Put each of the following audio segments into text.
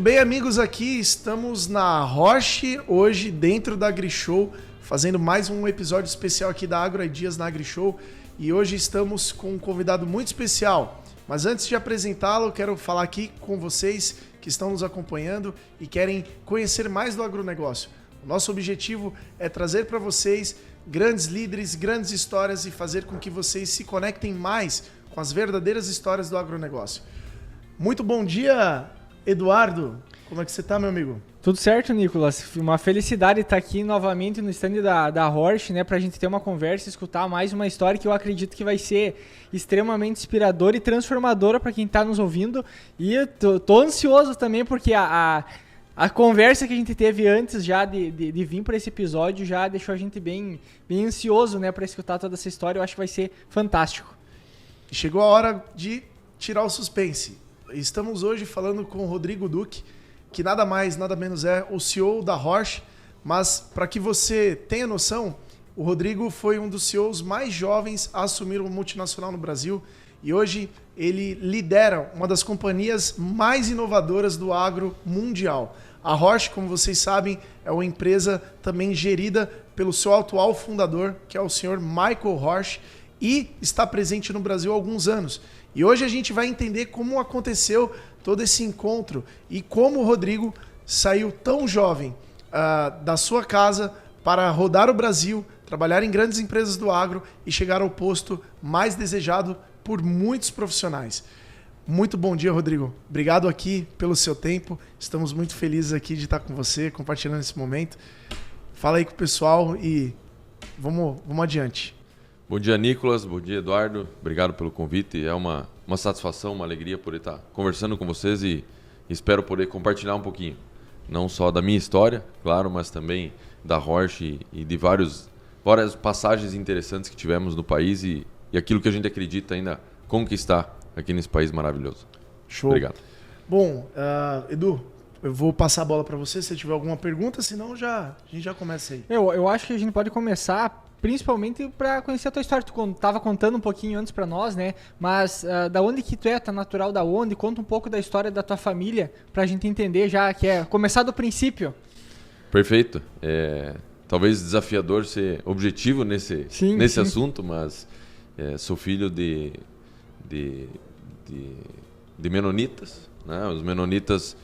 Muito bem, amigos, aqui estamos na Roche, hoje dentro da AgriShow, fazendo mais um episódio especial aqui da AgroIdeas na AgriShow, e hoje estamos com um convidado muito especial. Mas antes de apresentá-lo, eu quero falar aqui com vocês que estão nos acompanhando e querem conhecer mais do agronegócio. O nosso objetivo é trazer para vocês grandes líderes, grandes histórias e fazer com que vocês se conectem mais com as verdadeiras histórias do agronegócio. Muito bom dia, Eduardo. Como é que você está, meu amigo? Tudo certo, Nicolas. Uma felicidade estar aqui novamente no stand da Roche, né, para a gente ter uma conversa e escutar mais uma história que eu acredito que vai ser extremamente inspiradora e transformadora para quem está nos ouvindo. E tô ansioso também porque a conversa que a gente teve antes já de vir para esse episódio já deixou a gente bem ansioso, né, para escutar toda essa história. Eu acho que vai ser fantástico. Chegou a hora de tirar o suspense. Estamos hoje falando com o Rodrigo Duque, que nada mais, nada menos é o CEO da Roche, mas para que você tenha noção, o Rodrigo foi um dos CEOs mais jovens a assumir uma multinacional no Brasil e hoje ele lidera uma das companhias mais inovadoras do agro mundial. A Roche, como vocês sabem, é uma empresa também gerida pelo seu atual fundador, que é o senhor Michael Roche, e está presente no Brasil há alguns anos. E hoje a gente vai entender como aconteceu todo esse encontro e como o Rodrigo saiu tão jovem da sua casa para rodar o Brasil, trabalhar em grandes empresas do agro e chegar ao posto mais desejado por muitos profissionais. Muito bom dia, Rodrigo. Obrigado aqui pelo seu tempo. Estamos muito felizes aqui de estar com você, compartilhando esse momento. Fala aí com o pessoal e vamos adiante. Bom dia, Nicolas. Bom dia, Eduardo. Obrigado pelo convite. É uma satisfação, uma alegria poder estar conversando com vocês e espero poder compartilhar um pouquinho, não só da minha história, claro, mas também da Roche e de várias passagens interessantes que tivemos no país e aquilo que a gente acredita ainda conquistar aqui nesse país maravilhoso. Show. Obrigado. Bom, Edu, eu vou passar a bola para você se tiver alguma pergunta, senão a gente já começa aí. Eu acho que a gente pode começar principalmente para conhecer a tua história. Tu estava contando um pouquinho antes para nós, né? Mas da onde que tu é? Tá natural da onde? Conta um pouco da história da tua família para a gente entender já, que é começar do princípio. Perfeito. Talvez desafiador ser objetivo nesse assunto, mas sou filho de menonitas, né? Os menonitas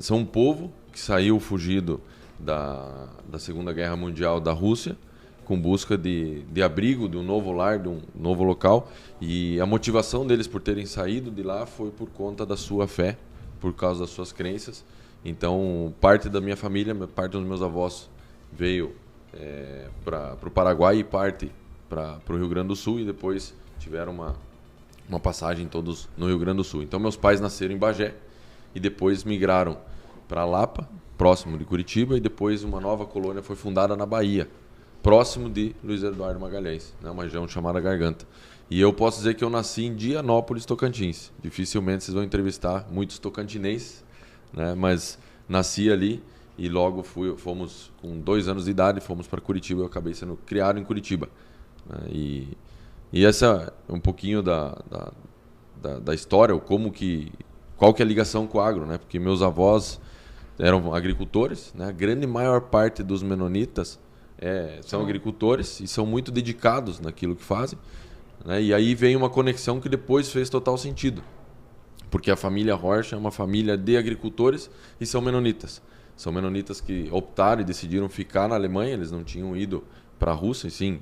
são um povo que saiu fugido da Segunda Guerra Mundial da Rússia, com busca de abrigo, de um novo lar, de um novo local. E a motivação deles por terem saído de lá foi por conta da sua fé, por causa das suas crenças. Então, parte da minha família, parte dos meus avós veio para o Paraguai e parte para o Rio Grande do Sul, e depois tiveram uma passagem todos no Rio Grande do Sul. Então, meus pais nasceram em Bagé e depois migraram para Lapa, próximo de Curitiba, e depois uma nova colônia foi fundada na Bahia, próximo de Luiz Eduardo Magalhães, né, uma região chamada Garganta. E eu posso dizer que eu nasci em Dianópolis, Tocantins. Dificilmente vocês vão entrevistar muitos tocantinenses, né, mas nasci ali e logo fomos, com 2 anos de idade, fomos para Curitiba. Eu acabei sendo criado em Curitiba, né, e essa é um pouquinho da história, qual que é a ligação com o agro, né? Porque meus avós eram agricultores, né? A grande maior parte dos menonitas são agricultores e são muito dedicados naquilo que fazem, né? E aí vem uma conexão que depois fez total sentido, porque a família Roche é uma família de agricultores e são menonitas. São menonitas que optaram e decidiram ficar na Alemanha. Eles não tinham ido para a Rússia, e sim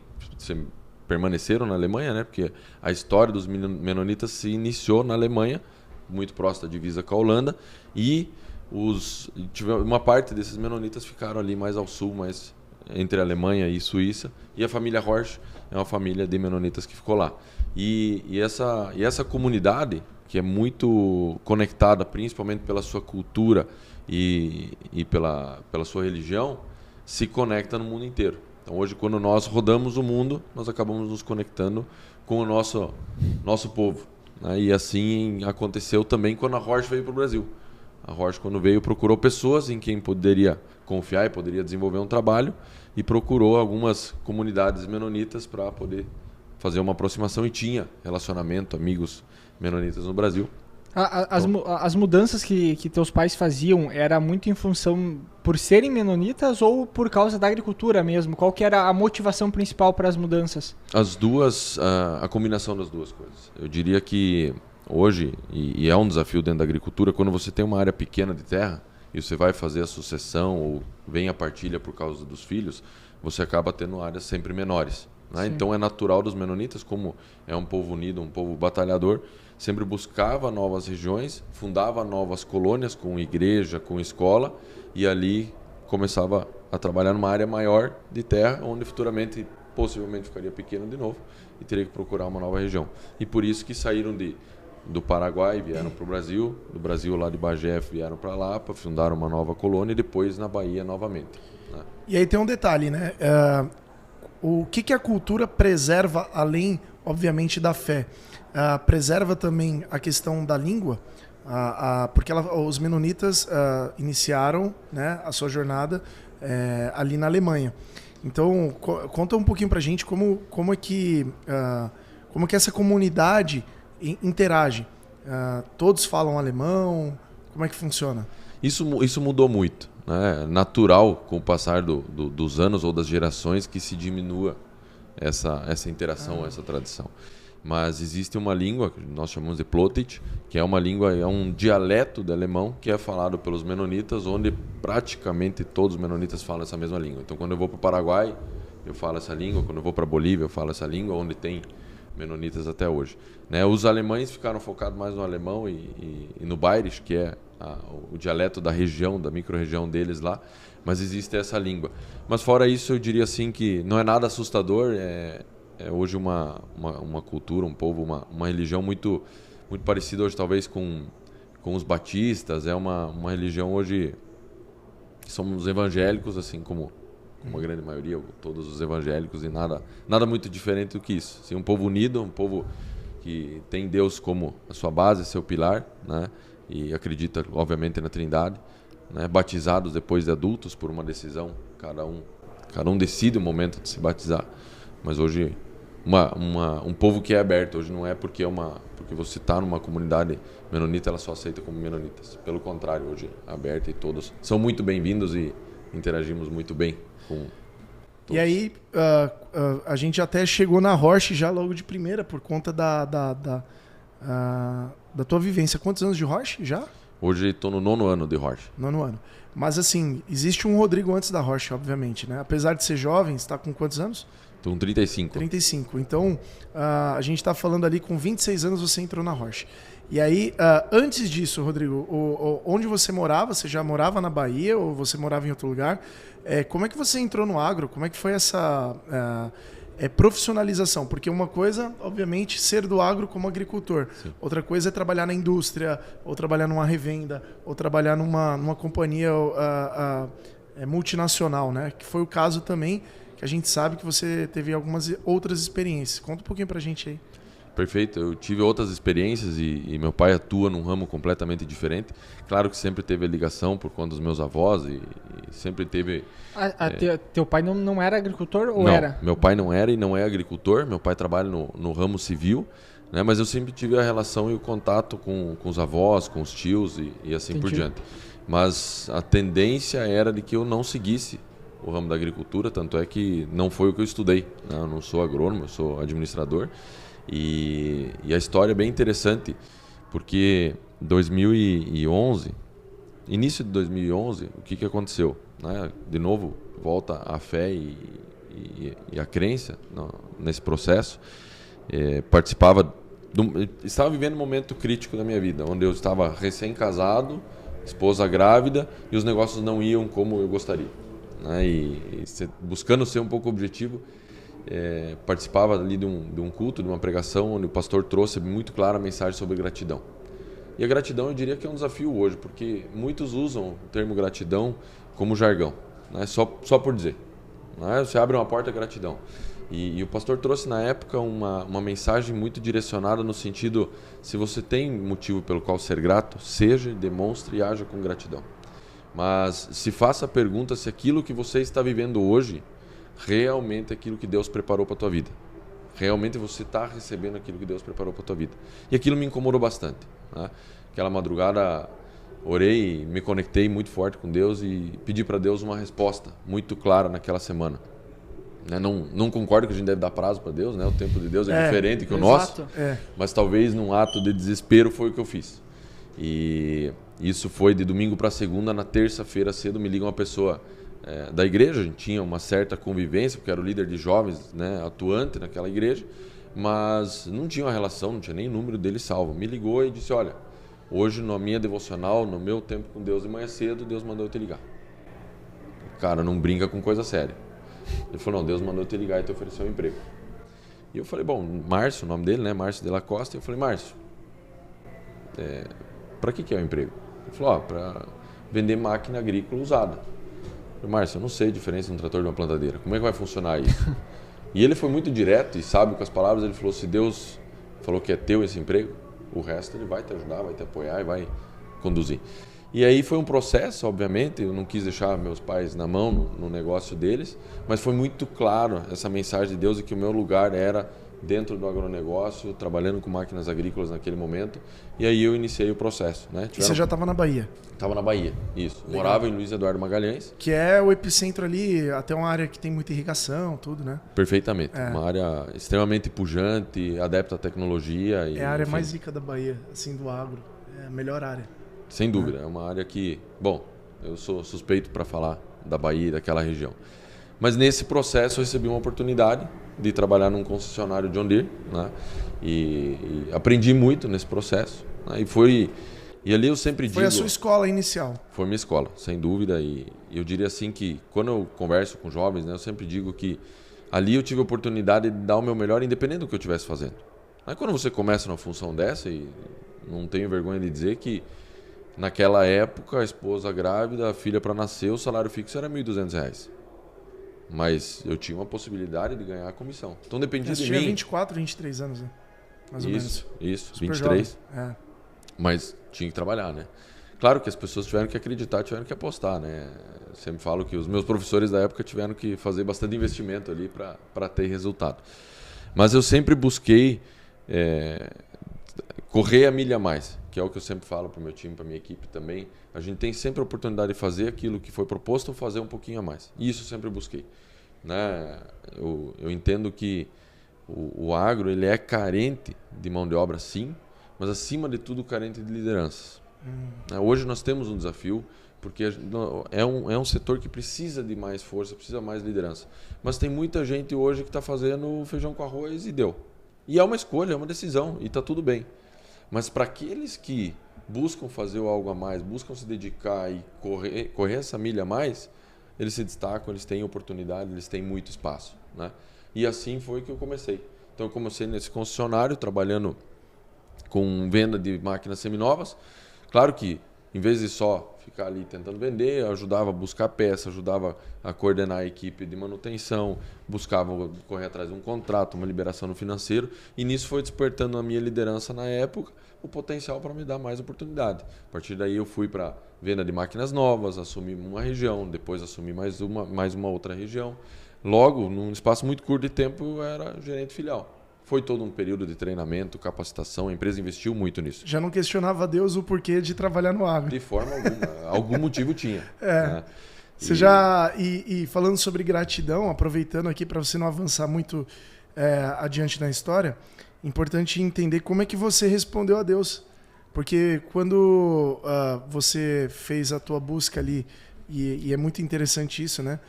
permaneceram na Alemanha, né? Porque a história dos menonitas se iniciou na Alemanha, muito próxima da divisa com a Holanda, e uma parte desses menonitas ficaram ali mais ao sul, mais entre a Alemanha e Suíça, e a família Roche é uma família de menonitas que ficou lá. E essa comunidade, que é muito conectada principalmente pela sua cultura e pela sua religião, se conecta no mundo inteiro. Então hoje, quando nós rodamos o mundo, nós acabamos nos conectando com o nosso povo, né? E assim aconteceu também quando a Roche veio para o Brasil. A Roche, quando veio, procurou pessoas em quem poderia confiar e poderia desenvolver um trabalho, e procurou algumas comunidades menonitas para poder fazer uma aproximação, e tinha relacionamento, amigos menonitas no Brasil. As mudanças que teus pais faziam era muito em função por serem menonitas ou por causa da agricultura mesmo? Qual que era a motivação principal para as mudanças? As duas, a combinação das duas coisas. Eu diria que hoje, e é um desafio dentro da agricultura, quando você tem uma área pequena de terra e você vai fazer a sucessão ou vem a partilha por causa dos filhos, você acaba tendo áreas sempre menores. Né? Então é natural dos menonitas, como é um povo unido, um povo batalhador, sempre buscava novas regiões, fundava novas colônias com igreja, com escola, e ali começava a trabalhar numa área maior de terra, onde futuramente, possivelmente, ficaria pequeno de novo e teria que procurar uma nova região. E por isso que saíram do Paraguai, vieram para o Brasil, do Brasil lá de Bagé vieram para lá, para fundar uma nova colônia e depois na Bahia novamente. Né? E aí tem um detalhe, né? O que a cultura preserva além, obviamente, da fé? Preserva também a questão da língua, porque os menonitas iniciaram, né, a sua jornada ali na Alemanha. Então, conta um pouquinho pra gente como é que essa comunidade interage. Todos falam alemão? Como é que funciona? Isso mudou muito. Né? Natural, com o passar dos anos ou das gerações, que se diminua essa interação, essa tradição. Mas existe uma língua que nós chamamos de Plattdeutsch, que é uma língua, é um dialeto do alemão que é falado pelos menonitas, onde praticamente todos os menonitas falam essa mesma língua. Então, quando eu vou para o Paraguai, eu falo essa língua. Quando eu vou para a Bolívia, eu falo essa língua, onde tem menonitas até hoje. Né? Os alemães ficaram focados mais no alemão e no Bairisch, que é o dialeto da região, da micro-região deles lá, mas existe essa língua. Mas fora isso, eu diria assim que não é nada assustador, é hoje uma cultura, um povo, uma religião muito, muito parecida hoje talvez com os batistas, é uma religião hoje que somos evangélicos, assim como a grande maioria, todos os evangélicos, e nada muito diferente do que isso. Assim, um povo unido, um povo que tem Deus como a sua base, seu pilar, né? E acredita, obviamente, na Trindade, né? Batizados depois de adultos por uma decisão, cada um decide o momento de se batizar, mas hoje um povo que é aberto, hoje não é porque você está numa comunidade menonita, ela só aceita como menonitas, pelo contrário, hoje é aberta e todos são muito bem-vindos e interagimos muito bem com todos. E aí, a gente até chegou na Horsch já logo de primeira, por conta da tua vivência. Quantos anos de Horsch já? Hoje estou no 9º ano de Horsch. 9º ano. Mas assim, existe um Rodrigo antes da Horsch, obviamente, né? Apesar de ser jovem, você está com quantos anos? Estou com 35. 35. Então, a gente está falando ali, com 26 anos você entrou na Horsch. E aí, antes disso, Rodrigo, onde você morava? Você já morava na Bahia ou você morava em outro lugar? Como é que você entrou no agro? Como é que foi essa profissionalização? Porque uma coisa, obviamente, ser do agro como agricultor. Sim. Outra coisa é trabalhar na indústria, ou trabalhar numa revenda, ou trabalhar numa companhia multinacional, né? Que foi o caso também, que a gente sabe que você teve algumas outras experiências. Conta um pouquinho pra gente aí. Perfeito, eu tive outras experiências e meu pai atua num ramo completamente diferente. Claro que sempre teve a ligação por conta dos meus avós e sempre teve... Teu pai não era agricultor ou não, era? Meu pai não era e não é agricultor, meu pai trabalha no ramo civil, né? Mas eu sempre tive a relação e o contato com os avós, com os tios e assim Entendi. Por diante. Mas a tendência era de que eu não seguisse o ramo da agricultura, tanto é que não foi o que eu estudei, né? Eu não sou agrônomo, eu sou administrador. E a história é bem interessante, porque 2011, início de 2011, o que aconteceu? Né? De novo, volta a fé e a crença nesse processo. Estava vivendo um momento crítico da minha vida, onde eu estava recém-casado, esposa grávida, e os negócios não iam como eu gostaria. Né? E buscando ser um pouco objetivo, participava ali de um culto, de uma pregação, onde o pastor trouxe muito clara a mensagem sobre gratidão. E a gratidão eu diria que é um desafio hoje, porque muitos usam o termo gratidão como jargão, né? Só por dizer. Né? Você abre uma porta, gratidão. E o pastor trouxe na época uma mensagem muito direcionada no sentido, se você tem motivo pelo qual ser grato, seja, demonstre e haja com gratidão. Mas se faça a pergunta se aquilo que você está vivendo hoje realmente é aquilo que Deus preparou para a tua vida. Realmente você está recebendo aquilo que Deus preparou para a tua vida. E aquilo me incomodou bastante. Né? Aquela madrugada orei, me conectei muito forte com Deus e pedi para Deus uma resposta muito clara naquela semana. Né? Não concordo que a gente deve dar prazo para Deus, né? O tempo de Deus é diferente que o nosso, mas talvez num ato de desespero foi o que eu fiz. E isso foi de domingo para segunda. Na terça-feira cedo me liga uma pessoa da igreja, a gente tinha uma certa convivência, porque eu era o líder de jovens, né, atuante naquela igreja, mas não tinha uma relação, não tinha nem número dele salvo. Me ligou e disse, olha, hoje na minha devocional, no meu tempo com Deus de manhã cedo, Deus mandou eu te ligar. Cara, não brinca com coisa séria. Ele falou, não, Deus mandou eu te ligar e te oferecer um emprego. E eu falei, bom, Márcio, o nome dele, né, Márcio de la Costa. Eu falei, Márcio, para que é o emprego? Ele falou, para vender máquina agrícola usada. Eu falei, Márcio, eu não sei a diferença de um trator e de uma plantadeira. Como é que vai funcionar isso? E ele foi muito direto e sábio com as palavras. Ele falou, se Deus falou que é teu esse emprego, o resto ele vai te ajudar, vai te apoiar e vai conduzir. E aí foi um processo, obviamente, eu não quis deixar meus pais na mão no negócio deles, mas foi muito claro essa mensagem de Deus de que o meu lugar era dentro do agronegócio, trabalhando com máquinas agrícolas naquele momento, e aí eu iniciei o processo. Né? E você já estava na Bahia? Estava na Bahia, isso. Legal. Morava em Luiz Eduardo Magalhães. Que é o epicentro ali, até uma área que tem muita irrigação, tudo, né? Perfeitamente. Uma área extremamente pujante, adepta à tecnologia. É a área mais rica da Bahia, assim, do agro. É a melhor área. Sem dúvida. É uma área que, bom, eu sou suspeito para falar da Bahia e daquela região. Mas nesse processo eu recebi uma oportunidade de trabalhar num concessionário John Deere, né? E aprendi muito nesse processo. Né? E ali eu sempre digo... Foi a sua escola inicial? Foi minha escola, sem dúvida. E eu diria assim que quando eu converso com jovens, né, eu sempre digo que ali eu tive a oportunidade de dar o meu melhor independente do que eu estivesse fazendo. Aí quando você começa numa função dessa, e não tenho vergonha de dizer que naquela época a esposa grávida, a filha para nascer, o salário fixo era R$ 1.200. Mas eu tinha uma possibilidade de ganhar a comissão. Então dependia de mim. Você tinha 24, 23 anos, né? Mais ou menos. Isso, Super 23. jovem. Mas tinha que trabalhar, né? Claro que as pessoas tiveram que acreditar, tiveram que apostar, né? Eu sempre falo que os meus professores da época tiveram que fazer bastante investimento ali para ter resultado. Mas eu sempre busquei correr a milha a mais, que é o que eu sempre falo para o meu time, para a minha equipe também. A gente tem sempre a oportunidade de fazer aquilo que foi proposto ou fazer um pouquinho a mais. E isso eu sempre busquei. Né? Eu entendo que o agro ele é carente de mão de obra, sim, mas acima de tudo carente de lideranças. Hoje nós temos um desafio, porque é um setor que precisa de mais força, precisa mais liderança. Mas tem muita gente hoje que está fazendo feijão com arroz e deu. E é uma escolha, é uma decisão, e está tudo bem. Mas para aqueles que buscam fazer algo a mais, buscam se dedicar e correr essa milha a mais, eles se destacam, eles têm oportunidade, eles têm muito espaço. Né? E assim foi que eu comecei. Então eu comecei nesse concessionário, trabalhando com venda de máquinas seminovas. Claro que, em vez de só ficar ali tentando vender, eu ajudava a buscar peça, ajudava a coordenar a equipe de manutenção, buscava correr atrás de um contrato, uma liberação no financeiro, e nisso foi despertando a minha liderança na época, o potencial para me dar mais oportunidade. A partir daí eu fui para venda de máquinas novas, assumi uma região, depois assumi mais uma outra região. Logo, num espaço muito curto de tempo, eu era gerente filial. Foi todo um período de treinamento, capacitação, a empresa investiu muito nisso. Já não questionava a Deus o porquê de trabalhar no agro. De forma alguma. Algum motivo tinha. Né? Você e falando sobre gratidão, aproveitando aqui para você não avançar muito adiante na história, importante entender como é que você respondeu a Deus. Porque quando você fez a tua busca ali, e é muito interessante isso, né?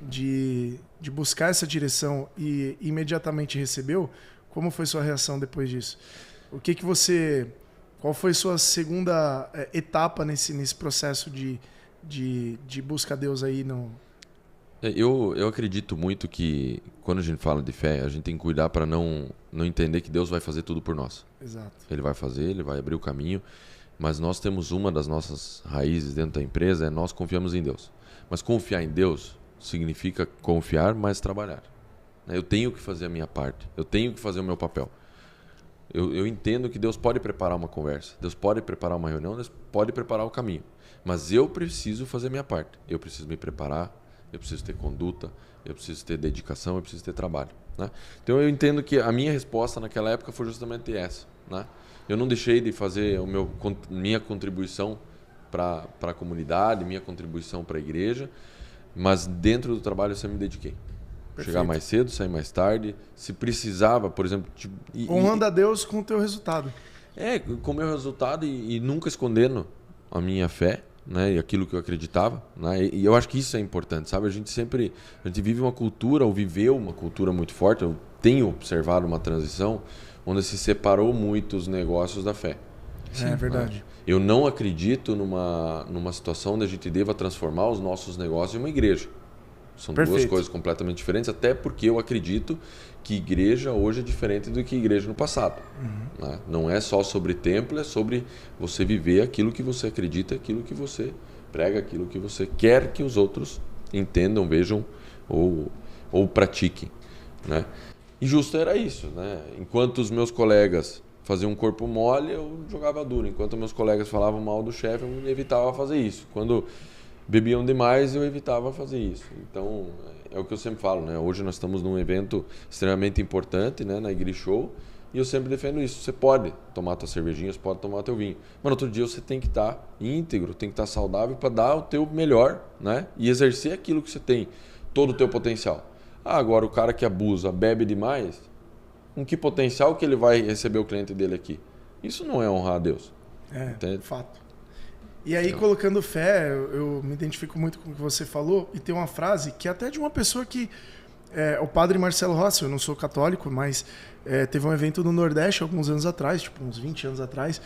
De buscar essa direção e imediatamente recebeu, como foi sua reação depois disso? Qual foi sua segunda etapa nesse processo de busca a Deus aí? Eu acredito muito que quando a gente fala de fé, a gente tem que cuidar para não entender que Deus vai fazer tudo por nós. Exato. Ele vai fazer, ele vai abrir o caminho, mas nós temos uma das nossas raízes dentro da empresa, nós confiamos em Deus. Mas confiar em Deus significa confiar, mas trabalhar. Eu tenho que fazer a minha parte, eu tenho que fazer o meu papel. Eu entendo que Deus pode preparar uma conversa, Deus pode preparar uma reunião, Deus pode preparar o caminho. Mas eu preciso fazer a minha parte. Eu preciso me preparar, eu preciso ter conduta, eu preciso ter dedicação, eu preciso ter trabalho. Né? Então eu entendo que a minha resposta naquela época foi justamente essa. Né? eu não deixei de fazer minha contribuição para a comunidade, minha contribuição para a igreja, mas dentro do trabalho eu sempre me dediquei. Perfeito. Chegar mais cedo, sair mais tarde, se precisava, por exemplo... Honrando a Deus com o teu resultado. Com o meu resultado e nunca escondendo a minha fé, né, e aquilo que eu acreditava, né, e eu acho que isso é importante, sabe? A gente vive uma cultura, ou viveu uma cultura muito forte, eu tenho observado uma transição onde se separou muito os negócios da fé. Sim, é verdade. Né? Eu não acredito numa situação onde a gente deva transformar os nossos negócios em uma igreja. São duas coisas completamente diferentes, até porque eu acredito que igreja hoje é diferente do que igreja no passado. Né? Não é só sobre templo, é sobre você viver aquilo que você acredita, aquilo que você prega, aquilo que você quer que os outros entendam, vejam ou pratiquem. Né? E justo era isso. Né? Enquanto os meus colegas faziam um corpo mole, eu jogava duro. Enquanto meus colegas falavam mal do chefe, eu evitava fazer isso. Quando bebiam demais, eu evitava fazer isso. Então, é o que eu sempre falo, né? Hoje nós estamos num evento extremamente importante, né? Na Igreja Show, e eu sempre defendo isso. Você pode tomar tua cervejinha, você pode tomar teu vinho, mas no outro dia você tem que estar íntegro, tem que estar saudável para dar o teu melhor, né? E exercer aquilo que você tem, todo o teu potencial. Agora, o cara que abusa, bebe demais, com que potencial que ele vai receber o cliente dele aqui? Isso não é honrar a Deus. Entende? Fato. E aí, colocando fé, eu me identifico muito com o que você falou, e tem uma frase que é até de uma pessoa que... o padre Marcelo Rossi, eu não sou católico, mas teve um evento no Nordeste alguns anos atrás, tipo uns 20 anos atrás,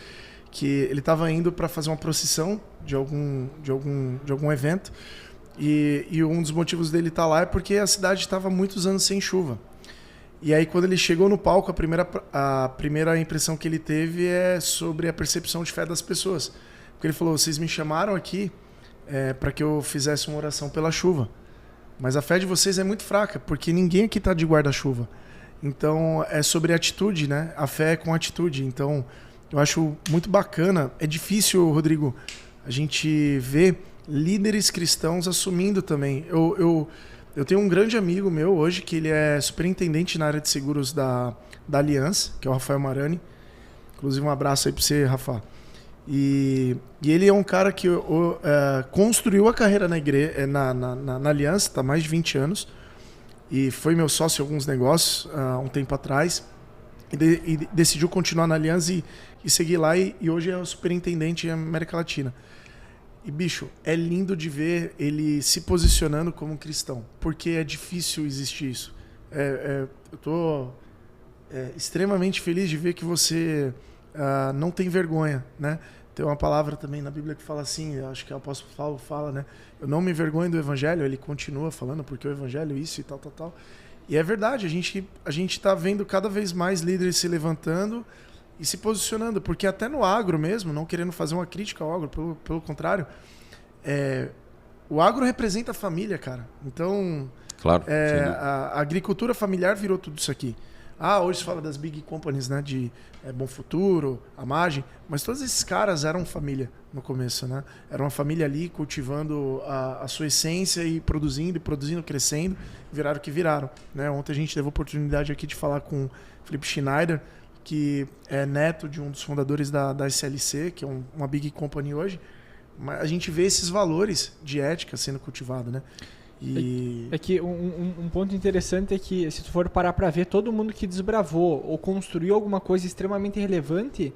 que ele estava indo para fazer uma procissão de algum evento, e um dos motivos dele estar lá é porque a cidade estava muitos anos sem chuva. E aí, quando ele chegou no palco, a primeira impressão que ele teve é sobre a percepção de fé das pessoas. Porque ele falou, vocês me chamaram aqui para que eu fizesse uma oração pela chuva. Mas a fé de vocês é muito fraca, porque ninguém aqui está de guarda-chuva. Então, é sobre atitude, né? A fé é com atitude. Então, eu acho muito bacana. É difícil, Rodrigo, a gente ver líderes cristãos assumindo também. Eu tenho um grande amigo meu hoje, que ele é superintendente na área de seguros da Aliança, que é o Rafael Marani. Inclusive, um abraço aí para você, Rafa. E ele é um cara que construiu a carreira na Aliança, está há mais de 20 anos, e foi meu sócio em alguns negócios há um tempo atrás, e decidiu continuar na Aliança e seguir lá, e hoje é o superintendente em América Latina. E, bicho, é lindo de ver ele se posicionando como um cristão, porque é difícil existir isso. Eu estou extremamente feliz de ver que você... não tem vergonha, né? Tem uma palavra também na Bíblia que fala assim, acho que o apóstolo Paulo fala, né? Eu não me envergonho do evangelho, ele continua falando, porque o evangelho é isso e tal. E é verdade, a gente tá vendo cada vez mais líderes se levantando e se posicionando, porque até no agro mesmo, não querendo fazer uma crítica ao agro, pelo contrário, o agro representa a família, cara. Então, claro, a agricultura familiar virou tudo isso aqui. Hoje se fala das big companies, né, de Bom Futuro, a Margem, mas todos esses caras eram família no começo, né? Era uma família ali cultivando a sua essência e produzindo, crescendo, viraram o que viraram, né? Ontem a gente teve a oportunidade aqui de falar com o Felipe Schneider, que é neto de um dos fundadores da SLC, que é uma big company hoje, mas a gente vê esses valores de ética sendo cultivado, né? É que um ponto interessante é que, se tu for parar para ver, todo mundo que desbravou ou construiu alguma coisa extremamente relevante,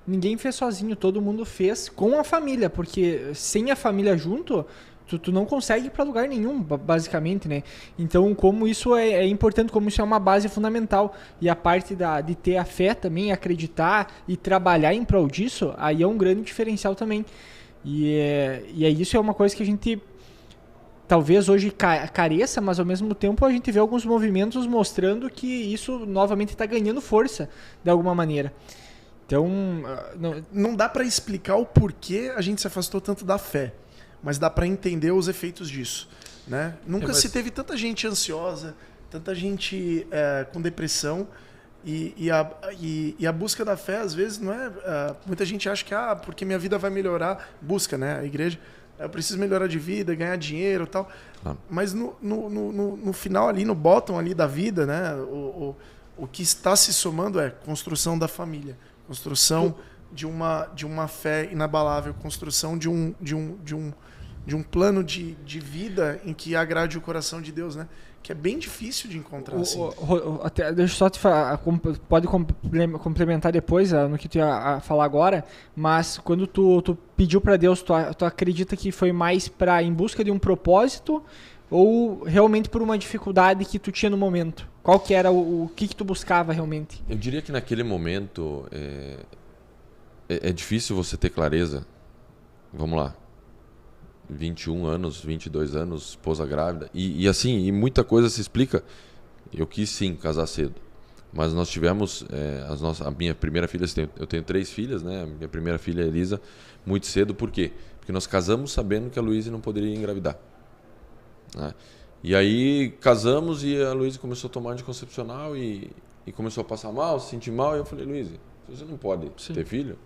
ninguém fez sozinho, todo mundo fez com a família, porque sem a família junto, tu não consegue ir para lugar nenhum, basicamente, né? Então, como isso é importante, como isso é uma base fundamental, e a parte de ter a fé também, acreditar e trabalhar em prol disso, aí é um grande diferencial também. E isso é uma coisa que a gente... talvez hoje careça, mas ao mesmo tempo a gente vê alguns movimentos mostrando que isso novamente está ganhando força de alguma maneira. Então, não dá para explicar o porquê a gente se afastou tanto da fé, mas dá para entender os efeitos disso, né? Nunca se teve tanta gente ansiosa, tanta gente com depressão, e a busca da fé às vezes não é... muita gente acha que porque minha vida vai melhorar, busca, né? A igreja... eu preciso melhorar de vida, ganhar dinheiro e tal. Mas no final ali, no bottom ali da vida, né? O que está se somando é construção da família, construção de uma fé inabalável, construção de um plano de vida em que agrade o coração de Deus, né? Que é bem difícil de encontrar assim. Deixa eu só te falar, pode complementar depois no que tu ia falar agora, mas quando tu pediu para Deus, tu acredita que foi mais em busca de um propósito ou realmente por uma dificuldade que tu tinha no momento? Qual que era o que tu buscava realmente? Eu diria que naquele momento é difícil você ter clareza. Vamos lá. 21 anos, 22 anos, esposa grávida. E assim, e muita coisa se explica. Eu quis sim casar cedo. Mas nós tivemos a minha primeira filha, eu tenho 3 filhas, né? A minha primeira filha, Elisa, muito cedo. Por quê? Porque nós casamos sabendo que a Luísa não poderia engravidar. Né? E aí casamos e a Luísa começou a tomar anticoncepcional e começou a passar mal, se sentir mal. E eu falei, Luísa, se você não pode ter filho,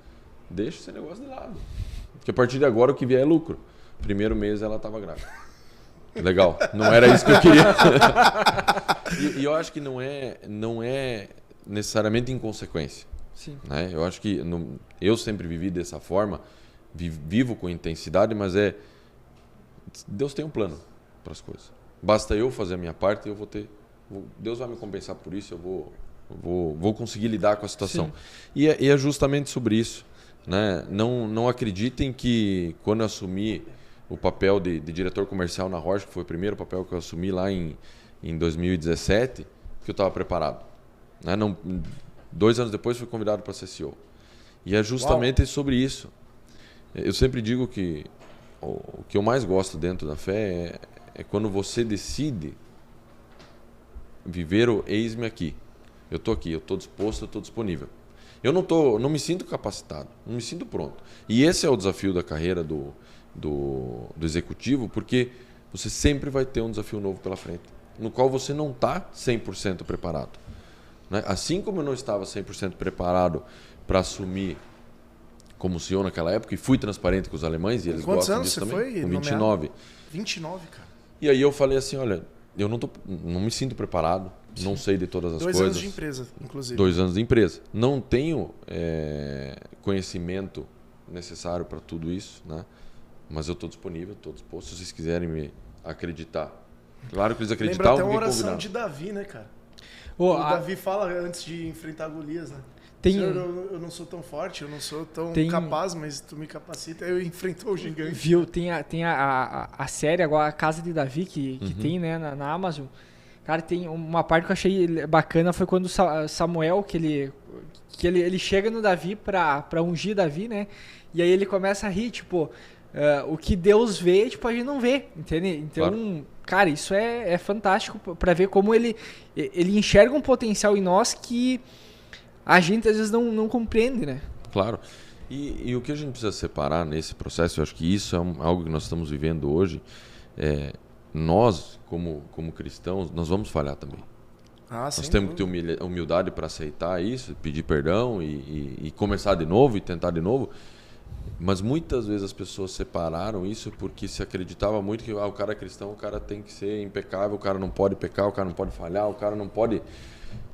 deixa esse negócio de lado. Porque a partir de agora o que vier é lucro. Primeiro mês ela estava grávida. Legal, não era isso que eu queria. e eu acho que não é necessariamente inconsequência. Sim. Né? Eu acho que eu sempre vivi dessa forma, vivo com intensidade, mas Deus tem um plano para as coisas. Basta eu fazer a minha parte e Deus vai me compensar por isso, eu vou conseguir lidar com a situação. E é justamente sobre isso. Né? Não acreditem que quando eu assumi o papel de diretor comercial na Roche, que foi o primeiro papel que eu assumi lá em 2017, que eu estava preparado. Né? 2 anos depois fui convidado para ser CEO. E é justamente sobre isso. Eu sempre digo que o que eu mais gosto dentro da fé é quando você decide viver o eis-me aqui. Eu estou aqui, eu estou disposto, eu estou disponível. Eu não me sinto capacitado, não me sinto pronto. E esse é o desafio da carreira do executivo, porque você sempre vai ter um desafio novo pela frente, no qual você não está 100% preparado. Né? Assim como eu não estava 100% preparado para assumir como CEO naquela época, e fui transparente com os alemães, e eles gostam disso também. Quantos anos você foi? Com 29. 29, cara. E aí eu falei assim, olha, eu não me sinto preparado, não sei de todas as 2 coisas. 2 anos de empresa, inclusive. 2 anos de empresa. Não tenho conhecimento necessário para tudo isso, né? Mas eu estou disponível, estou disposto, se vocês quiserem me acreditar. Claro que eles acreditavam. Lembra até uma me oração convidaram. de Davi, né, cara? O Davi fala antes de enfrentar Golias, né? Senhor, eu não sou tão forte, eu não sou tão capaz, mas tu me capacita. Eu enfrentou o gigante. Viu, tem a série agora, A Casa de Davi, que tem, né, na Amazon. Cara, tem uma parte que eu achei bacana, foi quando Samuel, que ele chega no Davi pra ungir Davi, né? E aí ele começa a rir, tipo, o que Deus vê, tipo, a gente não vê, entende? Então, claro. Cara, isso é fantástico pra ver como ele enxerga um potencial em nós que a gente às vezes não compreende, né? Claro. E o que a gente precisa separar nesse processo, eu acho que isso é algo que nós estamos vivendo hoje, nós, como cristãos, nós vamos falhar também. Nós temos que ter humildade para aceitar isso, pedir perdão e começar de novo e tentar de novo. Mas muitas vezes as pessoas separaram isso porque se acreditava muito que o cara é cristão, o cara tem que ser impecável, o cara não pode pecar, o cara não pode falhar, o cara não pode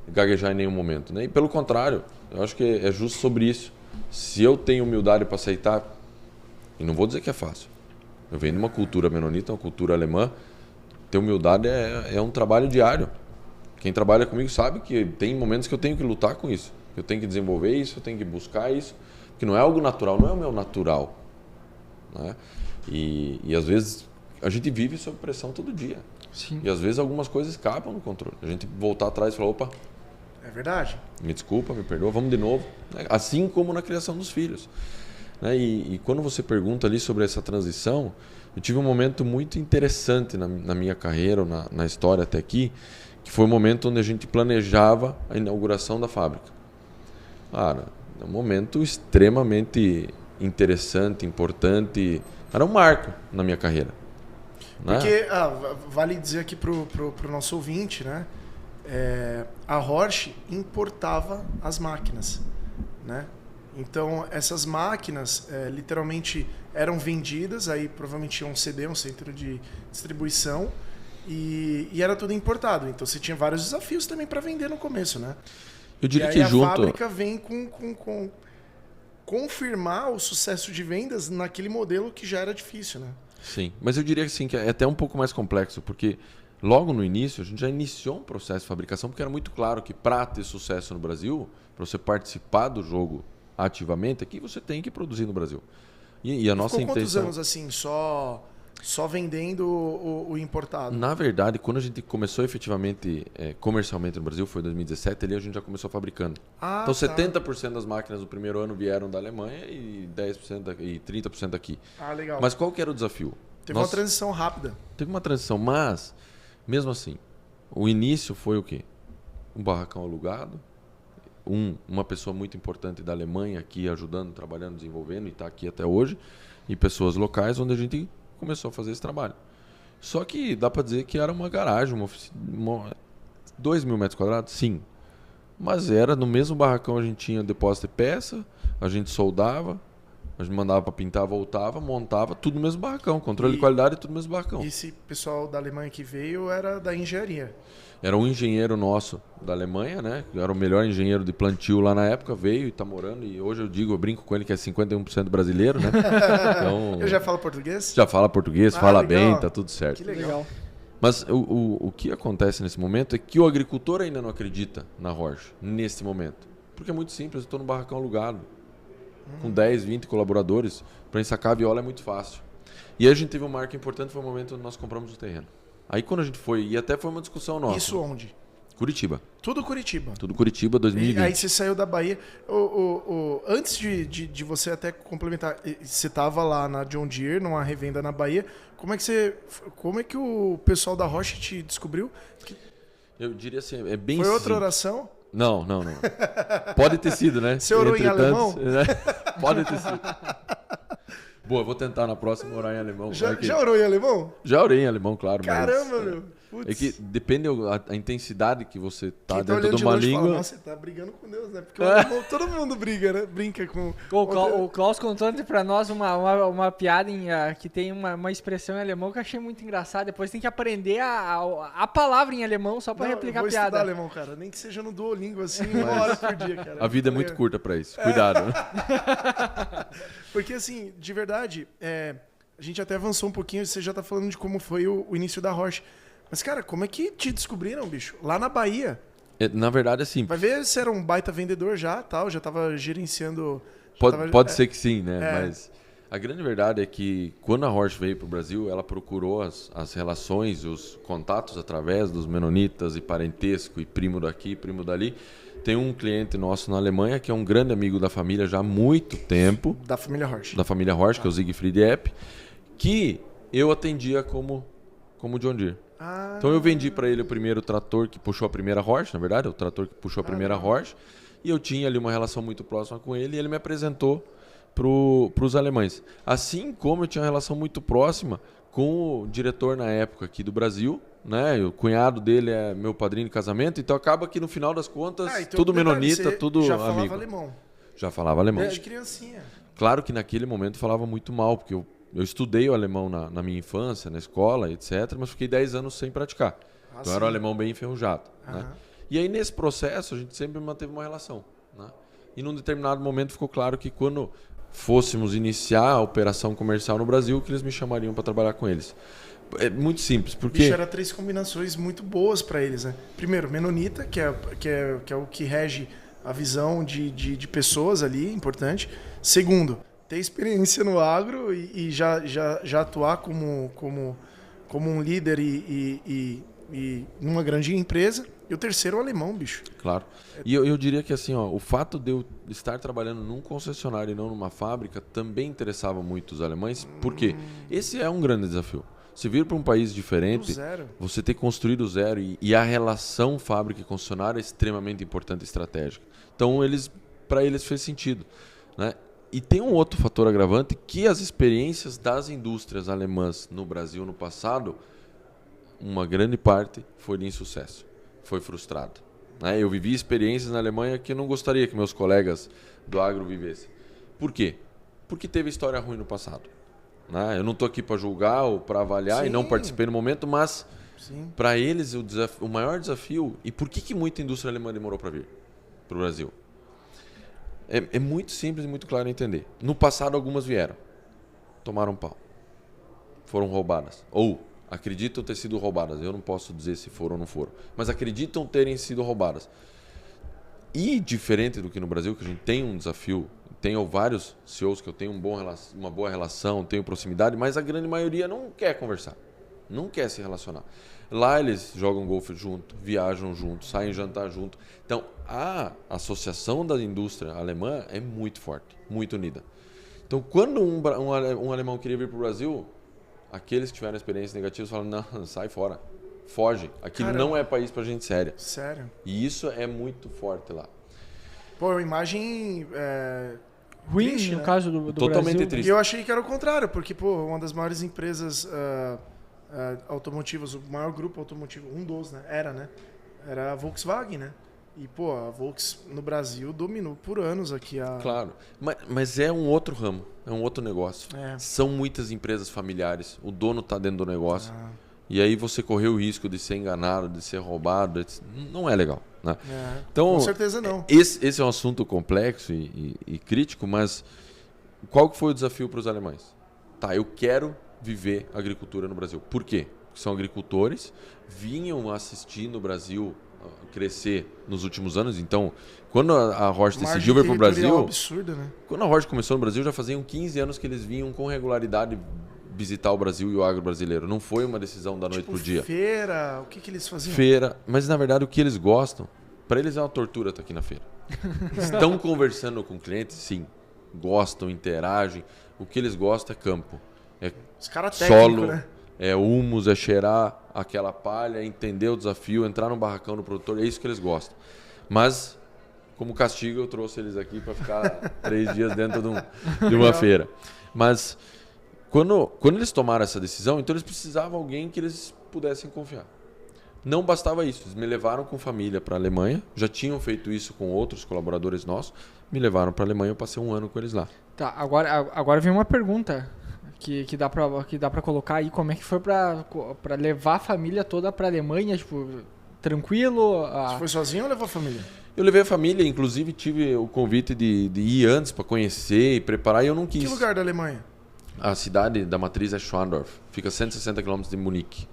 gaguejar em nenhum momento. Né? E pelo contrário, eu acho que é justo sobre isso. Se eu tenho humildade para aceitar, e não vou dizer que é fácil, eu venho de uma cultura menonita, uma cultura alemã, ter humildade é um trabalho diário. Quem trabalha comigo sabe que tem momentos que eu tenho que lutar com isso, eu tenho que desenvolver isso, eu tenho que buscar isso, porque não é algo natural, não é o meu natural. Né? E às vezes a gente vive sob pressão todo dia. Sim. E às vezes algumas coisas escapam do controle. A gente voltar atrás e falar, opa, é verdade. Me desculpa, me perdoa, vamos de novo. Assim como na criação dos filhos. Né? E quando você pergunta ali sobre essa transição, eu tive um momento muito interessante na minha carreira, na história até aqui, que foi o momento onde a gente planejava a inauguração da fábrica. Cara, é um momento extremamente interessante, importante. Era um marco na minha carreira. Porque, vale dizer aqui pro nosso ouvinte, né? A Horsch importava as máquinas, né? Então, essas máquinas literalmente eram vendidas, aí provavelmente tinha um CD, um centro de distribuição, e era tudo importado. Então, você tinha vários desafios também para vender no começo, né? Eu diria e aí que a junto... fábrica vem com confirmar o sucesso de vendas naquele modelo que já era difícil, né? Sim, mas eu diria assim, que é até um pouco mais complexo, porque logo no início a gente já iniciou um processo de fabricação, porque era muito claro que para ter sucesso no Brasil, para você participar do jogo ativamente, aqui você tem que produzir no Brasil. E a nossa Ficou quantos intenção... anos assim, só vendendo o importado? Na verdade, quando a gente começou efetivamente, comercialmente no Brasil, foi em 2017, ali a gente já começou fabricando. Ah, Então tá. 70% das máquinas do primeiro ano vieram da Alemanha e 10% e 30% aqui. Ah, legal. Mas qual que era o desafio? Teve uma transição rápida. Teve uma transição, mas, mesmo assim, o início foi o quê? Um barracão alugado, uma pessoa muito importante da Alemanha aqui ajudando, trabalhando, desenvolvendo, e está aqui até hoje, e pessoas locais onde a gente começou a fazer esse trabalho. Só que dá para dizer que era uma garagem, uma oficina, 2.000 metros quadrados? Sim. Mas era no mesmo barracão, a gente tinha depósito de peça, a gente soldava, a gente mandava para pintar, voltava, montava, tudo no mesmo barracão. Controle de qualidade, tudo no mesmo barracão. E esse pessoal da Alemanha que veio era da engenharia. Era um engenheiro nosso da Alemanha, né? Era o melhor engenheiro de plantio lá na época, veio e está morando. E hoje eu brinco com ele que é 51% brasileiro, né? Então, Eu já falo português? já fala português, fala legal. bem, tá tudo certo. Que legal. Mas o que acontece nesse momento é que o agricultor ainda não acredita na Horsch, nesse momento. Porque é muito simples, eu estou no barracão alugado, com 10, 20 colaboradores, para ensacar a viola é muito fácil. E aí a gente teve um marco importante, foi o momento onde nós compramos o terreno. Aí quando a gente foi, e até foi uma discussão nossa. Isso onde? Curitiba. Tudo Curitiba. Tudo Curitiba, 2020. E aí você saiu da Bahia. Antes de você até complementar, você estava lá na John Deere, numa revenda na Bahia. Como é que o pessoal da Horsch te descobriu? Eu diria assim, é bem Foi outra simples. oração? Não. Pode ter sido, né? Você orou em alemão? Né? Pode ter sido. Boa, eu vou tentar na próxima orar em alemão. Já orou em alemão? Já orei em alemão, claro. Caramba, mas, meu. Putz. É que depende a intensidade que você tá Quem tá dentro olhando de uma longe língua. Fala, nossa, você tá brigando com Deus, né? Porque o alemão, todo mundo briga, né? Brinca com... O Klaus contou pra nós uma piada que tem uma expressão em alemão que eu achei muito engraçada. Depois tem que aprender a palavra em alemão só pra replicar a piada. Eu vou estudar alemão, cara. Nem que seja no Duolingo, assim, 1 hora por dia, cara. A vida é muito curta pra isso. Cuidado. Porque, assim, de verdade, a gente até avançou um pouquinho, você já tá falando de como foi o início da Horsch. Mas, cara, como é que te descobriram, bicho? Lá na Bahia. Na verdade, assim. Vai ver se era um baita vendedor já, tal, já tava gerenciando... Pode ser que sim, né? Mas a grande verdade é que quando a Horsch veio para o Brasil, ela procurou as relações, os contatos através dos menonitas e parentesco e primo daqui, primo dali. Tem um cliente nosso na Alemanha que é um grande amigo da família já há muito tempo. Da família Horsch. Da família Horsch, que é o Siegfried Epp, que eu atendia como John Deere. Então eu vendi para ele o primeiro trator que puxou a primeira Horsch, na verdade, o trator que puxou a primeira Horsch, e eu tinha ali uma relação muito próxima com ele e ele me apresentou para os alemães. Assim como eu tinha uma relação muito próxima com o diretor na época aqui do Brasil, né? O cunhado dele é meu padrinho de casamento, então acaba que no final das contas, então, tudo detalhe, menonita, tudo já amigo. falava alemão. Já falava alemão. Desde criancinha. Claro que naquele momento falava muito mal, porque eu estudei o alemão na minha infância, na escola, etc., mas fiquei 10 anos sem praticar. Então era um alemão bem enferrujado. Né? E aí nesse processo a gente sempre manteve uma relação. Né? E num determinado momento ficou claro que quando fôssemos iniciar a operação comercial no Brasil, que eles me chamariam para trabalhar com eles. É muito simples, porque... Bicho, era 3 combinações muito boas para eles, né? Primeiro, menonita, que é o que rege a visão de pessoas ali, importante. Segundo, ter experiência no agro e já atuar como um líder e numa grande empresa. E o terceiro, o alemão, bicho. Claro. E eu diria que assim, o fato de eu estar trabalhando num concessionário e não numa fábrica também interessava muito os alemães, porque esse é um grande desafio. Você vir para um país diferente, você ter construído do zero e a relação fábrica e concessionária é extremamente importante e estratégica. Então, para eles fez sentido. Né? E tem um outro fator agravante que as experiências das indústrias alemãs no Brasil no passado, uma grande parte foi de insucesso, foi frustrada. Né? Eu vivi experiências na Alemanha que eu não gostaria que meus colegas do agro vivessem. Por quê? Porque teve história ruim no passado. Né? Eu não estou aqui para julgar ou para avaliar e não participei no momento, mas para eles o maior desafio... E por que muita indústria alemã demorou para vir? para o Brasil. É muito simples e muito claro de entender. No passado, algumas vieram. Tomaram pau. Foram roubadas. Ou acreditam ter sido roubadas. Eu não posso dizer se foram ou não foram. Mas acreditam terem sido roubadas. E diferente do que no Brasil, que a gente tem um desafio, tenho vários CEOs que eu tenho uma boa relação, tenho proximidade, mas a grande maioria não quer conversar. Não quer se relacionar. Lá eles jogam golfe junto, viajam junto, saem jantar junto. Então, a associação da indústria alemã é muito forte, muito unida. Então, quando um alemão queria vir para o Brasil, aqueles que tiveram experiências negativas falam, não, sai fora, foge. Aquilo não é país para gente séria. Sério? E isso é muito forte lá. Pô, uma imagem ruim, triste, no né? caso do Totalmente Brasil. triste. E eu achei que era o contrário, porque, pô, uma das maiores empresas automotivas, o maior grupo automotivo, um dos, né? Era a Volkswagen, né? E, pô, a Volks no Brasil dominou por anos aqui a... Claro, mas é um outro ramo, é um outro negócio. É. São muitas empresas familiares, o dono está dentro do negócio. E aí você correu o risco de ser enganado, de ser roubado, não é legal. Né? Então, com certeza não. Esse é um assunto complexo e crítico, mas qual que foi o desafio para os alemães? Tá, eu quero viver agricultura no Brasil. Por quê? Porque são agricultores, vinham assistindo o Brasil crescer nos últimos anos. Então, quando a Horsch decidiu vir para o Brasil... absurda, né? Quando a Horsch começou no Brasil, já faziam 15 anos que eles vinham com regularidade visitar o Brasil e o agro brasileiro. Não foi uma decisão da noite pro dia. Feira, o que eles faziam? Feira, mas na verdade o que eles gostam, para eles é uma tortura estar aqui na feira. Estão conversando com clientes, sim. Gostam, interagem. O que eles gostam é campo. É os caras técnicos, solo, né? É humus, é cheirar aquela palha, entender o desafio, entrar no barracão do produtor, é isso que eles gostam. Mas, como castigo, eu trouxe eles aqui para ficar 3 dias dentro de uma feira. Mas, quando eles tomaram essa decisão, então eles precisavam de alguém que eles pudessem confiar. Não bastava isso, eles me levaram com família para a Alemanha, já tinham feito isso com outros colaboradores nossos, me levaram para a Alemanha, eu passei 1 ano com eles lá. Tá, agora vem uma pergunta que dá pra colocar aí, como é que foi pra levar a família toda pra Alemanha, tipo, tranquilo? Você foi sozinho ou levou a família? Eu levei a família, inclusive tive o convite de ir antes para conhecer e preparar, e eu não quis. Que lugar da Alemanha? A cidade da matriz é Schwandorf, fica a 160 km de Munique.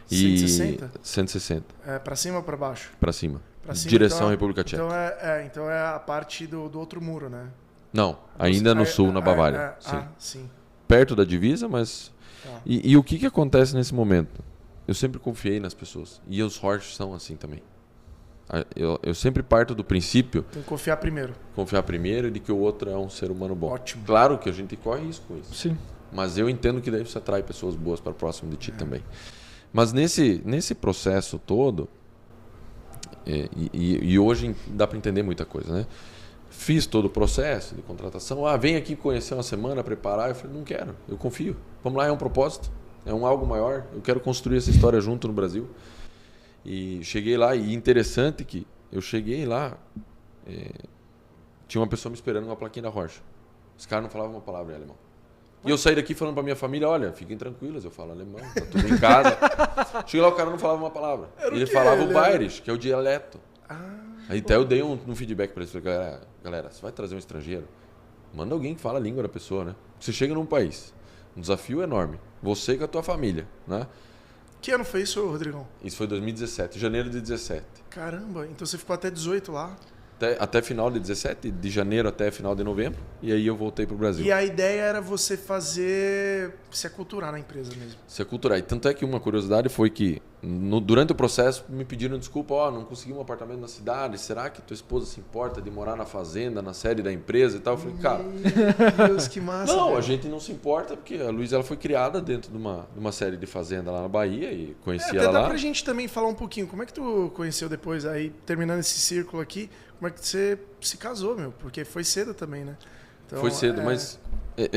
160? 160. É, pra cima ou pra baixo? Para cima. Pra cima, Direção então, República Tcheca. Então é a parte do outro muro, né? Não, ainda no sul, na Bavária. Sim. Sim. Perto da divisa, mas... Tá. E o que acontece nesse momento? Eu sempre confiei nas pessoas. E os Horsch são assim também. Eu sempre parto do princípio... Tem que confiar primeiro. Confiar primeiro de que o outro é um ser humano bom. Ótimo. Claro que a gente corre risco com isso. Sim. Mas eu entendo que daí você atrai pessoas boas para próximo de ti também. Mas nesse processo todo... E hoje dá para entender muita coisa, né? Fiz todo o processo de contratação. Vem aqui conhecer uma semana, preparar. Eu falei, não quero, eu confio. Vamos lá, é um propósito, é algo maior. Eu quero construir essa história junto no Brasil. E cheguei lá, e interessante que eu cheguei lá, tinha uma pessoa me esperando com uma plaquinha da Horsch. Os caras não falavam uma palavra em alemão. E eu saí daqui falando pra minha família, olha, fiquem tranquilos, eu falo alemão, tá tudo em casa. Cheguei lá, o cara não falava uma palavra. Ele falava o Bayerisch, que é o dialeto. Aí até eu dei um feedback pra eles, falei, galera, você vai trazer um estrangeiro, manda alguém que fala a língua da pessoa, né? Você chega num país, um desafio enorme, você com a tua família, né? Que ano foi isso, Rodrigão? Isso foi 2017, janeiro de 17. Caramba, então você ficou até 18 lá? Até final de 17, de janeiro até final de novembro, e aí eu voltei pro Brasil. E a ideia era você se aculturar na empresa mesmo. Se aculturar. E tanto é que uma curiosidade foi que durante o processo me pediram desculpa, não consegui um apartamento na cidade, será que tua esposa se importa de morar na fazenda, na sede da empresa e tal? Eu falei, cara... Meu Deus, que massa. Não, velho. a gente não se importa, porque a Luísa ela foi criada dentro de uma série de fazenda lá na Bahia e conheci ela Dá lá. pra gente também falar um pouquinho, como é que tu conheceu depois, aí terminando esse círculo aqui, como é que você se casou, meu? Porque foi cedo também, né? Então, foi cedo, mas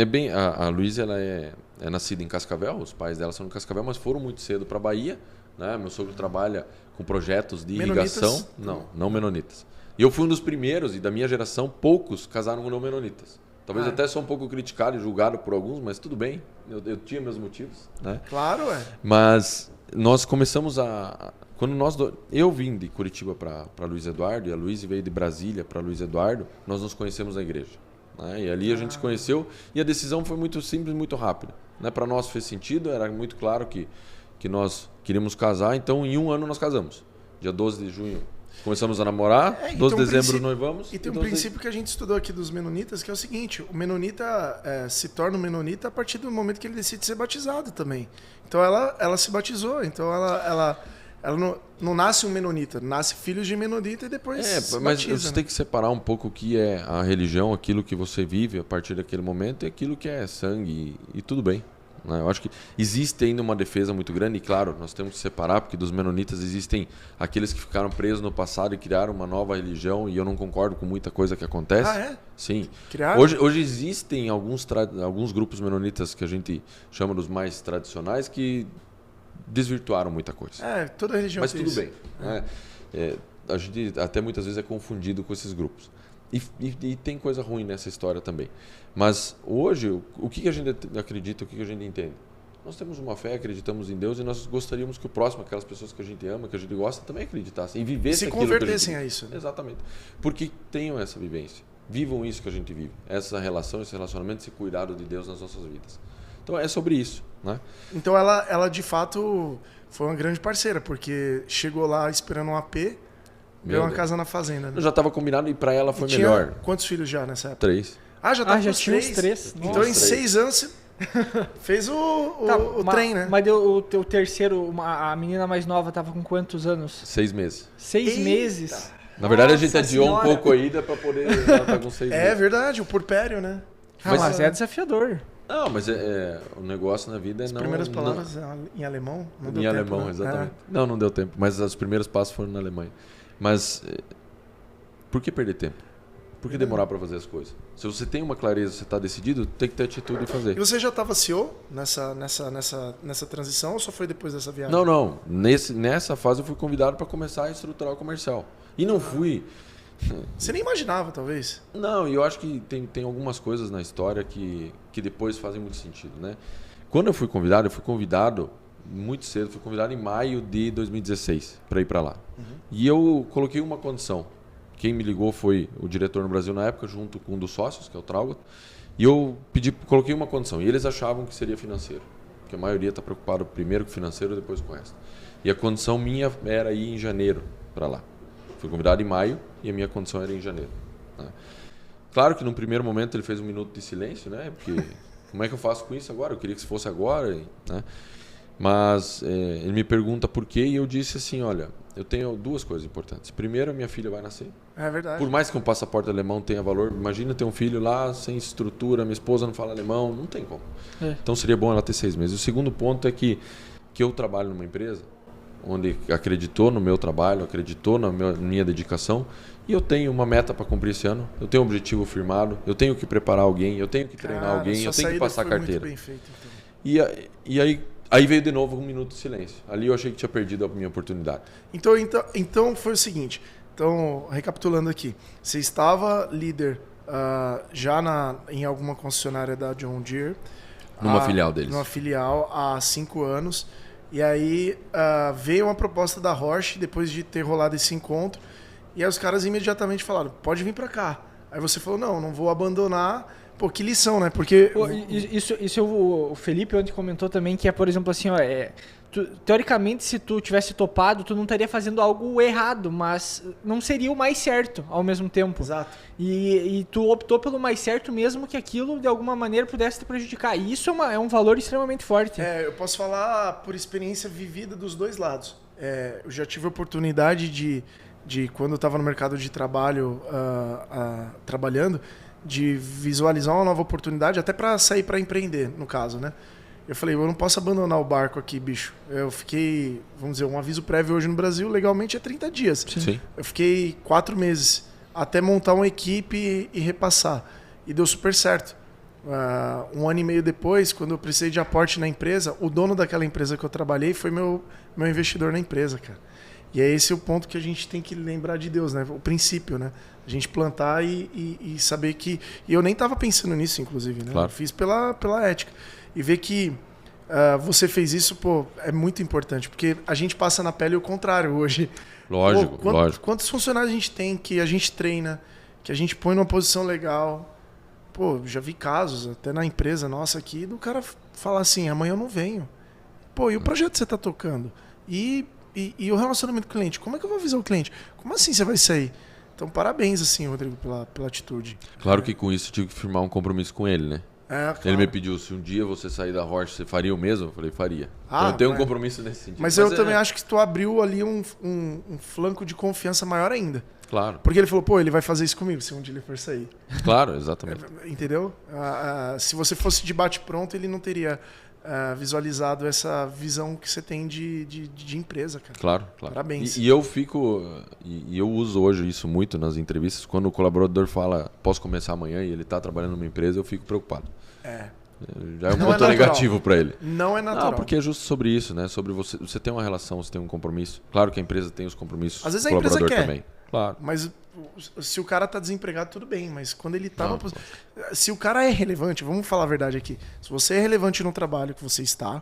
bem... A Luísa ela é nascida em Cascavel, os pais dela são de Cascavel, mas foram muito cedo para Bahia, né? Meu sogro trabalha com projetos de irrigação. Menonitas? Não menonitas. E eu fui um dos primeiros, e da minha geração, poucos casaram com não menonitas. Talvez até sou um pouco criticado e julgado por alguns, mas tudo bem. Eu tinha meus motivos, né? Claro, Mas nós começamos a... Eu vim de Curitiba para Luiz Eduardo e a Luiz veio de Brasília para Luiz Eduardo, nós nos conhecemos na igreja. Né? E ali a gente se conheceu e a decisão foi muito simples, muito rápida. Né? Para nós fez sentido, era muito claro que nós queríamos casar, então em um ano nós casamos. Dia 12 de junho começamos a namorar, 12 de dezembro noivamos. E tem um princípio que a gente estudou aqui dos menonitas, que é o seguinte, o menonita se torna um menonita a partir do momento que ele decide ser batizado também. Então ela se batizou, então ela não nasce um menonita, nasce filhos de menonita e depois se mas batiza, você né? tem que separar um pouco o que é a religião, aquilo que você vive a partir daquele momento e aquilo que é sangue e tudo bem. Né? Eu acho que existe ainda uma defesa muito grande e claro, nós temos que separar porque dos menonitas existem aqueles que ficaram presos no passado e criaram uma nova religião e eu não concordo com muita coisa que acontece. Ah, é? Sim. Criaram? Hoje existem alguns grupos menonitas que a gente chama dos mais tradicionais que desvirtuaram muita coisa. Toda religião mas tem tudo isso. bem. Né? A gente até muitas vezes é confundido com esses grupos. E tem coisa ruim nessa história também. Mas hoje, o que a gente acredita, o que a gente entende? Nós temos uma fé, acreditamos em Deus e nós gostaríamos que o próximo, aquelas pessoas que a gente ama, que a gente gosta, também acreditassem e vivessem aquilo que a gente convertessem vive. a isso. Né? Exatamente. Porque tenham essa vivência. Vivam isso que a gente vive. Essa relação, esse relacionamento, esse cuidado de Deus nas nossas vidas. Então é sobre isso. Né? Então ela de fato foi uma grande parceira, porque chegou lá esperando um AP, ganhou uma casa na fazenda. Né? Eu já estava combinado e para ela foi tinha melhor. Quantos filhos já nessa época? 3. Já tinha uns 3. Então em 6 anos você fez o trem, né? Mas o teu terceiro, a menina mais nova, tava com quantos anos? 6 meses. 6 meses? Na verdade a gente Nossa adiou Senhora. um pouco a ida para poder... Ela tá com 6 meses. É verdade, o porpério, né? Mas é desafiador. Não, mas o negócio na vida é As não... primeiras palavras em alemão? Não deu Em tempo, alemão, né? exatamente. Não deu tempo. Mas os primeiros passos foram na Alemanha. Mas por que perder tempo? Por que demorar para fazer as coisas? Se você tem uma clareza, você está decidido, tem que ter atitude e fazer. E você já estava CEO nessa transição ou só foi depois dessa viagem? Não. Nessa fase eu fui convidado para começar a estruturar o comercial. E não fui... Você nem imaginava, talvez. Não, e eu acho que tem algumas coisas na história que depois fazem muito sentido, né? Quando eu fui convidado muito cedo, fui convidado em maio de 2016 para ir para lá. Uhum. E eu coloquei uma condição. Quem me ligou foi o diretor no Brasil na época, junto com um dos sócios, que é o Traugot. E eu coloquei uma condição. E eles achavam que seria financeiro. Porque a maioria está preocupado primeiro com o financeiro, depois com o resto. E a condição minha era ir em janeiro para lá. Fui convidado em maio e a minha condição era em janeiro. Né? Claro que num primeiro momento ele fez 1 minuto de silêncio, né? Porque como é que eu faço com isso agora? Eu queria que fosse agora, né? Mas ele me pergunta por quê e eu disse assim, olha, eu tenho 2 coisas importantes. Primeiro, a minha filha vai nascer. É verdade. Por mais que um passaporte alemão tenha valor, imagina ter um filho lá sem estrutura, minha esposa não fala alemão, não tem como. Então seria bom ela ter 6 meses. O segundo ponto é que eu trabalho numa empresa onde acreditou no meu trabalho, acreditou na minha dedicação e eu tenho uma meta para cumprir esse ano, eu tenho um objetivo firmado, eu tenho que preparar alguém, eu tenho que treinar alguém, eu tenho que passar a carteira. Muito bem feito, então. E aí veio de novo 1 minuto de silêncio. Ali eu achei que tinha perdido a minha oportunidade. Então foi o seguinte, então recapitulando aqui, você estava líder já em alguma concessionária da John Deere. Numa filial deles. Numa filial há 5 anos. E aí veio uma proposta da Horsch depois de ter rolado esse encontro. E aí os caras imediatamente falaram, pode vir para cá. Aí você falou, não vou abandonar. Pô, que lição, né? Porque... Isso o Felipe ontem comentou também, que é, por exemplo, assim, ó, teoricamente, se tu tivesse topado, tu não estaria fazendo algo errado, mas não seria o mais certo ao mesmo tempo. Exato. E tu optou pelo mais certo mesmo que aquilo, de alguma maneira, pudesse te prejudicar. E isso é um valor extremamente forte. Eu posso falar por experiência vivida dos 2 lados. Eu já tive a oportunidade de quando eu estava no mercado de trabalho, trabalhando, de visualizar uma nova oportunidade, até para sair para empreender, no caso, né? Eu falei, eu não posso abandonar o barco aqui, bicho. Eu fiquei, vamos dizer, um aviso prévio hoje no Brasil, legalmente é 30 dias. Sim. Eu fiquei 4 meses até montar uma equipe e repassar. E deu super certo. 1 ano e meio depois, quando eu precisei de aporte na empresa, o dono daquela empresa que eu trabalhei foi meu investidor na empresa, cara. E é esse o ponto que a gente tem que lembrar de Deus, né? O princípio, né? A gente plantar e saber que... E eu nem estava pensando nisso, inclusive, né? Claro. Eu fiz pela ética. E ver que você fez isso, pô, é muito importante. Porque a gente passa na pele o contrário hoje. Lógico, Pô, lógico. Quantos funcionários a gente tem que a gente treina, que a gente põe numa posição legal? Pô, já vi casos, até na empresa nossa aqui, do cara falar assim, amanhã eu não venho. Pô, e o projeto que você está tocando? E o relacionamento com o cliente? Como é que eu vou avisar o cliente? Como assim você vai sair? Então, parabéns, assim, Rodrigo, pela atitude. Claro que com isso eu tive que firmar um compromisso com ele, né? Claro. Ele me pediu, se um dia você sair da Roche, você faria o mesmo? Eu falei, faria. Então eu tenho um compromisso nesse sentido. Mas eu também acho que tu abriu ali um flanco de confiança maior ainda. Claro. Porque ele falou, pô, ele vai fazer isso comigo se um dia ele for sair. Claro, exatamente. Entendeu? Se você fosse de bate-pronto, ele não teria visualizado essa visão que você tem de empresa, cara. Claro. Parabéns. E eu fico... E eu uso hoje isso muito nas entrevistas. Quando o colaborador fala, posso começar amanhã, e ele está trabalhando numa empresa, eu fico preocupado. Já é um ponto negativo para ele. Não é natural. Não, porque é justo sobre isso, né? Sobre você tem uma relação, você tem um compromisso. Claro que a empresa tem os compromissos. Às vezes o a empresa colaborador quer. também. Claro. Mas se o cara tá desempregado, tudo bem. Mas quando ele tá... Se o cara é relevante, vamos falar a verdade aqui. Se você é relevante no trabalho que você está,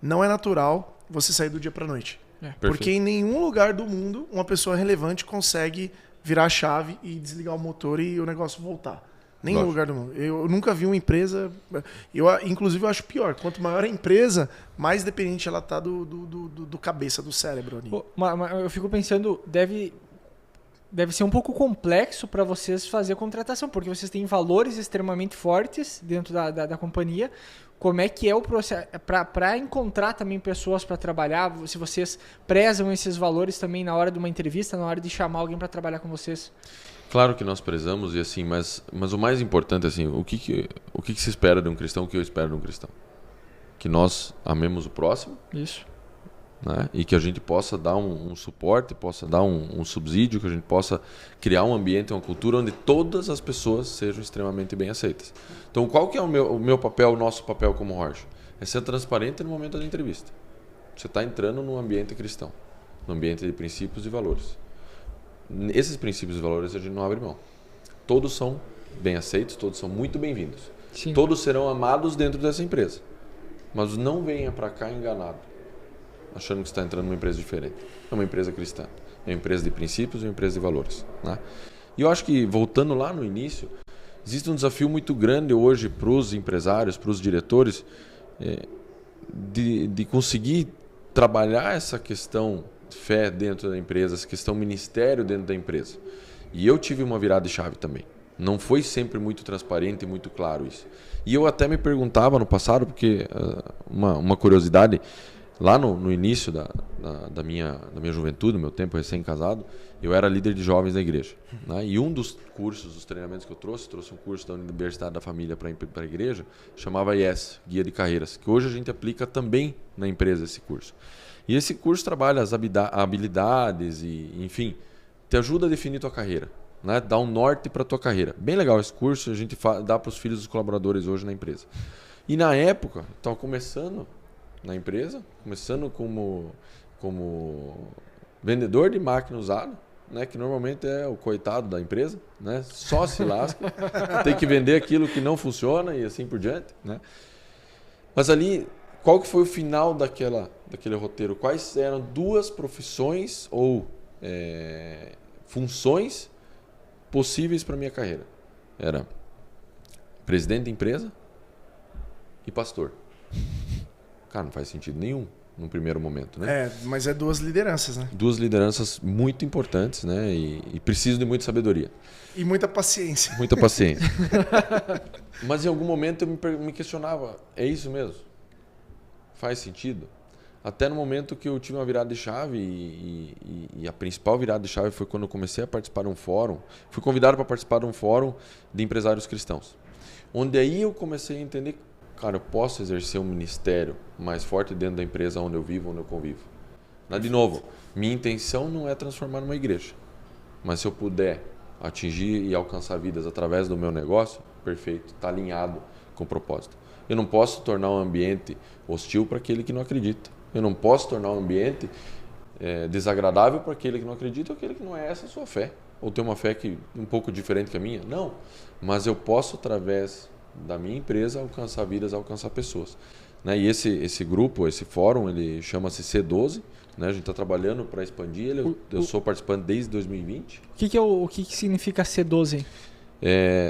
não é natural você sair do dia pra noite. Porque em nenhum lugar do mundo uma pessoa relevante consegue virar a chave e desligar o motor e o negócio voltar. Nenhum lugar do mundo. Eu nunca vi uma empresa... Inclusive, eu acho pior. Quanto maior a empresa, mais dependente ela tá do cabeça, do cérebro ali. Eu fico pensando, deve ser um pouco complexo para vocês fazer a contratação, porque vocês têm valores extremamente fortes dentro da companhia. Como é que é o processo para encontrar também pessoas para trabalhar? Se vocês prezam esses valores também na hora de uma entrevista, na hora de chamar alguém para trabalhar com vocês? Claro que nós prezamos, e assim, mas o mais importante, assim, o que se espera de um cristão, o que eu espero de um cristão? Que nós amemos o próximo. Isso. Né? E que a gente possa dar um suporte, possa dar um subsídio, que a gente possa criar um ambiente, uma cultura onde todas as pessoas sejam extremamente bem aceitas. Então, qual que é o meu papel, o nosso papel como Roche? É ser transparente no momento da entrevista. Você está entrando num ambiente cristão, num ambiente de princípios e valores. Esses princípios e valores a gente não abre mão. Todos são bem aceitos, todos são muito bem-vindos. Todos serão amados dentro dessa empresa. Mas não venha para cá enganado, achando que está entrando numa empresa diferente. É uma empresa cristã. É uma empresa de princípios e uma empresa de valores. Né? E eu acho que, voltando lá no início, existe um desafio muito grande hoje para os empresários, para os diretores, de conseguir trabalhar essa questão fé dentro da empresa, essa questão ministério dentro da empresa. E eu tive uma virada de chave também. Não foi sempre muito transparente e muito claro isso. E eu até me perguntava no passado, porque uma curiosidade, lá no início da minha juventude, no meu tempo recém-casado, eu era líder de jovens da igreja. Né? E um dos cursos, dos treinamentos que eu trouxe um curso da Universidade da Família para a igreja, chamava IES, Guia de Carreiras, que hoje a gente aplica também na empresa esse curso. E esse curso trabalha as habilidades e, enfim, te ajuda a definir tua carreira, né? Dá um norte para tua carreira. Bem legal esse curso, a gente dá para os filhos dos colaboradores hoje na empresa. E na época, estava começando na empresa, começando como vendedor de máquina usada, né? Que normalmente é o coitado da empresa, né? Só se lasca, tem que vender aquilo que não funciona e assim por diante, né? Mas ali... Qual que foi o final daquele roteiro? Quais eram duas profissões ou funções possíveis para a minha carreira? Era presidente de empresa e pastor. Cara, não faz sentido nenhum num primeiro momento, né? Mas é duas lideranças, né? Duas lideranças muito importantes, né? E preciso de muita sabedoria. E muita paciência. Muita paciência. Mas em algum momento eu me questionava, é isso mesmo? Faz sentido? Até no momento que eu tive uma virada de chave e a principal virada de chave foi quando eu comecei a participar de um fórum. Fui convidado para participar de um fórum de empresários cristãos. Onde aí eu comecei a entender, cara, eu posso exercer um ministério mais forte dentro da empresa onde eu vivo, onde eu convivo. De novo, minha intenção não é transformar numa igreja. Mas se eu puder atingir e alcançar vidas através do meu negócio, perfeito, está alinhado com o propósito. Eu não posso tornar um ambiente hostil para aquele que não acredita. Eu não posso tornar um ambiente desagradável para aquele que não acredita ou aquele que não é essa a sua fé. ou tem uma fé um pouco diferente que a minha? Não, mas eu posso, através da minha empresa, alcançar vidas, alcançar pessoas. Né? E esse grupo, esse fórum, ele chama-se C12, né? A gente está trabalhando para expandir ele, eu sou participante desde 2020. O que significa C12?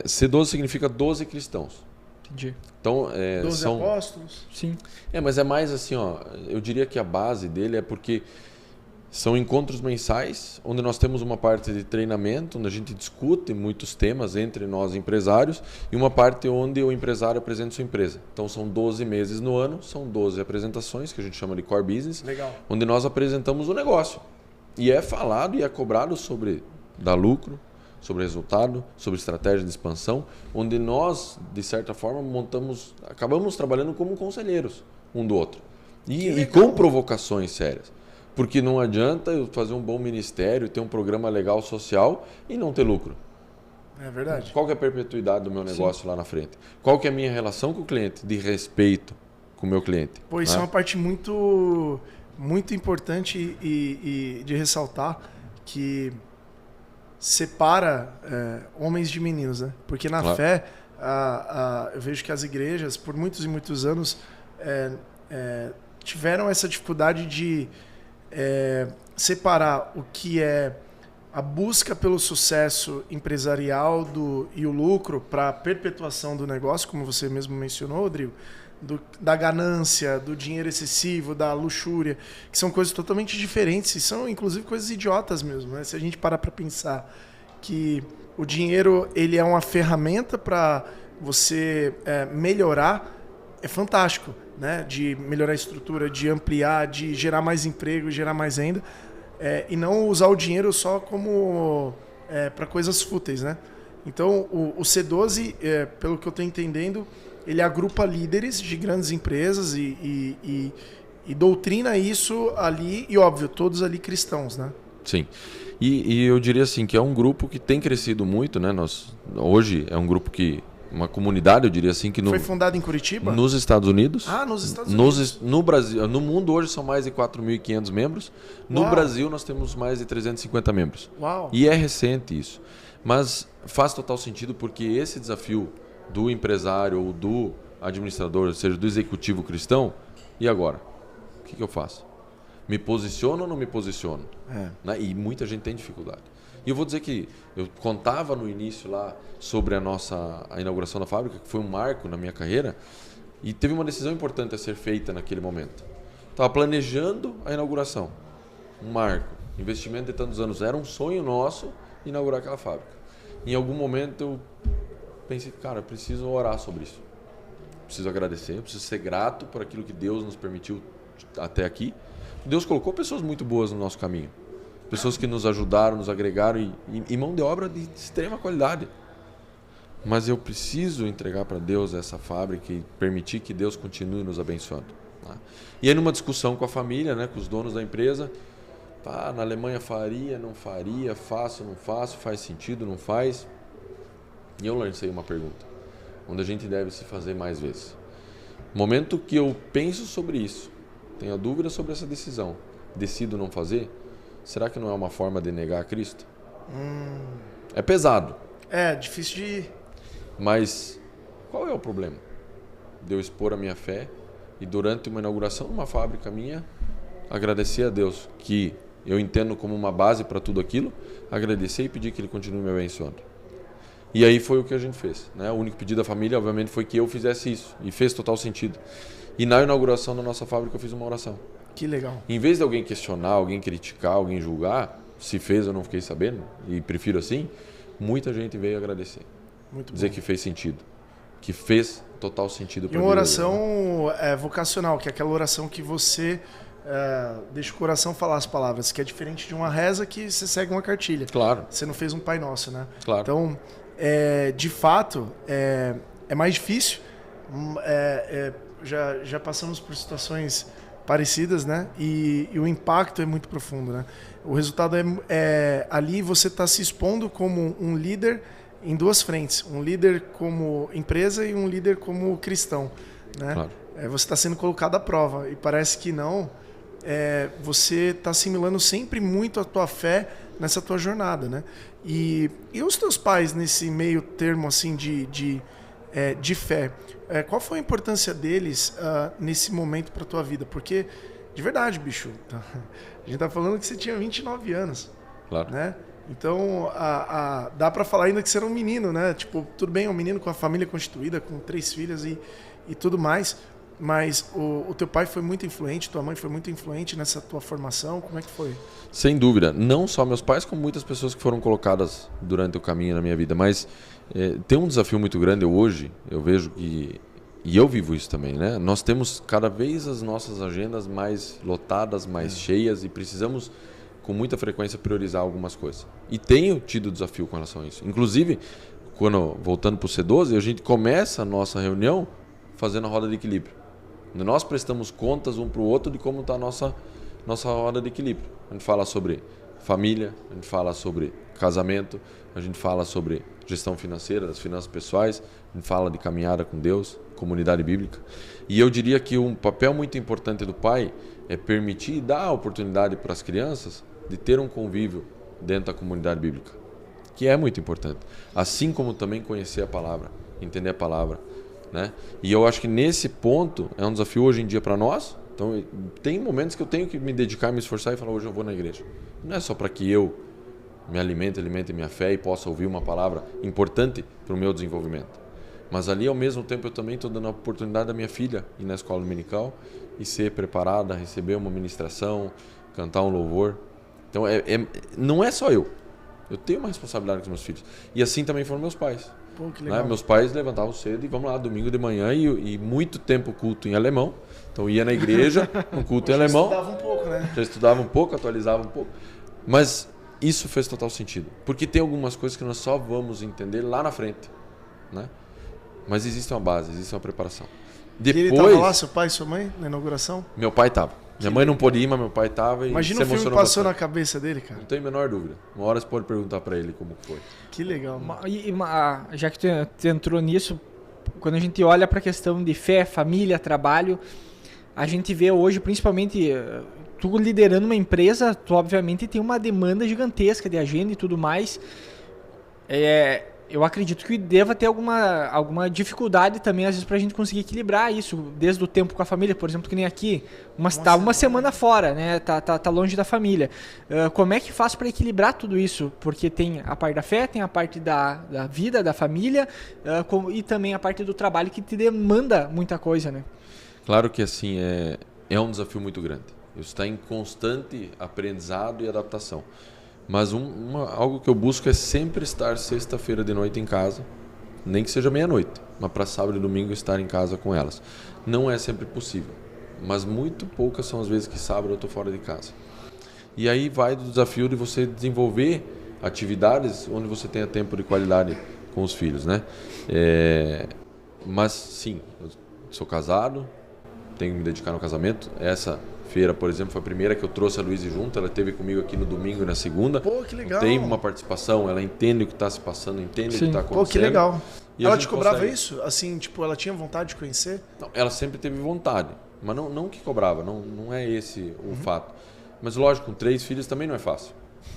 C12 significa 12 cristãos. Entendi. Então, 12 apóstolos? Sim. Mas é mais assim, eu diria que a base dele é porque são encontros mensais, onde nós temos uma parte de treinamento, onde a gente discute muitos temas entre nós empresários, e uma parte onde o empresário apresenta sua empresa. Então são 12 meses no ano, são 12 apresentações, que a gente chama de Core Business, legal, onde nós apresentamos o negócio. E é falado e é cobrado sobre dar lucro, sobre resultado, sobre estratégia de expansão, onde nós, de certa forma, acabamos trabalhando como conselheiros um do outro. E com provocações sérias. Porque não adianta eu fazer um bom ministério, ter um programa legal social e não ter lucro. É verdade. Qual que é a perpetuidade do meu negócio lá na frente? Qual que é a minha relação com o cliente? De respeito com o meu cliente. Pô, isso é uma parte muito, muito importante e de ressaltar, que separa homens de meninos, né? Porque na fé, eu vejo que as igrejas, por muitos e muitos anos, tiveram essa dificuldade de separar o que é a busca pelo sucesso empresarial e o lucro para a perpetuação do negócio, como você mesmo mencionou, Rodrigo, da ganância, do dinheiro excessivo, da luxúria, que são coisas totalmente diferentes e são, inclusive, coisas idiotas mesmo, né? Se a gente parar para pensar que o dinheiro ele é uma ferramenta para você melhorar, é fantástico, né? De melhorar a estrutura, de ampliar, de gerar mais emprego, gerar mais renda, e não usar o dinheiro só como para coisas fúteis, né? Então, o C12, pelo que eu estou entendendo, ele agrupa líderes de grandes empresas e doutrina isso ali, e óbvio, todos ali cristãos, né? Sim. E eu diria assim, que é um grupo que tem crescido muito, né? Hoje é um grupo uma comunidade, eu diria assim, que foi fundado em Curitiba? Nos Estados Unidos. Nos Estados Unidos. No Brasil, no mundo hoje são mais de 4.500 membros. No Brasil nós temos mais de 350 membros. Uau. E é recente isso. Mas faz total sentido porque esse desafio do empresário ou do administrador, ou seja, do executivo cristão, e agora? O que eu faço? Me posiciono ou não me posiciono? Né? E muita gente tem dificuldade. E eu vou dizer que eu contava no início lá sobre a inauguração da fábrica, que foi um marco na minha carreira, e teve uma decisão importante a ser feita naquele momento. Estava planejando a inauguração. Um marco. Investimento de tantos anos. Era um sonho nosso inaugurar aquela fábrica. Em algum momento eu pensei, cara, eu preciso orar sobre isso. Preciso agradecer, eu preciso ser grato por aquilo que Deus nos permitiu até aqui. Deus colocou pessoas muito boas no nosso caminho. Pessoas que nos ajudaram, nos agregaram e mão de obra de extrema qualidade. Mas eu preciso entregar para Deus essa fábrica e permitir que Deus continue nos abençoando. Tá? E aí numa discussão com a família, né, com os donos da empresa, na Alemanha faria, não faria, faço, não faço, faz sentido, não faz. E eu lancei uma pergunta, onde a gente deve se fazer mais vezes. No momento que eu penso sobre isso, tenho dúvida sobre essa decisão, decido não fazer, será que não é uma forma de negar a Cristo? É pesado. É difícil de... Mas qual é o problema? De eu expor a minha fé e durante uma inauguração de uma fábrica minha, agradecer a Deus, que eu entendo como uma base para tudo aquilo, agradecer e pedir que Ele continue me abençoando. E aí foi o que a gente fez. Né? O único pedido da família, obviamente, foi que eu fizesse isso. E fez total sentido. E na inauguração da nossa fábrica eu fiz uma oração. Que legal. Em vez de alguém questionar, alguém criticar, alguém julgar, se fez ou não fiquei sabendo, e prefiro assim, muita gente veio agradecer. Muito dizer bom. Que fez sentido. Que fez total sentido para mim. E uma oração vocacional, que é aquela oração que você deixa o coração falar as palavras, que é diferente de uma reza que você segue uma cartilha. Claro. Você não fez um Pai Nosso, né? Claro. Então, de fato, é mais difícil. Já passamos por situações parecidas, né? E o impacto é muito profundo, né? O resultado ali você está se expondo como um líder em duas frentes. Um líder como empresa e um líder como cristão, né? Claro. Você está sendo colocado à prova e parece que não. Você está assimilando sempre muito a tua fé nessa tua jornada, né? E os teus pais nesse meio termo assim de fé, qual foi a importância deles nesse momento para tua vida? Porque, de verdade, bicho, a gente tá falando que você tinha 29 anos, Claro. né? Então, dá para falar ainda que você era um menino, né? Tipo, tudo bem, é um menino com a família constituída, com 3 filhas e tudo mais, mas o teu pai foi muito influente, tua mãe foi muito influente nessa tua formação, como é que foi? Sem dúvida, não só meus pais, como muitas pessoas que foram colocadas durante o caminho na minha vida, mas tem um desafio muito grande hoje, eu vejo que, e eu vivo isso também, né? Nós temos cada vez as nossas agendas mais lotadas, mais cheias, e precisamos com muita frequência priorizar algumas coisas. E tenho tido desafio com relação a isso. Inclusive, voltando para o C12, a gente começa a nossa reunião fazendo a roda de equilíbrio. Nós prestamos contas um para o outro de como está a nossa roda de equilíbrio. A gente fala sobre família, a gente fala sobre casamento, a gente fala sobre gestão financeira, das finanças pessoais, a gente fala de caminhada com Deus, comunidade bíblica. E eu diria que um papel muito importante do pai é permitir e dar a oportunidade para as crianças de ter um convívio dentro da comunidade bíblica, que é muito importante. Assim como também conhecer a palavra, entender a palavra, né? E eu acho que nesse ponto é um desafio hoje em dia para nós. Então, tem momentos que eu tenho que me dedicar, me esforçar e falar, hoje eu vou na igreja. Não é só para que eu me alimente minha fé e possa ouvir uma palavra importante para o meu desenvolvimento. Mas ali, ao mesmo tempo, eu também estou dando a oportunidade da minha filha ir na escola dominical e ser preparada, receber uma ministração, cantar um louvor. Então, não é só eu. Eu tenho uma responsabilidade com os meus filhos. E assim também foram meus pais. Pô, que legal. Né? Meus pais levantavam cedo e vamos lá, domingo de manhã e muito tempo culto em alemão. Então ia na igreja, um culto em alemão. Já estudava um pouco, né? Já estudava um pouco, atualizava um pouco. Mas isso fez total sentido. Porque tem algumas coisas que nós só vamos entender lá na frente, né? Mas existe uma base, existe uma preparação. Depois, ele estava lá, seu pai e sua mãe, na inauguração? Meu pai estava. Minha mãe não pôde ir, mas meu pai estava. Imagina o filme que passou na cabeça dele, cara. Não tenho a menor dúvida. Uma hora você pode perguntar para ele como foi. Que legal. Mano. Já que tu entrou nisso, quando a gente olha para a questão de fé, família, trabalho, a gente vê hoje, principalmente, tu liderando uma empresa, tu obviamente tem uma demanda gigantesca de agenda e tudo mais. Eu acredito que deva ter alguma dificuldade também, às vezes, para a gente conseguir equilibrar isso, desde o tempo com a família, por exemplo, que nem aqui, tá uma semana fora, né? Tá longe da família. Como é que faz para equilibrar tudo isso? Porque tem a parte da fé, tem a parte da vida, da família, e também a parte do trabalho que te demanda muita coisa, né? Claro que assim, é um desafio muito grande. Isso está em constante aprendizado e adaptação. Mas algo que eu busco é sempre estar sexta-feira de noite em casa, nem que seja meia-noite, mas para sábado e domingo estar em casa com elas. Não é sempre possível, mas muito poucas são as vezes que sábado eu estou fora de casa. E aí vai do desafio de você desenvolver atividades onde você tenha tempo de qualidade com os filhos, né? Mas sim, eu sou casado, tenho que me dedicar no casamento. Essa feira, por exemplo, foi a primeira que eu trouxe a Luísa junto. Ela esteve comigo aqui no domingo e na segunda. Pô, que legal. Tem uma participação, ela entende o que está se passando, entende o que está acontecendo. Pô, que legal. E ela te cobrava isso? Assim, tipo, ela tinha vontade de conhecer? Não, ela sempre teve vontade, mas não que cobrava, não é esse o fato. Mas lógico, com 3 filhos também não é fácil.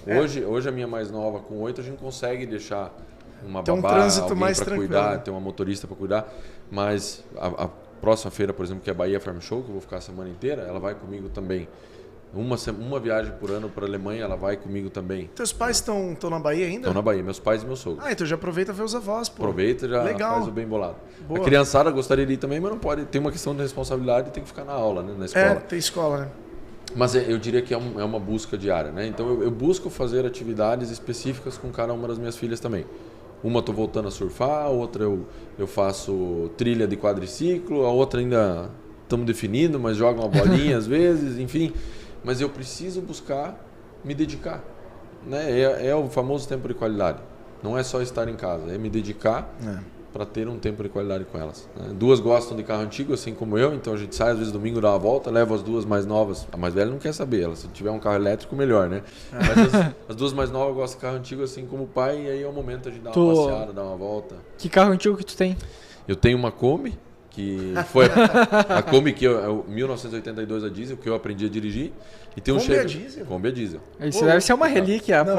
Hoje a minha mais nova, com 8, a gente consegue deixar uma babá, tem um trânsito alguém mais para tranquilo, cuidar, né? ter uma motorista para cuidar, mas a próxima feira, por exemplo, que é a Bahia Farm Show, que eu vou ficar a semana inteira, ela vai comigo também. Uma viagem por ano para a Alemanha, ela vai comigo também. Teus pais estão na Bahia ainda? Estão na Bahia, meus pais e meu sogro. Então já aproveita ver os avós, pô. Aproveita e já legal. faz o bem bolado. Boa. A criançada gostaria de ir também, mas não pode. Tem uma questão de responsabilidade e tem que ficar na aula, né, na escola. Tem escola, né? Mas eu diria que é uma busca diária, né? Então eu busco fazer atividades específicas com cada uma das minhas filhas também. Uma estou voltando a surfar, a outra eu faço trilha de quadriciclo, a outra ainda estamos definindo, mas joga uma bolinha às vezes, enfim. Mas eu preciso buscar me dedicar, né? É o famoso tempo de qualidade. Não é só estar em casa, é me dedicar para ter um tempo de qualidade com elas, né? 2 gostam de carro antigo, assim como eu, então a gente sai às vezes domingo, dá uma volta, leva as 2 mais novas. A mais velha não quer saber, se tiver um carro elétrico, melhor, né? Mas as 2 mais novas gostam de carro antigo, assim como o pai, e aí é o momento de a gente dar uma passeada, dar uma volta. Que carro antigo que tu tem? Eu tenho uma Kombi, que foi a Kombi que 1982 a diesel, que eu aprendi a dirigir. E tem um Kombi a Chevy. diesel? Kombi a diesel. Isso deve ser uma relíquia. Não,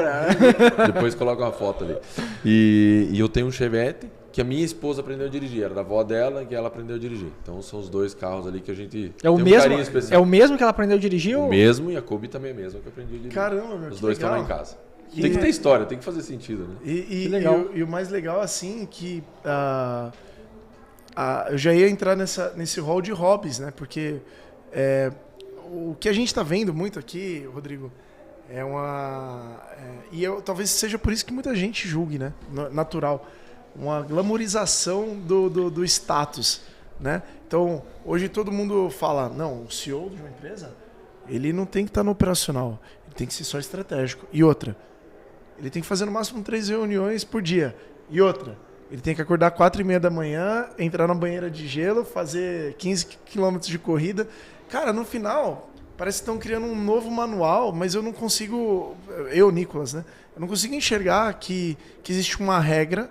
Depois coloca uma foto ali. E eu tenho um Chevette que a minha esposa aprendeu a dirigir. Era da avó dela que ela aprendeu a dirigir. Então são os dois carros ali que a gente É o tem mesmo, carinho especial. é o mesmo que ela aprendeu a dirigir? O ou... mesmo, e a Kombi também é a mesma que eu aprendi a dirigir. Caramba, meu, Os que dois estão lá legal. em casa. Tem que ter história, tem que fazer sentido, né? E legal. e o mais legal, assim, que eu já ia entrar nesse rol de hobbies, né? Porque o que a gente está vendo muito aqui, Rodrigo, talvez seja por isso que muita gente julgue, né? Natural. Uma glamorização do status, né? Então, hoje todo mundo fala, não, o CEO de uma empresa, ele não tem que estar no operacional, ele tem que ser só estratégico. E outra, ele tem que fazer no máximo 3 reuniões por dia. E outra, ele tem que acordar 4h30 da manhã, entrar na banheira de gelo, fazer 15 quilômetros de corrida. Cara, no final, parece que estão criando um novo manual, mas eu não consigo... Nicolas, né? Eu não consigo enxergar que existe uma regra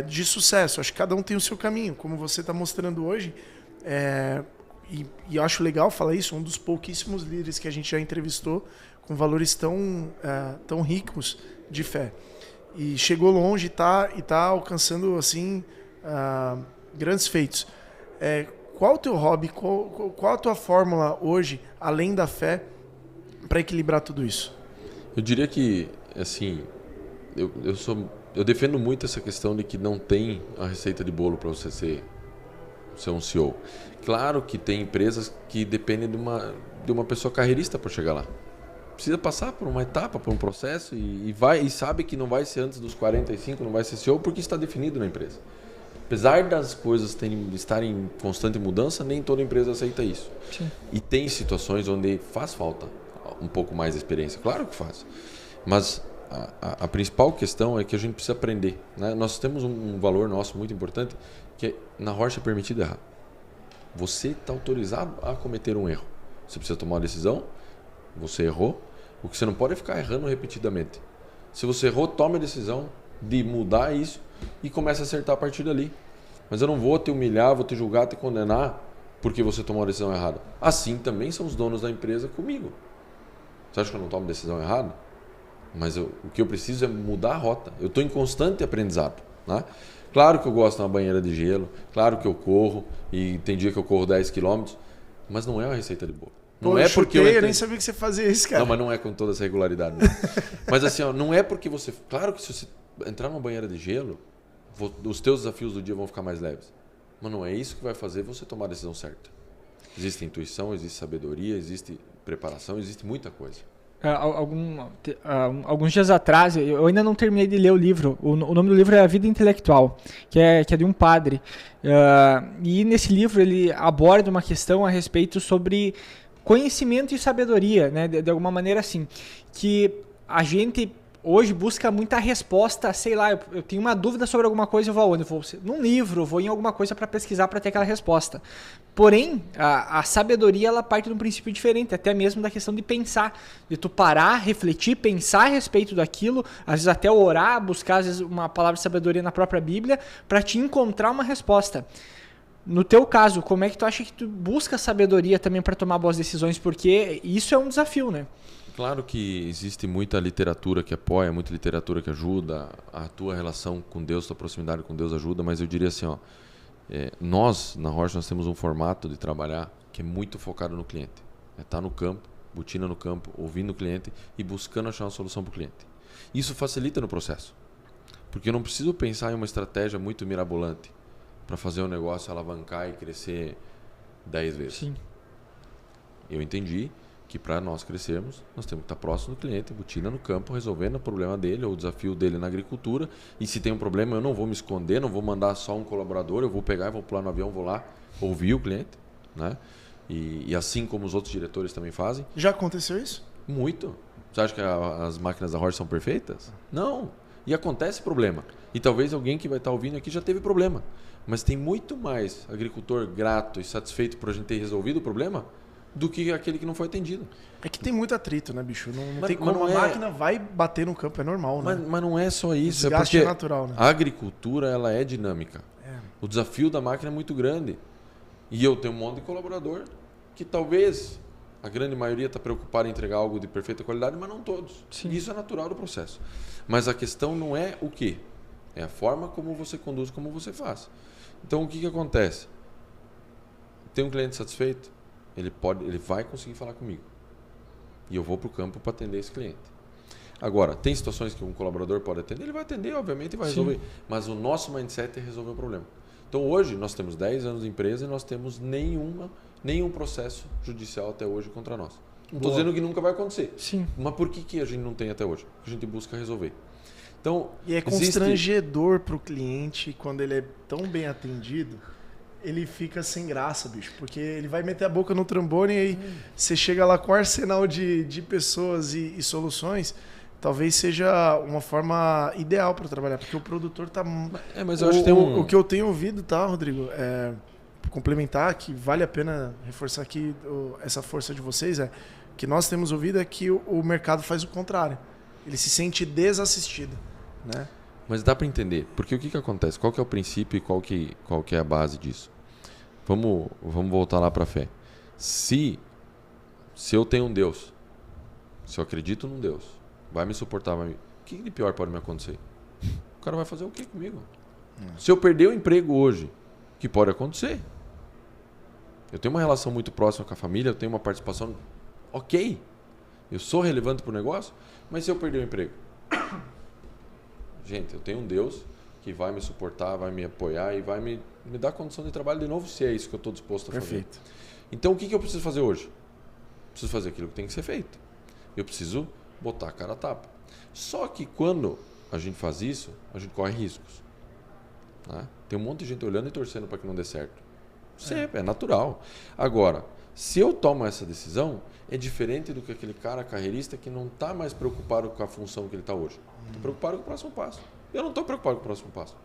de sucesso. Acho que cada um tem o seu caminho, como você está mostrando hoje. E eu acho legal falar isso, um dos pouquíssimos líderes que a gente já entrevistou com valores tão ricos de fé. E chegou longe e tá alcançando assim, grandes feitos. Qual o teu hobby, qual a tua fórmula hoje, além da fé, para equilibrar tudo isso? Eu diria que, assim, eu defendo muito essa questão de que não tem a receita de bolo para você ser um CEO. Claro que tem empresas que dependem de uma pessoa carreirista para chegar lá. Precisa passar por uma etapa, por um processo e sabe que não vai ser antes dos 45, não vai ser CEO porque está definido na empresa. Apesar das coisas estarem em constante mudança, nem toda empresa aceita isso. Sim. E tem situações onde faz falta um pouco mais de experiência. Claro que faz. Mas a principal questão é que a gente precisa aprender, né? Nós temos um valor nosso muito importante, que na Rocha é permitido errar. Você está autorizado a cometer um erro. Você precisa tomar uma decisão, você errou. O que você não pode é ficar errando repetidamente. Se você errou, tome a decisão de mudar isso e comece a acertar a partir dali. Mas eu não vou te humilhar, vou te julgar, te condenar porque você tomou a decisão errada. Assim também são os donos da empresa comigo. Você acha que eu não tomo decisão errada? Mas o que eu preciso é mudar a rota. Eu estou em constante aprendizado, né? Claro que eu gosto de uma banheira de gelo, claro que eu corro, e tem dia que eu corro 10 km, mas não é uma receita de bolo. Não é porque eu nem sabia que você fazia isso, cara. Não, mas não é com toda essa regularidade. Mas assim, não é porque você... Claro que se você entrar numa banheira de gelo, os teus desafios do dia vão ficar mais leves. Mas não é isso que vai fazer você tomar a decisão certa. Existe intuição, existe sabedoria, existe preparação, existe muita coisa. Alguns dias atrás, eu ainda não terminei de ler o livro. O nome do livro é A Vida Intelectual, que é de um padre. E nesse livro ele aborda uma questão a respeito sobre conhecimento e sabedoria, né? De alguma maneira assim, que a gente hoje busca muita resposta, sei lá, eu tenho uma dúvida sobre alguma coisa, eu vou aonde? Eu vou num livro, vou em alguma coisa para pesquisar para ter aquela resposta. Porém, a sabedoria, ela parte de um princípio diferente, até mesmo da questão de pensar, de tu parar, refletir, pensar a respeito daquilo, às vezes até orar, buscar às vezes uma palavra de sabedoria na própria Bíblia, para te encontrar uma resposta. No teu caso, como é que tu acha que tu busca sabedoria também para tomar boas decisões? Porque isso é um desafio, né? Claro que existe muita literatura que apoia, muita literatura que ajuda, a tua relação com Deus, tua proximidade com Deus ajuda, mas eu diria assim, nós, na Rocha, nós temos um formato de trabalhar que é muito focado no cliente. É estar no campo, botina no campo, ouvindo o cliente e buscando achar uma solução para o cliente. Isso facilita no processo, porque eu não preciso pensar em uma estratégia muito mirabolante para fazer o negócio alavancar e crescer 10 vezes. Sim. Eu entendi que para nós crescermos, nós temos que estar próximo do cliente, botina no campo, resolvendo o problema dele ou o desafio dele na agricultura. E se tem um problema, eu não vou me esconder, não vou mandar só um colaborador, eu vou pegar e vou pular no avião, vou lá ouvir o cliente, né? E assim como os outros diretores também fazem. Já aconteceu isso? Muito. Você acha que as máquinas da Rocha são perfeitas? Não. E acontece problema. E talvez alguém que vai estar ouvindo aqui já teve problema. Mas tem muito mais agricultor grato e satisfeito por a gente ter resolvido o problema do que aquele que não foi atendido. É que tem muito atrito, né, bicho? Não Mas- tem mas como. não A é- máquina vai bater no campo, é normal, né? Mas não é só isso. Desgaste É é porque natural, né? a agricultura ela é dinâmica. O desafio da máquina é muito grande. E eu tenho um monte de colaborador que talvez a grande maioria está preocupada em entregar algo de perfeita qualidade, mas não todos. Sim. Isso é natural do processo. Mas a questão não é o quê? É a forma como você conduz, como você faz. Então, o que acontece? Tem um cliente satisfeito, ele vai conseguir falar comigo. E eu vou para o campo para atender esse cliente. Agora, tem situações que um colaborador pode atender, ele vai atender, obviamente, e vai resolver. Mas o nosso mindset é resolver o problema. Então, hoje, nós temos 10 anos de empresa e nós temos nenhum processo judicial até hoje contra nós. Não estou dizendo que nunca vai acontecer. Sim. Mas por que a gente não tem até hoje? Porque a gente busca resolver. Então, e é constrangedor para o cliente, quando ele é tão bem atendido, ele fica sem graça, bicho. Porque ele vai meter a boca no trombone e aí você chega lá com um arsenal de pessoas e soluções. Talvez seja uma forma ideal para trabalhar, porque o produtor tá... mas eu acho que tem o que eu tenho ouvido, tá, Rodrigo? Complementar, que vale a pena reforçar aqui essa força de vocês, que nós temos ouvido é que o mercado faz o contrário. Ele se sente desassistido, né? Mas dá para entender, porque o que acontece? Qual que é o princípio e qual que é a base disso? Vamos voltar lá para a fé. Se eu tenho um Deus, se eu acredito num Deus, vai me suportar, o que de pior pode me acontecer? O cara vai fazer o que comigo? Se eu perder o emprego hoje, o que pode acontecer? Eu tenho uma relação muito próxima com a família, eu tenho uma participação... Ok, eu sou relevante para o negócio, mas se eu perder o emprego? Gente, eu tenho um Deus que vai me suportar, vai me apoiar e vai me dar condição de trabalho de novo, se é isso que eu estou disposto a fazer. Perfeito. Então, o que eu preciso fazer hoje? Preciso fazer aquilo que tem que ser feito. Eu preciso botar a cara a tapa. Só que quando a gente faz isso, a gente corre riscos. Né? Tem um monte de gente olhando e torcendo para que não dê certo. Sempre, é natural. Agora, se eu tomo essa decisão, é diferente do que aquele cara carreirista que não está mais preocupado com a função que ele está hoje. Estou preocupado com o próximo passo. Eu não estou preocupado com o próximo passo.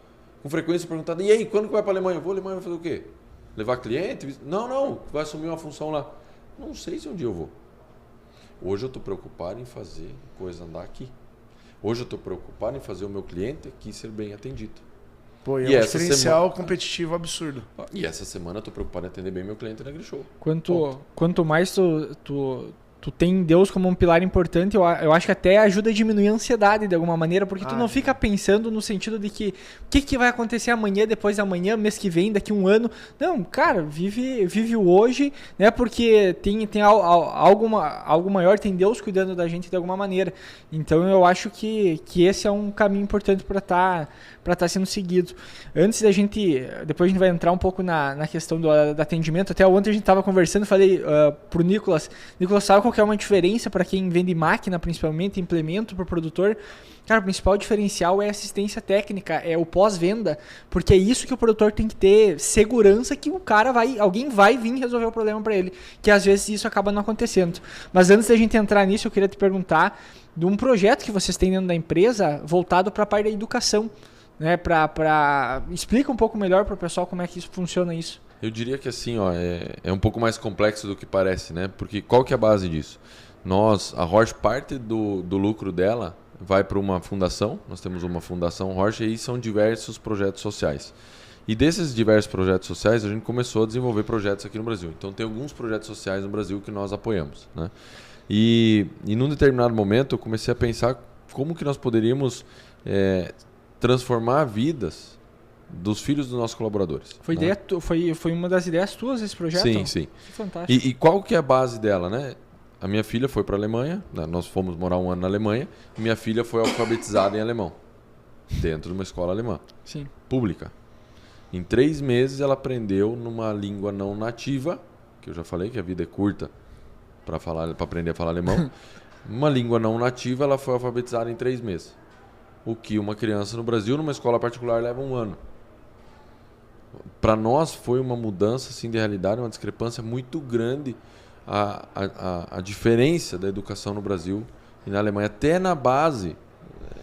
Com frequência perguntado, e aí, quando que vai para a Alemanha? Eu vou, a Alemanha vai fazer o quê? Levar cliente? Não, vai assumir uma função lá. Não sei se um dia eu vou. Hoje eu estou preocupado em fazer coisa andar aqui. Hoje eu estou preocupado em fazer o meu cliente aqui ser bem atendido. Pô, e é um diferencial competitivo absurdo. E essa semana eu estou preocupado em atender bem meu cliente na AgriShow. Quanto mais tu tem Deus como um pilar importante, eu acho que até ajuda a diminuir a ansiedade de alguma maneira, porque tu não fica pensando no sentido de que o que vai acontecer amanhã, depois de amanhã, mês que vem, daqui um ano. Não, cara, vive o hoje, né? Porque tem algo maior, tem Deus cuidando da gente de alguma maneira. Então eu acho que esse é um caminho importante para tá sendo seguido. Depois a gente vai entrar um pouco na questão do atendimento. Até ontem a gente estava conversando, falei pro Nicolas, sabe qual que é uma diferença para quem vende máquina, principalmente, implemento para o produtor? Cara, o principal diferencial é a assistência técnica, é o pós-venda, porque é isso que o produtor tem que ter segurança que alguém vai vir resolver o problema para ele, que às vezes isso acaba não acontecendo. Mas antes da gente entrar nisso, eu queria te perguntar de um projeto que vocês têm dentro da empresa voltado para a parte da educação, né? Explica um pouco melhor para o pessoal como é que isso funciona isso. Eu diria que assim, é um pouco mais complexo do que parece, né? Porque qual que é a base disso? A Horsch, parte do lucro dela vai para uma fundação. Nós temos uma fundação Horsch e aí são diversos projetos sociais. E desses diversos projetos sociais, a gente começou a desenvolver projetos aqui no Brasil. Então tem alguns projetos sociais no Brasil que nós apoiamos, né? E num determinado momento eu comecei a pensar como que nós poderíamos transformar vidas dos filhos dos nossos colaboradores. Foi uma das ideias tuas esse projeto? Sim. Fantástico. E qual que é a base dela, né? A minha filha foi para a Alemanha, né? Nós fomos morar 1 ano na Alemanha, e minha filha foi alfabetizada em alemão, dentro de uma escola alemã. Sim. Pública. Em 3 meses ela aprendeu numa língua não nativa, que eu já falei que a vida é curta para aprender a falar alemão. Uma língua não nativa, ela foi alfabetizada em 3 meses. O que uma criança no Brasil, numa escola particular, leva 1 ano. Para nós foi uma mudança assim, de realidade, uma discrepância muito grande a diferença da educação no Brasil e na Alemanha. Até na base,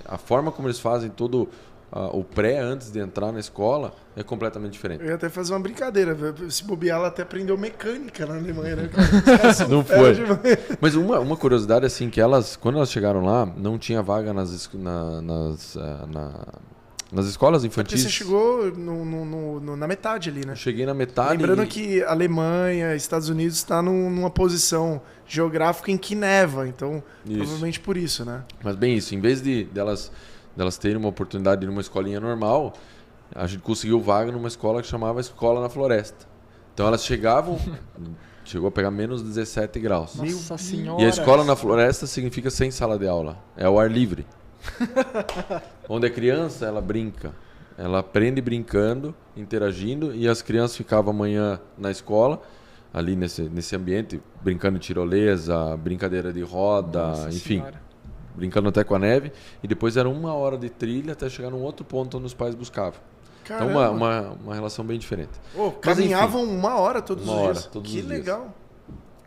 a forma como eles fazem todo o pré antes de entrar na escola é completamente diferente. Eu ia até fazer uma brincadeira, se bobear, ela até aprendeu mecânica na Alemanha, né? Não foi. Mas uma curiosidade nas quando elas chegaram lá, não tinha vaga nas Nas escolas Porque infantis... você chegou na metade ali, né? Eu cheguei na metade... Lembrando que a Alemanha, Estados Unidos está numa posição geográfica em que neva, então provavelmente por isso, né? Mas bem isso, em vez delas terem uma oportunidade de ir numa escolinha normal, a gente conseguiu vaga numa escola que chamava Escola na Floresta. Então elas chegavam... Chegou a pegar menos 17 graus. Nossa senhora! E a escola na floresta significa sem sala de aula. É o ar livre. Onde a criança, ela brinca. Ela aprende brincando, interagindo. E as crianças ficavam amanhã na escola, ali nesse ambiente, brincando de tirolesa, brincadeira de roda, Nossa enfim. senhora. Brincando até com a neve. E depois era 1 hora de trilha até chegar num outro ponto onde os pais buscavam. Caramba. Então uma relação bem diferente. Caminhavam 1 hora todos os dias. Todos que os dias. legal.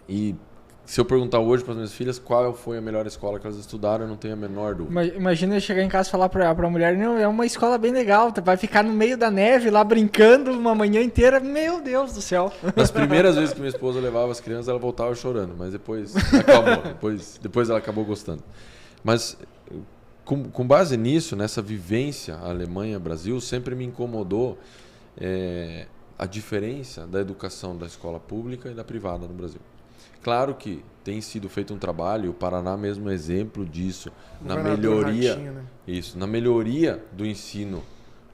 E se eu perguntar hoje para as minhas filhas qual foi a melhor escola que elas estudaram, eu não tenho a menor dúvida. Imagina eu chegar em casa e falar pra mulher, não, é uma escola bem legal, vai ficar no meio da neve lá brincando uma manhã inteira, meu Deus do céu. Nas primeiras vezes que minha esposa levava as crianças, ela voltava chorando, mas depois acabou, depois ela acabou gostando. Mas com base nisso, nessa vivência Alemanha-Brasil, sempre me incomodou a diferença da educação da escola pública e da privada no Brasil. Claro que tem sido feito um trabalho, e o Paraná mesmo é exemplo disso, na melhoria, Ratinho, né? na melhoria do ensino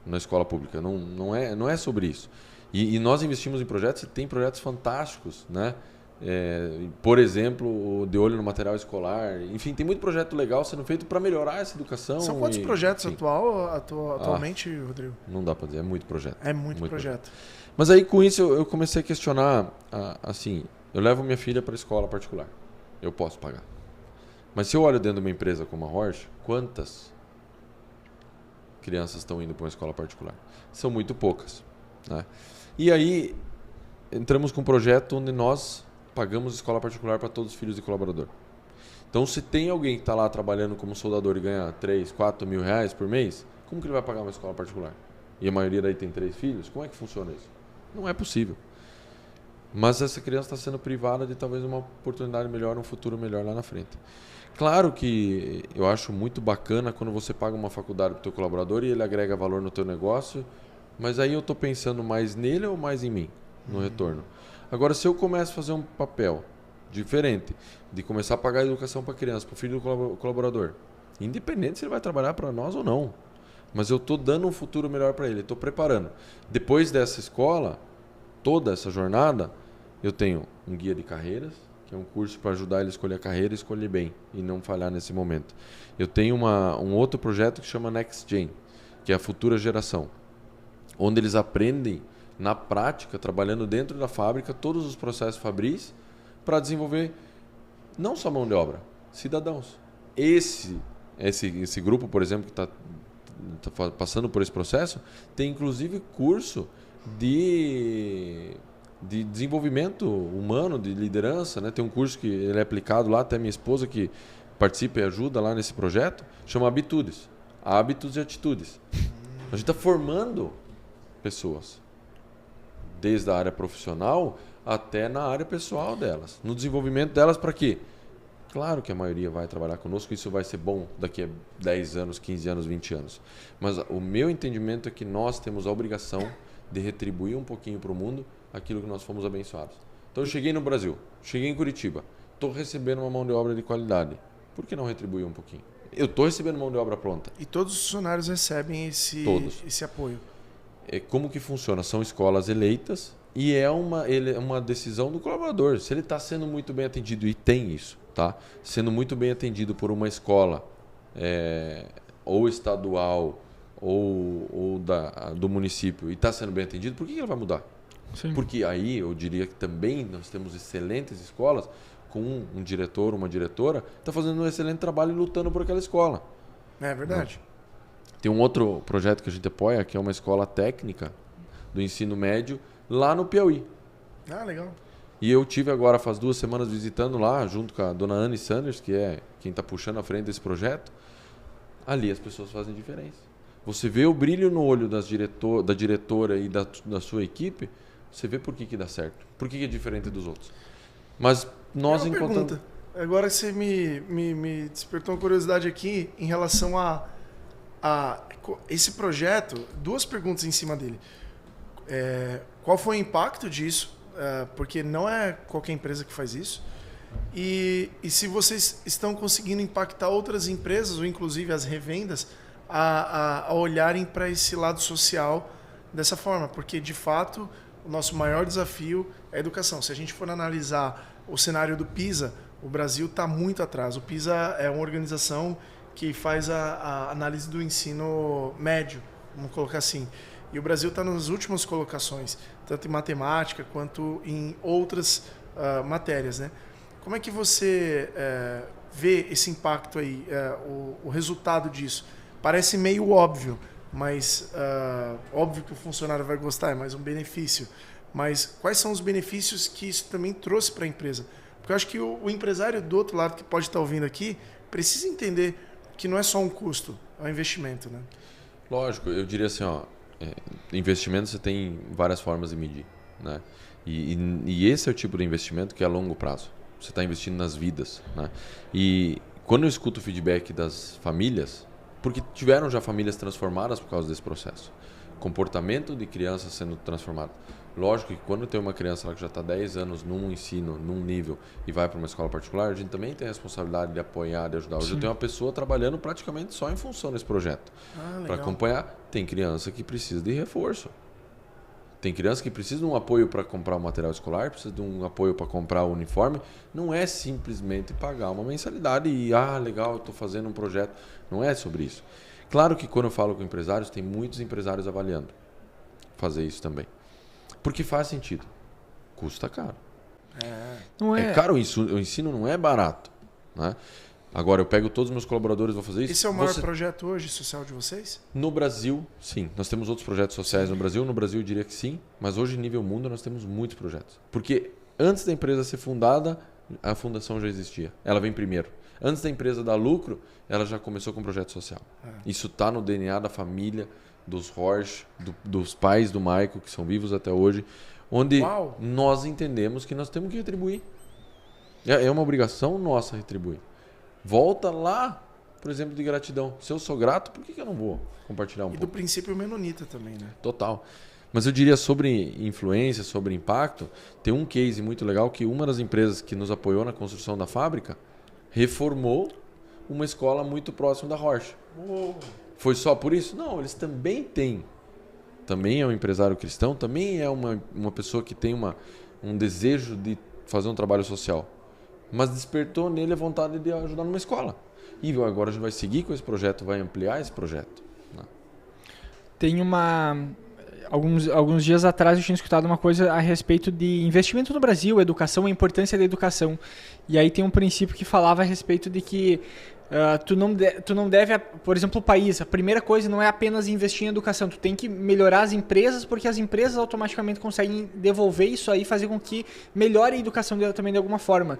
na escola pública. Não é sobre isso. E nós investimos em projetos, e tem projetos fantásticos, né? Por exemplo, o De Olho no Material Escolar. Enfim, tem muito projeto legal sendo feito para melhorar essa educação. São quantos projetos atualmente, Rodrigo? Não dá para dizer, é muito projeto. É muito projeto. Mas aí com isso eu comecei a questionar, assim, eu levo minha filha para a escola particular, eu posso pagar. Mas se eu olho dentro de uma empresa como a Horsch, quantas crianças estão indo para uma escola particular? São muito poucas, né? E aí entramos com um projeto onde nós pagamos escola particular para todos os filhos de colaborador. Então, se tem alguém que está lá trabalhando como soldador e ganha 3, 4 mil reais por mês, como que ele vai pagar uma escola particular? E a maioria daí tem 3 filhos? Como é que funciona isso? Não é possível. Mas essa criança está sendo privada de talvez uma oportunidade melhor, um futuro melhor lá na frente. Claro que eu acho muito bacana quando você paga uma faculdade para o teu colaborador e ele agrega valor no teu negócio, mas aí eu estou pensando mais nele ou mais em mim, no retorno. Agora, se eu começo a fazer um papel diferente, de começar a pagar a educação para a criança, para o filho do colaborador, independente se ele vai trabalhar para nós ou não, mas eu estou dando um futuro melhor para ele, estou preparando. Depois dessa escola, toda essa jornada, eu tenho um guia de carreiras, que é um curso para ajudar ele a escolher a carreira e escolher bem, e não falhar nesse momento. Eu tenho um outro projeto que chama Next Gen, que é a futura geração, onde eles aprendem na prática, trabalhando dentro da fábrica, todos os processos fabris para desenvolver não só mão de obra, cidadãos. Esse grupo, por exemplo, que está passando por esse processo, tem inclusive curso de desenvolvimento humano, de liderança, né? Tem um curso que ele é aplicado lá, até minha esposa que participa e ajuda lá nesse projeto, chama Habitudes. Hábitos e atitudes. A gente está formando pessoas, desde a área profissional até na área pessoal delas, no desenvolvimento delas para quê? Claro que a maioria vai trabalhar conosco, isso vai ser bom daqui a 10 anos, 15 anos, 20 anos. Mas o meu entendimento é que nós temos a obrigação de retribuir um pouquinho para o mundo aquilo que nós fomos abençoados. Então eu cheguei no Brasil, cheguei em Curitiba, estou recebendo uma mão de obra de qualidade. Por que não retribuir um pouquinho? Eu estou recebendo mão de obra pronta. E todos os funcionários recebem esse apoio. Como que funciona? São escolas eleitas e é uma decisão do colaborador. Se ele está sendo muito bem atendido, e tem isso, tá? Sendo muito bem atendido por uma escola ou estadual ou do município e está sendo bem atendido, por que ele vai mudar? Sim. Porque aí eu diria que também nós temos excelentes escolas com um diretor, uma diretora, está fazendo um excelente trabalho e lutando por aquela escola. É verdade. Tem um outro projeto que a gente apoia, que é uma escola técnica do ensino médio lá no Piauí. Ah, legal. E eu tive agora, faz 2 semanas, visitando lá, junto com a dona Anne Sanders, que é quem está puxando a frente desse projeto. Ali as pessoas fazem diferença. Você vê o brilho no olho da diretora e da sua equipe, você vê por que dá certo. Por que é diferente dos outros. Mas nós encontramos... Pergunta. Agora você me despertou uma curiosidade aqui em relação a esse projeto, 2 perguntas em cima dele. Qual foi o impacto disso? Porque não é qualquer empresa que faz isso. E se vocês estão conseguindo impactar outras empresas, ou inclusive as revendas, a olharem para esse lado social dessa forma. Porque, de fato, o nosso maior desafio é a educação. Se a gente for analisar o cenário do PISA, o Brasil está muito atrás. O PISA é uma organização que faz a análise do ensino médio, vamos colocar assim. E o Brasil está nas últimas colocações, tanto em matemática quanto em outras matérias, né? Como é que você vê esse impacto aí, o resultado disso? Parece meio óbvio, mas óbvio que o funcionário vai gostar, é mais um benefício. Mas quais são os benefícios que isso também trouxe para a empresa? Porque eu acho que o empresário do outro lado que pode estar ouvindo aqui precisa entender que não é só um custo, é um investimento, né? Lógico, eu diria assim, investimento você tem várias formas de medir, né? E esse é o tipo de investimento que é a longo prazo. Você está investindo nas vidas, né? E quando eu escuto o feedback das famílias, porque tiveram já famílias transformadas por causa desse processo, comportamento de crianças sendo transformado. Lógico que quando tem uma criança lá que já está 10 anos num ensino, num nível e vai para uma escola particular, a gente também tem a responsabilidade de apoiar, de ajudar. Hoje eu tenho uma pessoa trabalhando praticamente só em função desse projeto. Para acompanhar, tem criança que precisa de reforço. Tem criança que precisa de um apoio para comprar o material escolar, precisa de um apoio para comprar o uniforme. Não é simplesmente pagar uma mensalidade e, legal, eu estou fazendo um projeto. Não é sobre isso. Claro que quando eu falo com empresários, tem muitos empresários avaliando fazer isso também. Porque faz sentido. Custa caro. Não é... É caro, o ensino não é barato, né? Agora, eu pego todos os meus colaboradores e vou fazer isso. Esse é o maior projeto hoje social de vocês? No Brasil, sim. Nós temos outros projetos sociais no Brasil. No Brasil, eu diria que sim. Mas hoje, nível mundo, nós temos muitos projetos. Porque antes da empresa ser fundada, a fundação já existia. Ela vem primeiro. Antes da empresa dar lucro, ela já começou com projeto social. Isso está no DNA da família, dos Horsch, dos pais do Maico, que são vivos até hoje, onde nós entendemos que nós temos que retribuir. É uma obrigação nossa retribuir. Volta lá, por exemplo, de gratidão. Se eu sou grato, por que eu não vou compartilhar um pouco? E do princípio menonita também, né? Total. Mas eu diria sobre influência, sobre impacto, tem um case muito legal que uma das empresas que nos apoiou na construção da fábrica reformou uma escola muito próxima da Horsch. Foi só por isso? Não, eles também têm. Também é um empresário cristão, também é uma pessoa que tem um desejo de fazer um trabalho social. Mas despertou nele a vontade de ajudar numa escola. E agora a gente vai seguir com esse projeto, vai ampliar esse projeto. Tem alguns dias atrás eu tinha escutado uma coisa a respeito de investimento no Brasil, educação, a importância da educação. E aí tem um princípio que falava a respeito de que tu não deve, por exemplo, o país, a primeira coisa não é apenas investir em educação, tu tem que melhorar as empresas, porque as empresas automaticamente conseguem devolver isso aí, fazer com que melhore a educação dela também de alguma forma.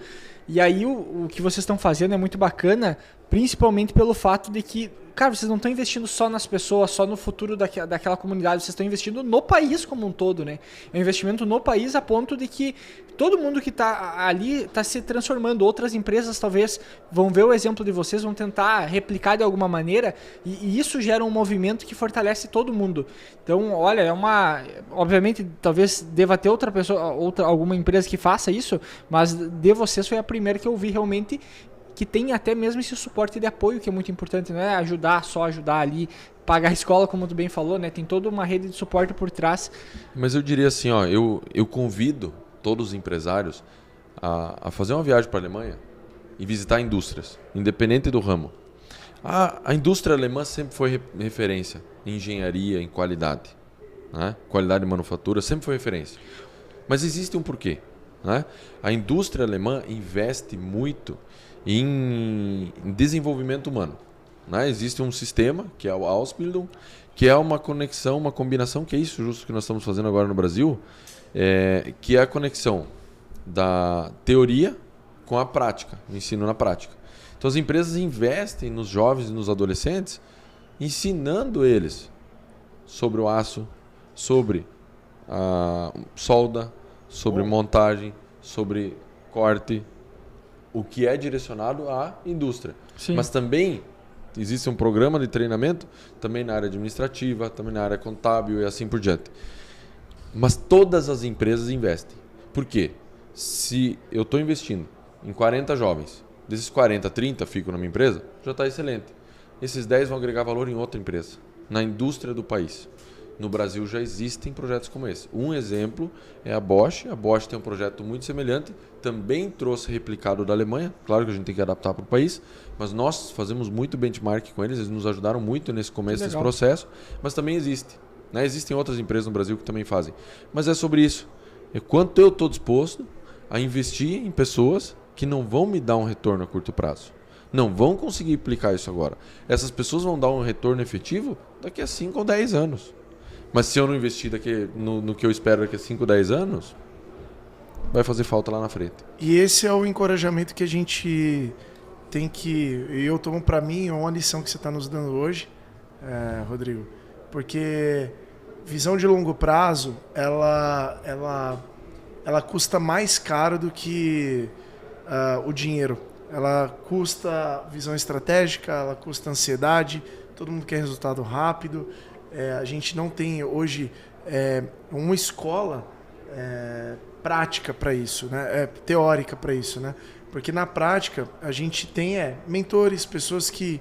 E aí o que vocês estão fazendo é muito bacana, principalmente pelo fato de que, cara, vocês não estão investindo só nas pessoas, só no futuro daquela comunidade, vocês estão investindo no país como um todo, né? É um investimento no país a ponto de que todo mundo que está ali está se transformando. Outras empresas talvez vão ver o exemplo de vocês, vão tentar replicar de alguma maneira e isso gera um movimento que fortalece todo mundo. Então, olha, obviamente, talvez deva ter outra pessoa, alguma empresa que faça isso, mas de vocês foi a primeira que eu vi realmente que tem até mesmo esse suporte de apoio, que é muito importante, não é só ajudar ali, pagar a escola, como tu bem falou, né? Tem toda uma rede de suporte por trás. Mas eu diria assim, eu convido todos os empresários a fazer uma viagem para a Alemanha e visitar indústrias, independente do ramo. A indústria alemã sempre foi referência em engenharia, em qualidade, né? Qualidade de manufatura sempre foi referência. Mas existe um porquê, né? A indústria alemã investe muito em desenvolvimento humano, né? Existe um sistema que é o Ausbildung, que é uma conexão, uma combinação, que é isso justo que nós estamos fazendo agora no Brasil, que é a conexão da teoria com a prática, o ensino na prática. Então as empresas investem nos jovens e nos adolescentes, ensinando eles sobre o aço, sobre a solda, sobre montagem, sobre corte, o que é direcionado à indústria. Sim. Mas também existe um programa de treinamento também na área administrativa, também na área contábil e assim por diante. Mas todas as empresas investem. Por quê? Se eu estou investindo em 40 jovens, desses 40, 30 ficam na minha empresa, já está excelente. Esses 10 vão agregar valor em outra empresa, na indústria do país. No Brasil já existem projetos como esse. Um exemplo é a Bosch. A Bosch tem um projeto muito semelhante, também trouxe replicado da Alemanha. Claro que a gente tem que adaptar para o país, mas nós fazemos muito benchmark com eles, eles nos ajudaram muito nesse começo desse processo, mas também existe. Né? Existem outras empresas no Brasil que também fazem. Mas é sobre isso. É quanto eu estou disposto a investir em pessoas que não vão me dar um retorno a curto prazo. Não vão conseguir aplicar isso agora. Essas pessoas vão dar um retorno efetivo daqui a 5 ou 10 anos. Mas se eu não investir no que eu espero daqui a 5, 10 anos, vai fazer falta lá na frente. E esse é o encorajamento que a gente tem que... Eu tomo para mim uma lição que você está nos dando hoje, Rodrigo. Porque visão de longo prazo, ela custa mais caro do que o dinheiro. Ela custa visão estratégica, ela custa ansiedade, todo mundo quer resultado rápido. A gente não tem hoje uma escola prática para isso, né? Teórica para isso, né? Porque na prática a gente tem mentores, pessoas que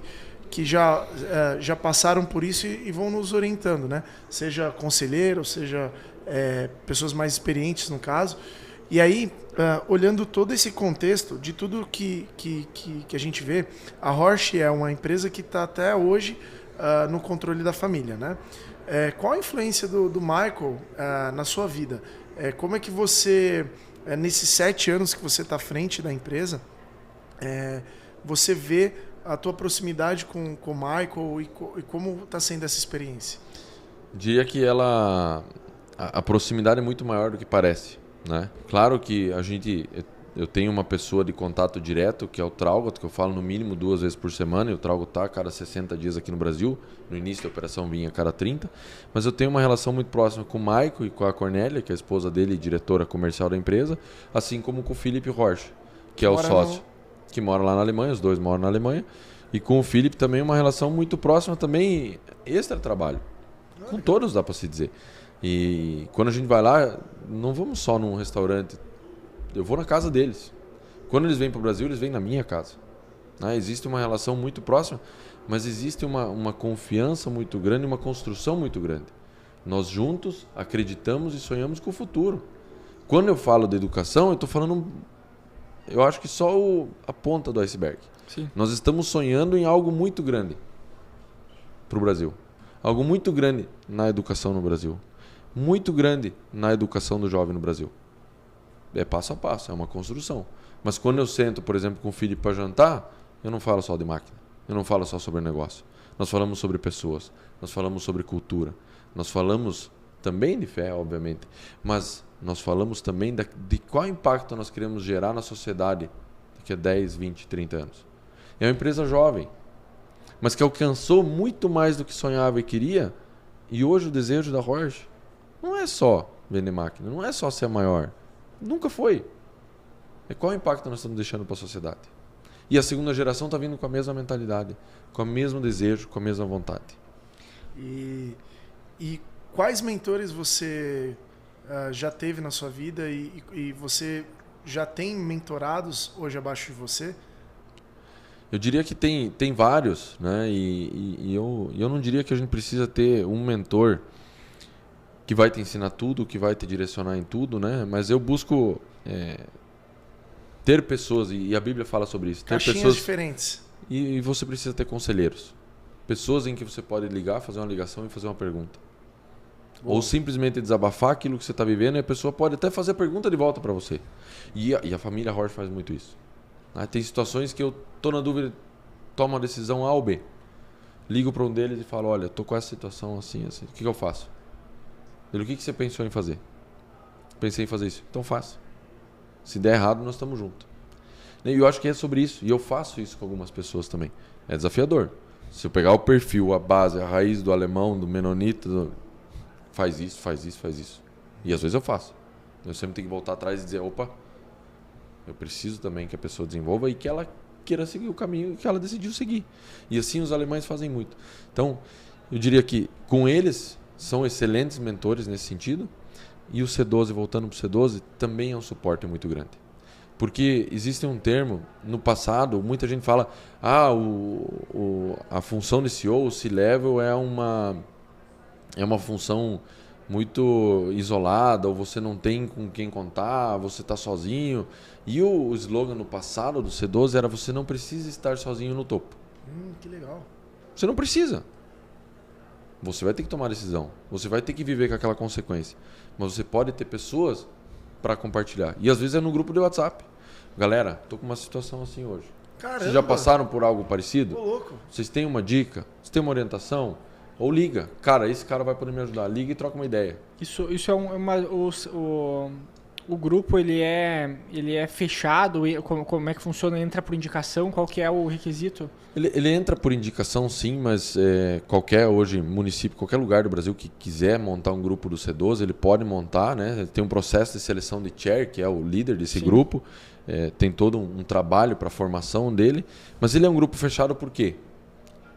já passaram por isso e vão nos orientando, né? Seja conselheiro, seja pessoas mais experientes no caso. E aí, olhando todo esse contexto de tudo que a gente vê, a Horsch é uma empresa que está até hoje no controle da família, né? Qual a influência do Michael na sua vida? Como é que você, nesses 7 anos que você está à frente da empresa, você vê a tua proximidade com o Michael e como está sendo essa experiência? Diria que a proximidade é muito maior do que parece, né? Claro que eu tenho uma pessoa de contato direto, que é o Traugott, que eu falo no mínimo 2 vezes por semana, e o Traugott está a cada 60 dias aqui no Brasil. No início da operação vinha a cada 30. Mas eu tenho uma relação muito próxima com o Michael e com a Cornélia, que é a esposa dele e diretora comercial da empresa, assim como com o Philipp Horsch, que é o sócio, que mora lá na Alemanha, os dois moram na Alemanha. E com o Philipp também uma relação muito próxima, também extra-trabalho. Com todos, dá para se dizer. E quando a gente vai lá, não vamos só num restaurante, eu vou na casa deles. Quando eles vêm para o Brasil, eles vêm na minha casa. Existe uma relação muito próxima, mas existe uma confiança muito grande, uma construção muito grande. Nós juntos acreditamos e sonhamos com o futuro. Quando eu falo de educação, eu estou falando, eu acho que só a ponta do iceberg. Sim. Nós estamos sonhando em algo muito grande para o Brasil. Algo muito grande na educação no Brasil. Muito grande na educação do jovem no Brasil. É passo a passo, é uma construção. Mas quando eu sento, por exemplo, com o Philipp para jantar, eu não falo só de máquina. Eu não falo só sobre negócio. Nós falamos sobre pessoas. Nós falamos sobre cultura. Nós falamos também de fé, obviamente. Mas nós falamos também de qual impacto nós queremos gerar na sociedade daqui a 10, 20, 30 anos. É uma empresa jovem, mas que alcançou muito mais do que sonhava e queria. E hoje o desejo da Horsch não é só vender máquina, não é só ser maior. Nunca foi. Qual o impacto nós estamos deixando para a sociedade? E a segunda geração está vindo com a mesma mentalidade, com o mesmo desejo, com a mesma vontade. E quais mentores você já teve na sua vida e você já tem mentorados hoje abaixo de você? Eu diria que tem vários, né? E eu não diria que a gente precisa ter um mentor que vai te ensinar tudo, que vai te direcionar em tudo, né? Mas eu busco ter pessoas, e a Bíblia fala sobre isso. Ter Caixinhas pessoas diferentes. E você precisa ter conselheiros. Pessoas em que você pode ligar, fazer uma ligação e fazer uma pergunta. Boa. Ou simplesmente desabafar aquilo que você está vivendo e a pessoa pode até fazer a pergunta de volta para você. E a família Horsch faz muito isso. Tem situações que eu estou na dúvida, tomo uma decisão A ou B. Ligo para um deles e falo, olha, estou com essa situação assim, assim. O que eu faço? Ele, o que você pensou em fazer? Pensei em fazer isso. Então faça. Se der errado, nós estamos juntos. E eu acho que é sobre isso. E eu faço isso com algumas pessoas também. É desafiador. Se eu pegar o perfil, a base, a raiz do alemão, do menonita, faz isso, faz isso, faz isso. E às vezes eu faço. Eu sempre tenho que voltar atrás e dizer, opa, eu preciso também que a pessoa desenvolva e que ela queira seguir o caminho que ela decidiu seguir. E assim os alemães fazem muito. Então, eu diria que com eles são excelentes mentores nesse sentido. E o C12, voltando para o C12, também é um suporte muito grande. Porque existe um termo, no passado, muita gente fala, a função de CEO, o C-Level, é uma função muito isolada, ou você não tem com quem contar, você está sozinho. E o slogan no passado do C12 era: você não precisa estar sozinho no topo. Que legal. Você não precisa. Você vai ter que tomar decisão. Você vai ter que viver com aquela consequência. Mas você pode ter pessoas para compartilhar. E às vezes é no grupo de WhatsApp. Galera, tô com uma situação assim hoje. Caramba. Vocês já passaram por algo parecido? Tô louco. Vocês têm uma dica? Vocês têm uma orientação? Ou liga. Cara, esse cara vai poder me ajudar. Liga e troca uma ideia. Isso é o grupo, ele é fechado? Como é que funciona? Entra por indicação? Qual que é o requisito? Ele entra por indicação, sim, mas qualquer hoje município, qualquer lugar do Brasil que quiser montar um grupo do C12, ele pode montar, né? Tem um processo de seleção de chair, que é o líder desse Sim. grupo. Tem todo um trabalho para a formação dele. Mas ele é um grupo fechado por quê?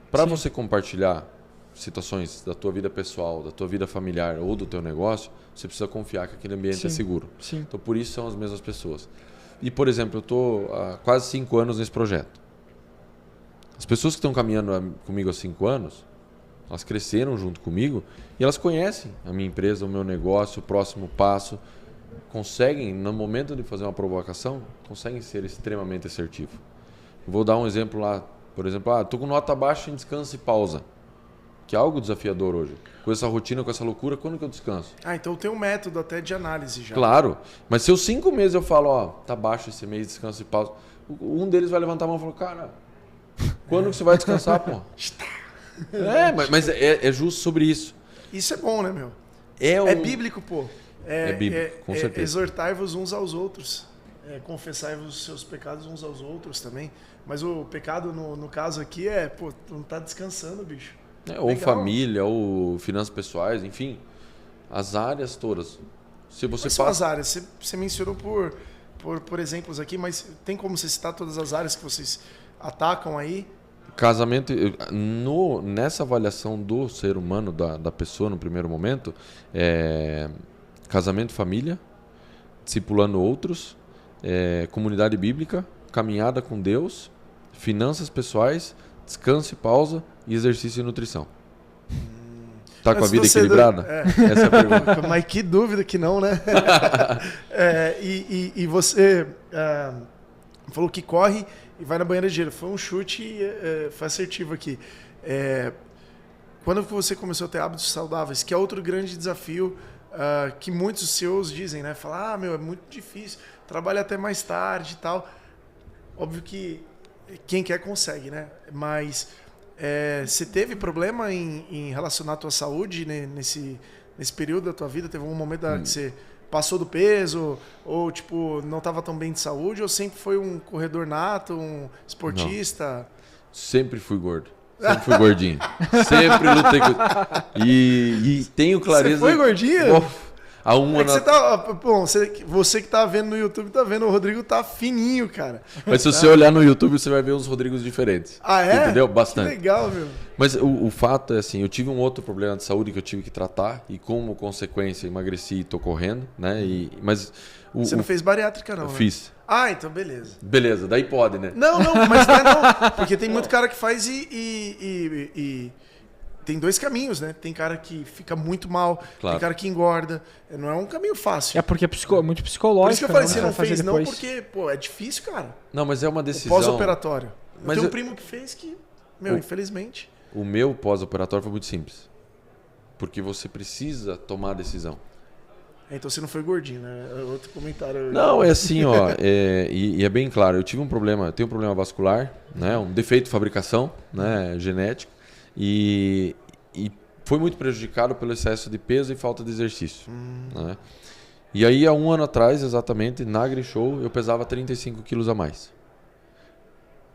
Para Sim. você compartilhar situações da tua vida pessoal, da tua vida familiar ou do teu negócio, você precisa confiar que aquele ambiente Sim. é seguro. Sim. Então, por isso são as mesmas pessoas. E, por exemplo, eu estou há quase 5 anos nesse projeto. As pessoas que estão caminhando comigo há 5 anos, elas cresceram junto comigo e elas conhecem a minha empresa, o meu negócio, o próximo passo. Conseguem, no momento de fazer uma provocação, conseguem ser extremamente assertivos. Vou dar um exemplo lá. Por exemplo, estou com nota baixa em descanso e pausa. Que é algo desafiador hoje. Com essa rotina, com essa loucura, quando que eu descanso? Então tem um método até de análise já. Claro, mas se eu 5 meses eu falo, tá baixo esse mês, descanso e pausa, um deles vai levantar a mão e falar, cara, quando que você vai descansar, pô? mas é justo sobre isso. Isso é bom, né, meu? É bíblico, pô. É bíblico, com certeza. Exortai-vos uns aos outros. Confessai-vos os seus pecados uns aos outros também. Mas o pecado, no caso aqui, não tá descansando, bicho. Ou Legal. família, ou finanças pessoais, enfim. As áreas todas. Se você Quais são as áreas? Você mencionou por exemplos aqui, mas tem como você citar todas as áreas que vocês atacam aí? Casamento, nessa avaliação do ser humano, da pessoa no primeiro momento, casamento, família, discipulando outros, comunidade bíblica, caminhada com Deus, finanças pessoais, descanso e pausa e exercício e nutrição. Tá com a vida equilibrada? Essa é a pergunta. Mas que dúvida que não, né? E você falou que corre e vai na banheira de gelo. Foi um chute, foi assertivo aqui. Quando você começou a ter hábitos saudáveis, que é outro grande desafio que muitos CEOs dizem, né? Falar, é muito difícil, trabalha até mais tarde e tal. Óbvio que quem quer consegue, né? Mas você teve problema em relacionar a tua saúde, né, nesse período da tua vida? Teve algum momento que você passou do peso ou tipo não estava tão bem de saúde, ou sempre foi um corredor nato, um esportista? Não. Sempre fui gordo. Sempre fui gordinho. Sempre lutei com... E tenho clareza... Você foi gordinho? Há um ano... Você que tá vendo no YouTube, tá vendo, o Rodrigo tá fininho, cara. Mas se você olhar no YouTube, você vai ver uns Rodrigos diferentes. Ah, é? Entendeu? Bastante. Que legal, meu. Mas o fato é assim, eu tive um outro problema de saúde que eu tive que tratar e como consequência emagreci e tô correndo, né? Mas você não fez bariátrica não, eu né? Fiz. Então beleza. Beleza, daí pode, né? Não, mas não. Porque tem muito cara que faz e tem dois caminhos, né? Tem cara que fica muito mal, claro. Tem cara que engorda. Não é um caminho fácil. Porque é muito psicológico. Por isso que eu falei, né? você não fez não, depois. porque, é difícil, cara. Não, mas é uma decisão... Pós-operatório. Mas tem um primo que fez que, infelizmente... O meu pós-operatório foi muito simples. Porque você precisa tomar a decisão. Então você não foi gordinho, né? Outro comentário... Não, é assim, ó. E é bem claro, eu tenho um problema vascular, né? Um defeito de fabricação, né? Genético. E foi muito prejudicado pelo excesso de peso e falta de exercício. Né? E aí, há um ano atrás, exatamente, na AgriShow, eu pesava 35 quilos a mais.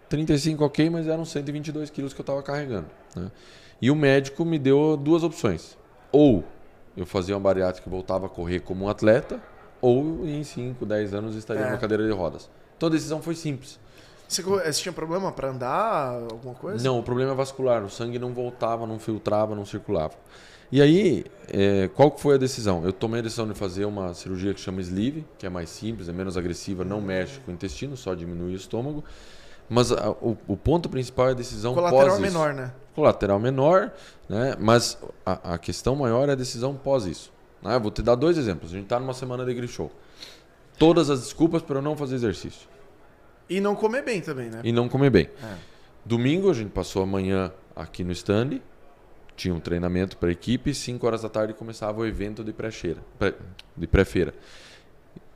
35 ok, mas eram 122 quilos que eu estava carregando. Né? E o médico me deu 2 opções. Ou eu fazia uma bariátrica e voltava a correr como um atleta, ou em 5, 10 anos estaria numa cadeira de rodas. Então a decisão foi simples. Você tinha problema para andar, alguma coisa? Não, o problema é vascular. O sangue não voltava, não filtrava, não circulava. E aí, qual que foi a decisão? Eu tomei a decisão de fazer uma cirurgia que chama sleeve, que é mais simples, é menos agressiva, não mexe com o intestino, só diminui o estômago. Mas o ponto principal é a decisão colateral pós isso. menor, né? Colateral menor, né? Mas a questão maior é a decisão pós isso. Né? Vou te dar 2 exemplos. A gente está numa semana de Grishow. Todas as desculpas para eu não fazer exercício. E não comer bem também, né? E não comer bem. Domingo a gente passou a manhã aqui no stand, tinha um treinamento para a equipe, 5 horas da tarde começava o evento de pré-feira.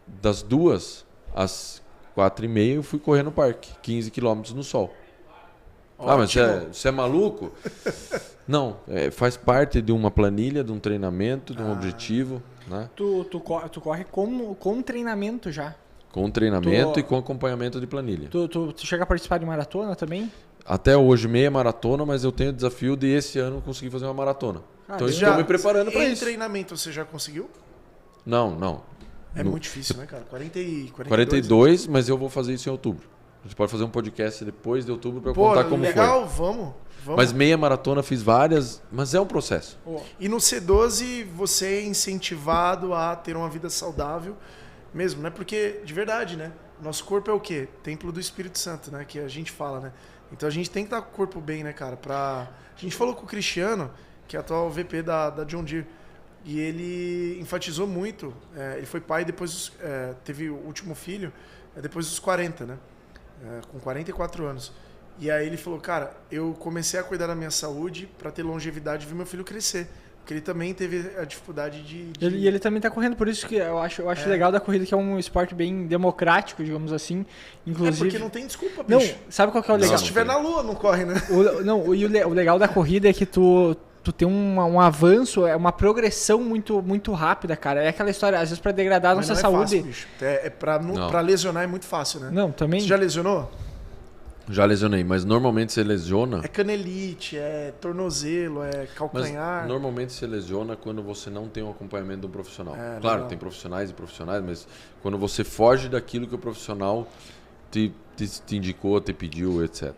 Das 2 às 4h30 eu fui correr no parque, 15 km no sol. Ótimo. Ah, mas você é maluco? Não, faz parte de uma planilha, de um treinamento, de um objetivo. Né? Tu corre com treinamento já. Com treinamento e com acompanhamento de planilha. Tu chega a participar de maratona também? Até hoje, meia maratona, mas eu tenho o desafio de esse ano conseguir fazer uma maratona. Então estou me preparando para isso. Treinamento você já conseguiu? Não. É muito difícil, né, cara? 42, mas eu vou fazer isso em outubro. A gente pode fazer um podcast depois de outubro para contar como legal, foi. Vamos. Mas meia maratona fiz várias, mas é um processo. E no C12 você é incentivado a ter uma vida saudável mesmo, né? Porque, de verdade, né? Nosso corpo é o quê? Templo do Espírito Santo, né? Que a gente fala, né? Então a gente tem que estar com o corpo bem, né, cara? A gente falou com o Cristiano, que é atual VP da John Deere, e ele enfatizou muito. Ele foi pai depois, teve o último filho depois dos 40, né? Com 44 anos. E aí ele falou, cara, eu comecei a cuidar da minha saúde para ter longevidade e ver meu filho crescer. Porque ele também teve a dificuldade de... E ele também tá correndo, por isso que eu acho legal da corrida, que é um esporte bem democrático, digamos assim. Inclusive... porque não tem desculpa, bicho. Não, sabe qual que é o legal? Se estiver na lua, não corre, né? O legal da corrida é que tu tem um avanço, uma progressão muito, muito rápida, cara. É aquela história, às vezes pra degradar a nossa saúde... Fácil, bicho. Pra lesionar é muito fácil, né? Não, também... Você já lesionou? Já lesionei, mas normalmente você lesiona... É canelite, é tornozelo, é calcanhar... Mas normalmente você lesiona quando você não tem um acompanhamento de um profissional. Claro, legal. Tem profissionais e profissionais, mas quando você foge daquilo que o profissional te indicou, te pediu, etc.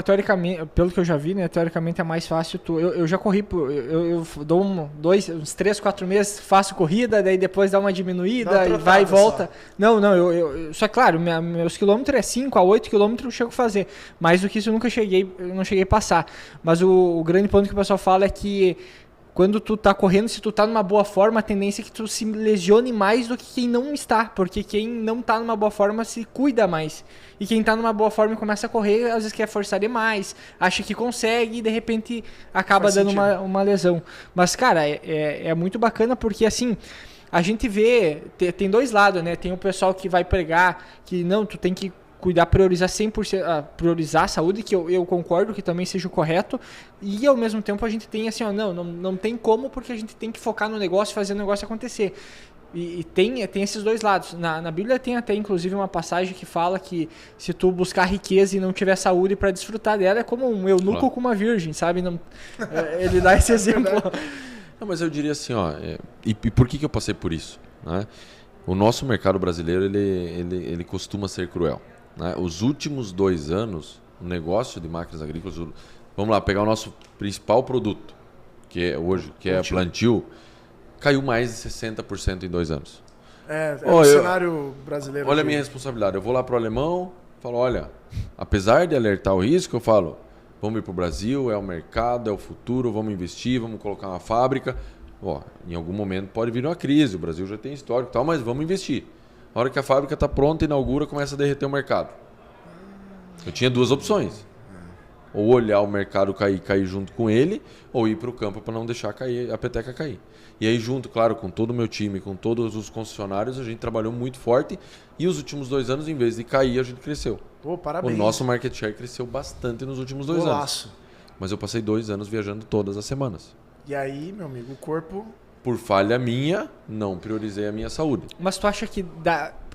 Teoricamente, pelo que eu já vi, né? Teoricamente é mais fácil eu já corri, eu dou uns 3, 4 meses, faço corrida, daí depois dá uma diminuída e vai e volta. Só. Só claro, meus quilômetros é 5 a 8 quilômetros eu chego a fazer. Mais do que isso eu não cheguei a passar. Mas o grande ponto que o pessoal fala é que quando tu tá correndo, se tu tá numa boa forma, a tendência é que tu se lesione mais do que quem não está. Porque quem não tá numa boa forma se cuida mais. E quem tá numa boa forma e começa a correr, às vezes quer forçar demais, acha que consegue e de repente acaba dando uma lesão. Mas, cara, é muito bacana porque, assim, a gente vê, tem 2 lados, né? Tem o pessoal que vai pregar que não, tu tem que priorizar 100%, priorizar a saúde, que eu concordo que também seja o correto, e ao mesmo tempo a gente tem assim, não tem como, porque a gente tem que focar no negócio, fazer o negócio acontecer. E tem esses 2 lados. Na Bíblia tem até inclusive uma passagem que fala que se tu buscar riqueza e não tiver saúde para desfrutar dela, é como um eunuco com uma virgem, sabe? Ele dá esse exemplo. Não, mas eu diria assim, e por que eu passei por isso? Né? O nosso mercado brasileiro ele costuma ser cruel. Né? Os últimos 2 anos, o negócio de máquinas agrícolas, vamos lá, pegar o nosso principal produto, que é hoje, que é a plantio, caiu mais de 60% em 2 anos. O cenário brasileiro. Olha a minha responsabilidade. Eu vou lá para o alemão, falo, olha, apesar de alertar o risco, eu falo, vamos ir para o Brasil, é o mercado, é o futuro, vamos investir, vamos colocar uma fábrica. Em algum momento pode vir uma crise, o Brasil já tem histórico e tal, mas vamos investir. A hora que a fábrica está pronta, inaugura, começa a derreter o mercado. Eu tinha 2 opções. Ou olhar o mercado cair junto com ele, ou ir para o campo para não deixar a peteca cair. E aí junto, claro, com todo o meu time, com todos os concessionários, a gente trabalhou muito forte. E os últimos 2 anos, em vez de cair, a gente cresceu. Parabéns. O nosso market share cresceu bastante nos últimos 2 anos. Mas eu passei 2 anos viajando todas as semanas. E aí, meu amigo, o corpo... Por falha minha, não priorizei a minha saúde. Mas tu acha que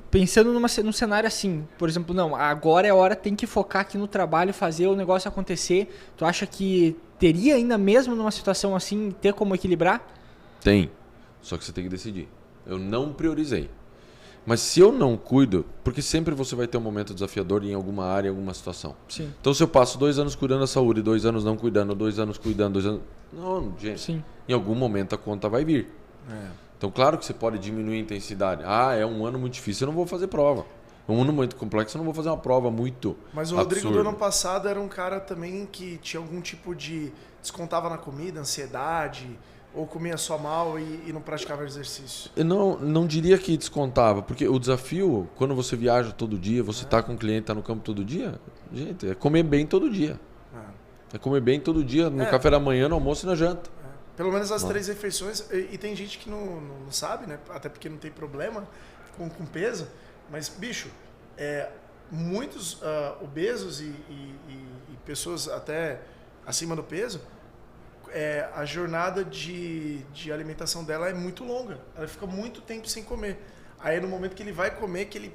pensando num cenário assim, por exemplo, não, agora é a hora, tem que focar aqui no trabalho, fazer o negócio acontecer, tu acha que teria ainda mesmo numa situação assim, ter como equilibrar? Tem, só que você tem que decidir. Eu não priorizei. Mas se eu não cuido, porque sempre você vai ter um momento desafiador em alguma área, em alguma situação. Sim. Então se eu passo 2 anos cuidando da saúde, 2 anos não cuidando, 2 anos cuidando, 2 anos... Não, gente. Sim. Em algum momento a conta vai vir. Então claro que você pode diminuir a intensidade. É um ano muito difícil, eu não vou fazer prova. Um ano muito complexo, eu não vou fazer uma prova muito Mas o Rodrigo do ano passado era um cara também que tinha algum tipo de... descontava na comida, ansiedade, ou comia só mal e não praticava exercício. Eu não diria que descontava, porque o desafio, quando você viaja todo dia, você tá com o cliente, tá no campo todo dia, gente, é comer bem todo dia. É comer bem todo dia, no café da manhã, no almoço e na janta. Pelo menos as 3 refeições. E tem gente que não sabe, né? Até porque não tem problema com peso. Mas, bicho, muitos obesos e pessoas até acima do peso, a jornada de alimentação dela é muito longa. Ela fica muito tempo sem comer. Aí no momento que ele vai comer, que ele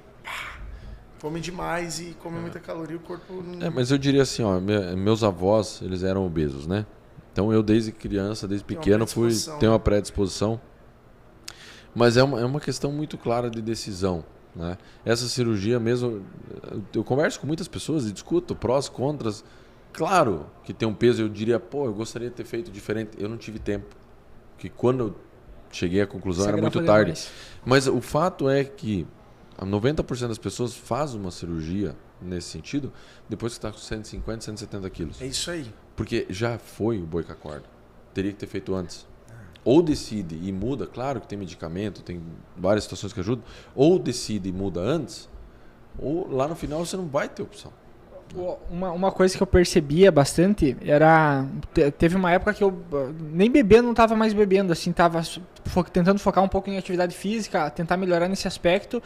come demais e come muita caloria, o corpo não... Mas eu diria assim, ó, meus avós, eles eram obesos, né? Então eu desde criança, desde pequeno, tenho uma predisposição. Mas é uma questão muito clara de decisão, né? Essa cirurgia mesmo, eu converso com muitas pessoas e discuto prós, contras. Claro que tem um peso, eu diria, eu gostaria de ter feito diferente. Eu não tive tempo. Porque quando eu cheguei à conclusão era muito tarde. Mas o fato é que 90% das pessoas faz uma cirurgia nesse sentido depois que está com 150, 170 quilos. É isso aí. Porque já foi o boi com a corda. Teria que ter feito antes. Ou decide e muda, claro que tem medicamento, tem várias situações que ajudam. Ou decide e muda antes, ou lá no final você não vai ter opção. Uma coisa que eu percebia bastante era... Teve uma época que eu nem bebendo, não estava mais bebendo, assim, estava tentando focar um pouco em atividade física, tentar melhorar nesse aspecto.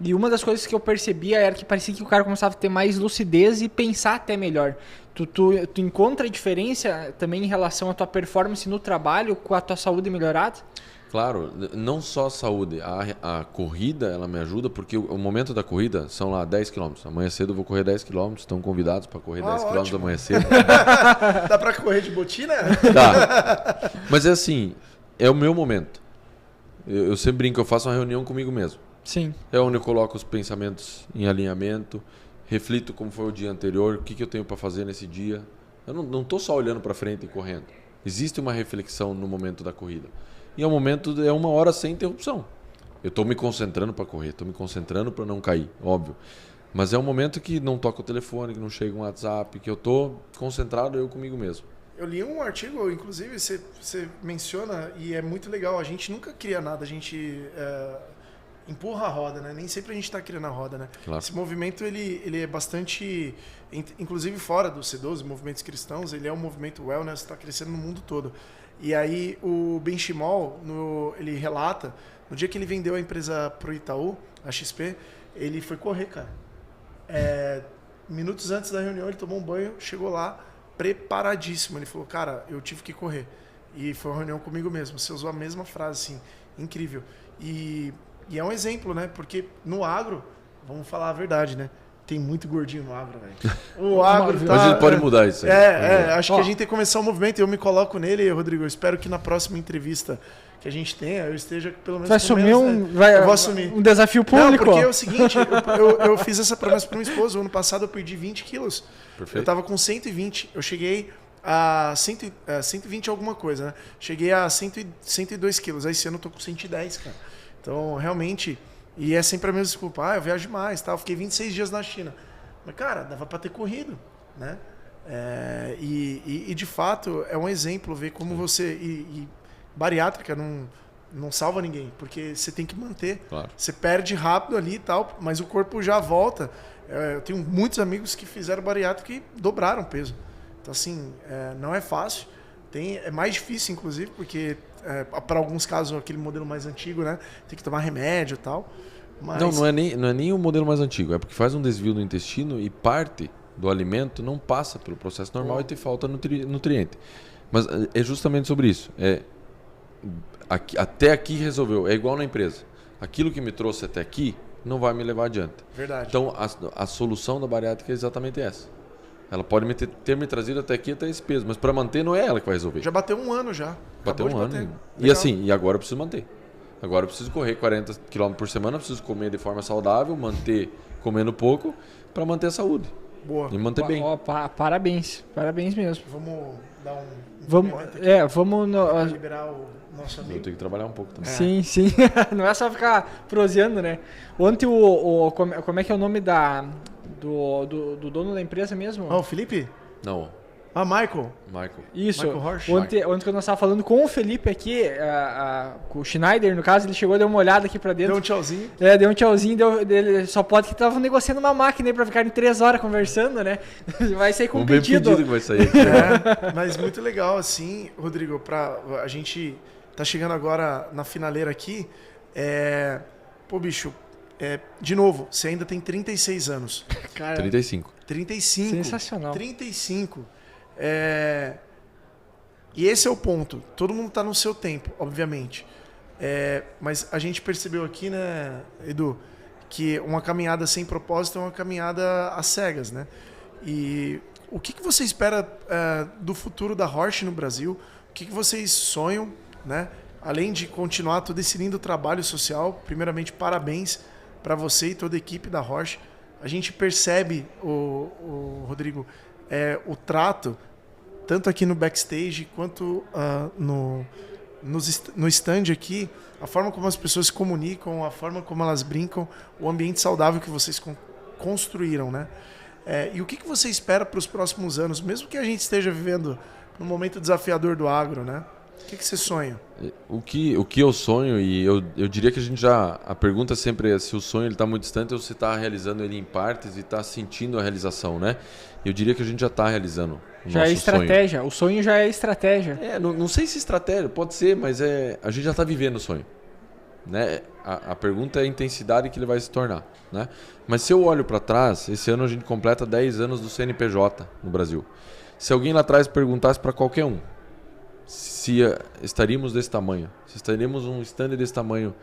E uma das coisas que eu percebia era que parecia que o cara começava a ter mais lucidez e pensar até melhor. Tu encontra a diferença também em relação à tua performance no trabalho com a tua saúde melhorada? Claro, não só a saúde, a corrida ela me ajuda, porque o momento da corrida são lá 10 km. Amanhã cedo eu vou correr 10 km, estão convidados para correr 10 km amanhã cedo. Dá para correr de botina? Dá. Mas é assim, é o meu momento. Eu sempre brinco, eu faço uma reunião comigo mesmo. Sim. É onde eu coloco os pensamentos em alinhamento, reflito como foi o dia anterior, o que eu tenho para fazer nesse dia. Eu não estou só olhando para frente e correndo. Existe uma reflexão no momento da corrida. E é um momento, é 1 hora sem interrupção. Eu estou me concentrando para correr, estou me concentrando para não cair, óbvio. Mas é um momento que não toca o telefone, que não chega um WhatsApp, que eu estou concentrado eu comigo mesmo. Eu li um artigo, inclusive, você menciona, e é muito legal, a gente nunca cria nada, a gente empurra a roda, né? Nem sempre a gente está criando a roda, né? Claro. Esse movimento, ele é bastante, inclusive fora do C12, movimentos cristãos, ele é um movimento wellness, está crescendo no mundo todo. E aí o Benchimol, ele relata, no dia que ele vendeu a empresa pro Itaú, a XP, ele foi correr, cara. Minutos antes da reunião, ele tomou um banho, chegou lá, preparadíssimo. Ele falou, cara, eu tive que correr. E foi uma reunião comigo mesmo. Você usou a mesma frase, assim, incrível. E é um exemplo, né? Porque no agro, vamos falar a verdade, né? Tem muito gordinho no agro, velho. O agro tá... Mas a gente pode mudar isso aí. Acho que a gente tem que começar um movimento. Eu me coloco nele, Rodrigo. Eu espero que na próxima entrevista que a gente tenha, eu esteja pelo menos... Vai assumir eu vou assumir. Um desafio público? Não, porque é o seguinte, eu fiz essa promessa para minha esposa. O ano passado eu perdi 20 quilos. Perfeito. Eu tava com 120. Eu cheguei a 120 alguma coisa, né? Cheguei a 102 quilos. Aí esse ano eu tô com 110, cara. Então, realmente... E é sempre a mesma desculpa, eu viajo demais, tá? Eu fiquei 26 dias na China. Mas, cara, dava para ter corrido, né? E de fato, é um exemplo ver como você... E bariátrica não salva ninguém, porque você tem que manter. Claro. Você perde rápido ali e tal, mas o corpo já volta. Eu tenho muitos amigos que fizeram bariátrica e dobraram o peso. Então, assim, não é fácil. É mais difícil, inclusive, porque... para alguns casos, aquele modelo mais antigo, né? Tem que tomar remédio e tal. Mas... Não é nem o modelo mais antigo. É porque faz um desvio no intestino e parte do alimento não passa pelo processo normal e te falta nutriente. Mas é justamente sobre isso. Até aqui resolveu. É igual na empresa. Aquilo que me trouxe até aqui não vai me levar adiante. Verdade. Então, a solução da bariátrica é exatamente essa. Ela pode ter me trazido até aqui, até esse peso. Mas para manter, não é ela que vai resolver. Já bateu 1 ano já. Bateu um ano. Legal. E assim, agora eu preciso manter. Agora eu preciso correr 40 km por semana, preciso comer de forma saudável, manter comendo pouco para manter a saúde. Boa. E manter bem. Parabéns mesmo. Vamos dar um Vamos pra liberar o nosso Eu amigo. tenho que trabalhar um pouco também. Sim. Não é só ficar proseando, né? Ontem como é que é o nome do dono da empresa mesmo? O Felipe? Não, Michael. Michael. Isso. Michael Horsch. Ontem quando nós estávamos falando com o Felipe aqui, com o Schneider, no caso, ele chegou, deu uma olhada aqui pra dentro. Deu um tchauzinho. Deu um tchauzinho, ele só pode que estavam negociando uma máquina aí pra ficarem 3 horas conversando, né? Vai sair com Um bem pedido que vai sair aqui. Mas muito legal, assim, Rodrigo, a gente tá chegando agora na finaleira aqui. Pô, bicho, de novo, você ainda tem 36 anos. Cara, 35. 35. Sensacional. 35. E esse é o ponto. Todo mundo tá no seu tempo, obviamente. Mas a gente percebeu aqui, né, Edu, que uma caminhada sem propósito é uma caminhada às cegas, né? E o que você espera do futuro da Horsch no Brasil? O que vocês sonham, né? Além de continuar todo esse lindo trabalho social, primeiramente, parabéns para você e toda a equipe da Horsch. A gente percebe, Rodrigo, o trato, tanto aqui no backstage quanto no stand aqui, a forma como as pessoas se comunicam, a forma como elas brincam, o ambiente saudável que vocês construíram, né? E o que você espera para os próximos anos, mesmo que a gente esteja vivendo num momento desafiador do agro, né? O que você sonha? O que eu sonho, e eu diria que a gente já... A pergunta sempre é se o sonho está muito distante ou se está realizando ele em partes e está sentindo a realização, né? Eu diria que a gente já está realizando o já nosso é estratégia. sonho. O sonho já é estratégia. Não sei se estratégia, pode ser, mas a gente já está vivendo o sonho. Né? A pergunta é a intensidade que ele vai se tornar. Né? Mas se eu olho para trás, esse ano a gente completa 10 anos do CNPJ no Brasil. Se alguém lá atrás perguntasse para qualquer um se estaríamos desse tamanho, se estaríamos um stand desse tamanho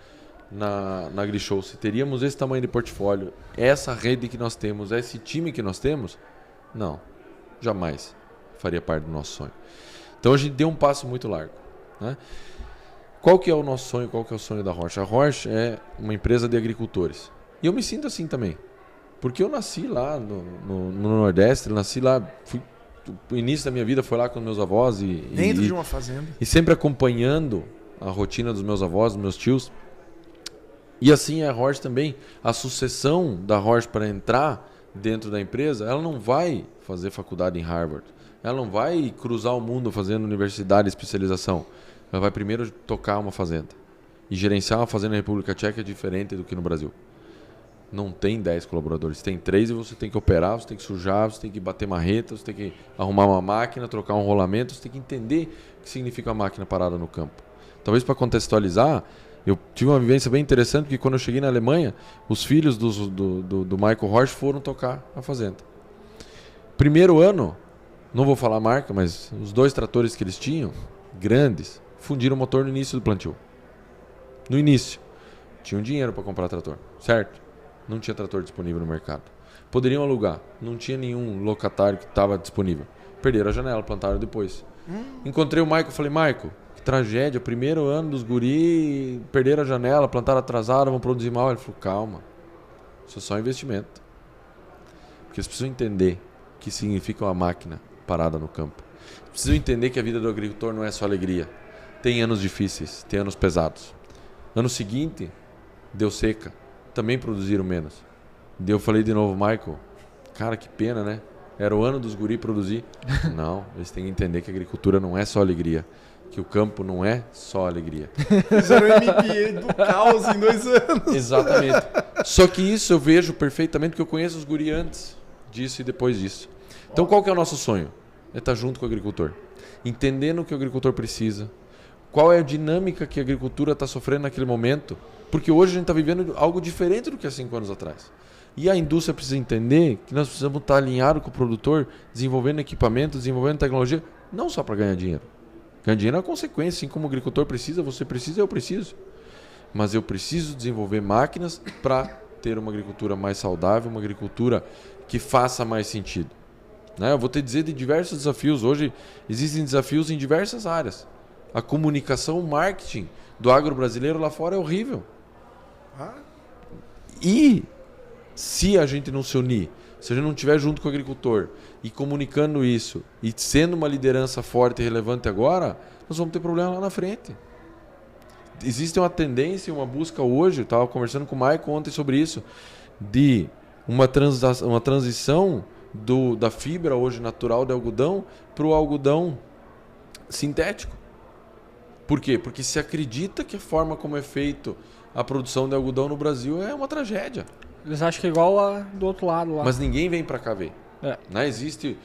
na AgriShow, se teríamos esse tamanho de portfólio, essa rede que nós temos, esse time que nós temos, não, jamais faria parte do nosso sonho. Então a gente deu um passo muito largo. Né? Qual que é o nosso sonho? Qual que é o sonho da Horsch? A Horsch é uma empresa de agricultores. E eu me sinto assim também. Porque eu nasci lá no Nordeste, nasci lá, o início da minha vida foi lá com meus avós. Dentro de uma fazenda. E sempre acompanhando a rotina dos meus avós, dos meus tios. E assim é a Horsch também. A sucessão da Horsch para entrar dentro da empresa, ela não vai fazer faculdade em Harvard. Ela não vai cruzar o mundo fazendo universidade e especialização. Ela vai primeiro tocar uma fazenda. E gerenciar uma fazenda na República Tcheca é diferente do que no Brasil. Não tem 10 colaboradores, tem 3 e você tem que operar, você tem que sujar, você tem que bater marreta, você tem que arrumar uma máquina, trocar um rolamento, você tem que entender o que significa uma máquina parada no campo. Talvez para contextualizar, eu tive uma vivência bem interessante, porque quando eu cheguei na Alemanha, os filhos do Michael Horsch foram tocar a fazenda. Primeiro ano, não vou falar a marca, mas os 2 tratores que eles tinham, grandes, fundiram o motor no início do plantio. No início. Tinham dinheiro para comprar trator, certo? Não tinha trator disponível no mercado. Poderiam alugar. Não tinha nenhum locatário que estava disponível. Perderam a janela, plantaram depois. Encontrei o Michael, falei, Michael, que tragédia, primeiro ano dos guri, perderam a janela, plantaram atrasado, vão produzir mal. Ele falou, calma, isso é só investimento. Porque eles precisam entender o que significa uma máquina parada no campo. Precisam entender que a vida do agricultor não é só alegria. Tem anos difíceis, tem anos pesados. Ano seguinte, deu seca. Também produziram menos. Daí eu falei de novo, Michael, cara, que pena, né? Era o ano dos guri produzir. Não, eles têm que entender que a agricultura não é só alegria. Que o campo não é só alegria. Fizeram o MBA do caos em 2 anos. Exatamente. Só que isso eu vejo perfeitamente porque eu conheço os guri antes disso e depois disso. Então qual que é o nosso sonho? É estar junto com o agricultor. Entendendo o que o agricultor precisa. Qual é a dinâmica que a agricultura está sofrendo naquele momento. Porque hoje a gente está vivendo algo diferente do que há 5 anos atrás. E a indústria precisa entender que nós precisamos estar alinhados com o produtor, desenvolvendo equipamento, desenvolvendo tecnologia, não só para ganhar dinheiro. Ganhar dinheiro é uma consequência, assim como o agricultor precisa, você precisa, eu preciso. Mas eu preciso desenvolver máquinas para ter uma agricultura mais saudável, uma agricultura que faça mais sentido. Né? Eu vou te dizer de diversos desafios. Hoje existem desafios em diversas áreas. A comunicação, o marketing do agro brasileiro lá fora é horrível. E se a gente não se unir, se a gente não estiver junto com o agricultor e comunicando isso e sendo uma liderança forte e relevante agora, nós vamos ter problema lá na frente. Existe uma tendência, uma busca hoje, eu estava conversando com o Maicon ontem sobre isso, de uma transição da fibra hoje natural de algodão para o algodão sintético. Por quê? Porque se acredita que a forma como é feito a produção de algodão no Brasil é uma tragédia. Eles acham que é igual a do outro lado lá. Mas ninguém vem para cá ver. Né? Existe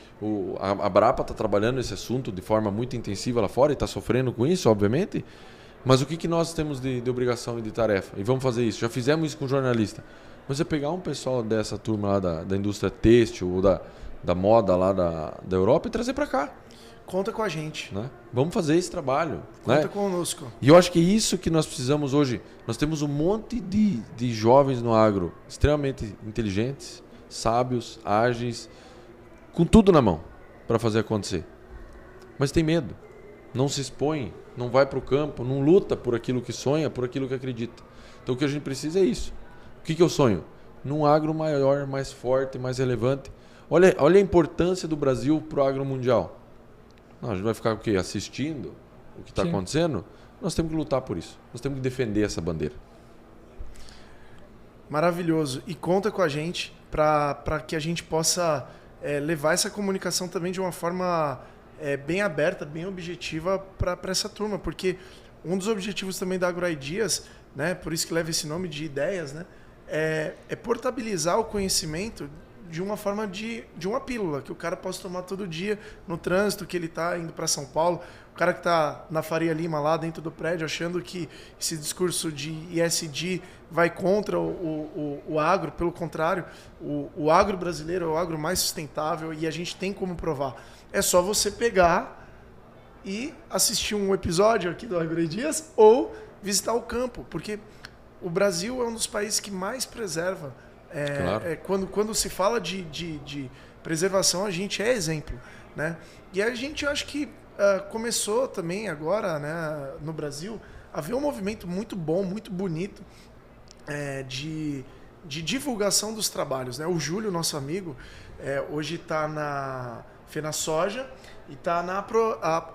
a Brapa está trabalhando esse assunto de forma muito intensiva lá fora e está sofrendo com isso, obviamente. Mas o que nós temos de obrigação e de tarefa? E vamos fazer isso. Já fizemos isso com jornalista. Mas é pegar um pessoal dessa turma lá da indústria têxtil ou da moda lá da Europa e trazer para cá. Conta com a gente. Né? Vamos fazer esse trabalho. Conta né? conosco. E eu acho que é isso que nós precisamos hoje. Nós temos um monte de jovens no agro extremamente inteligentes, sábios, ágeis, com tudo na mão para fazer acontecer. Mas tem medo. Não se expõe, não vai para o campo, não luta por aquilo que sonha, por aquilo que acredita. Então o que a gente precisa é isso. O que eu sonho? Num agro maior, mais forte, mais relevante. Olha a importância do Brasil para o agro mundial. Não, a gente vai ficar o quê? Assistindo o que está acontecendo? Nós temos que lutar por isso. Nós temos que defender essa bandeira. Maravilhoso. E conta com a gente para que a gente possa levar essa comunicação também de uma forma bem aberta, bem objetiva para essa turma. Porque um dos objetivos também da AgroIdeas, né, por isso que leva esse nome de ideias, né, é portabilizar o conhecimento de uma forma de uma pílula, que o cara possa tomar todo dia no trânsito, que ele está indo para São Paulo, o cara que está na Faria Lima, lá dentro do prédio, achando que esse discurso de ESG vai contra o agro, pelo contrário, o agro brasileiro é o agro mais sustentável e a gente tem como provar. É só você pegar e assistir um episódio aqui do AgroIdeas ou visitar o campo, porque o Brasil é um dos países que mais preserva. Claro. Quando se fala de preservação, a gente é exemplo, né? E a gente, eu acho que começou também agora, né, no Brasil, a ver um movimento muito bom, muito bonito de divulgação dos trabalhos, né? O Júlio, nosso amigo, hoje está na FenaSoja e está na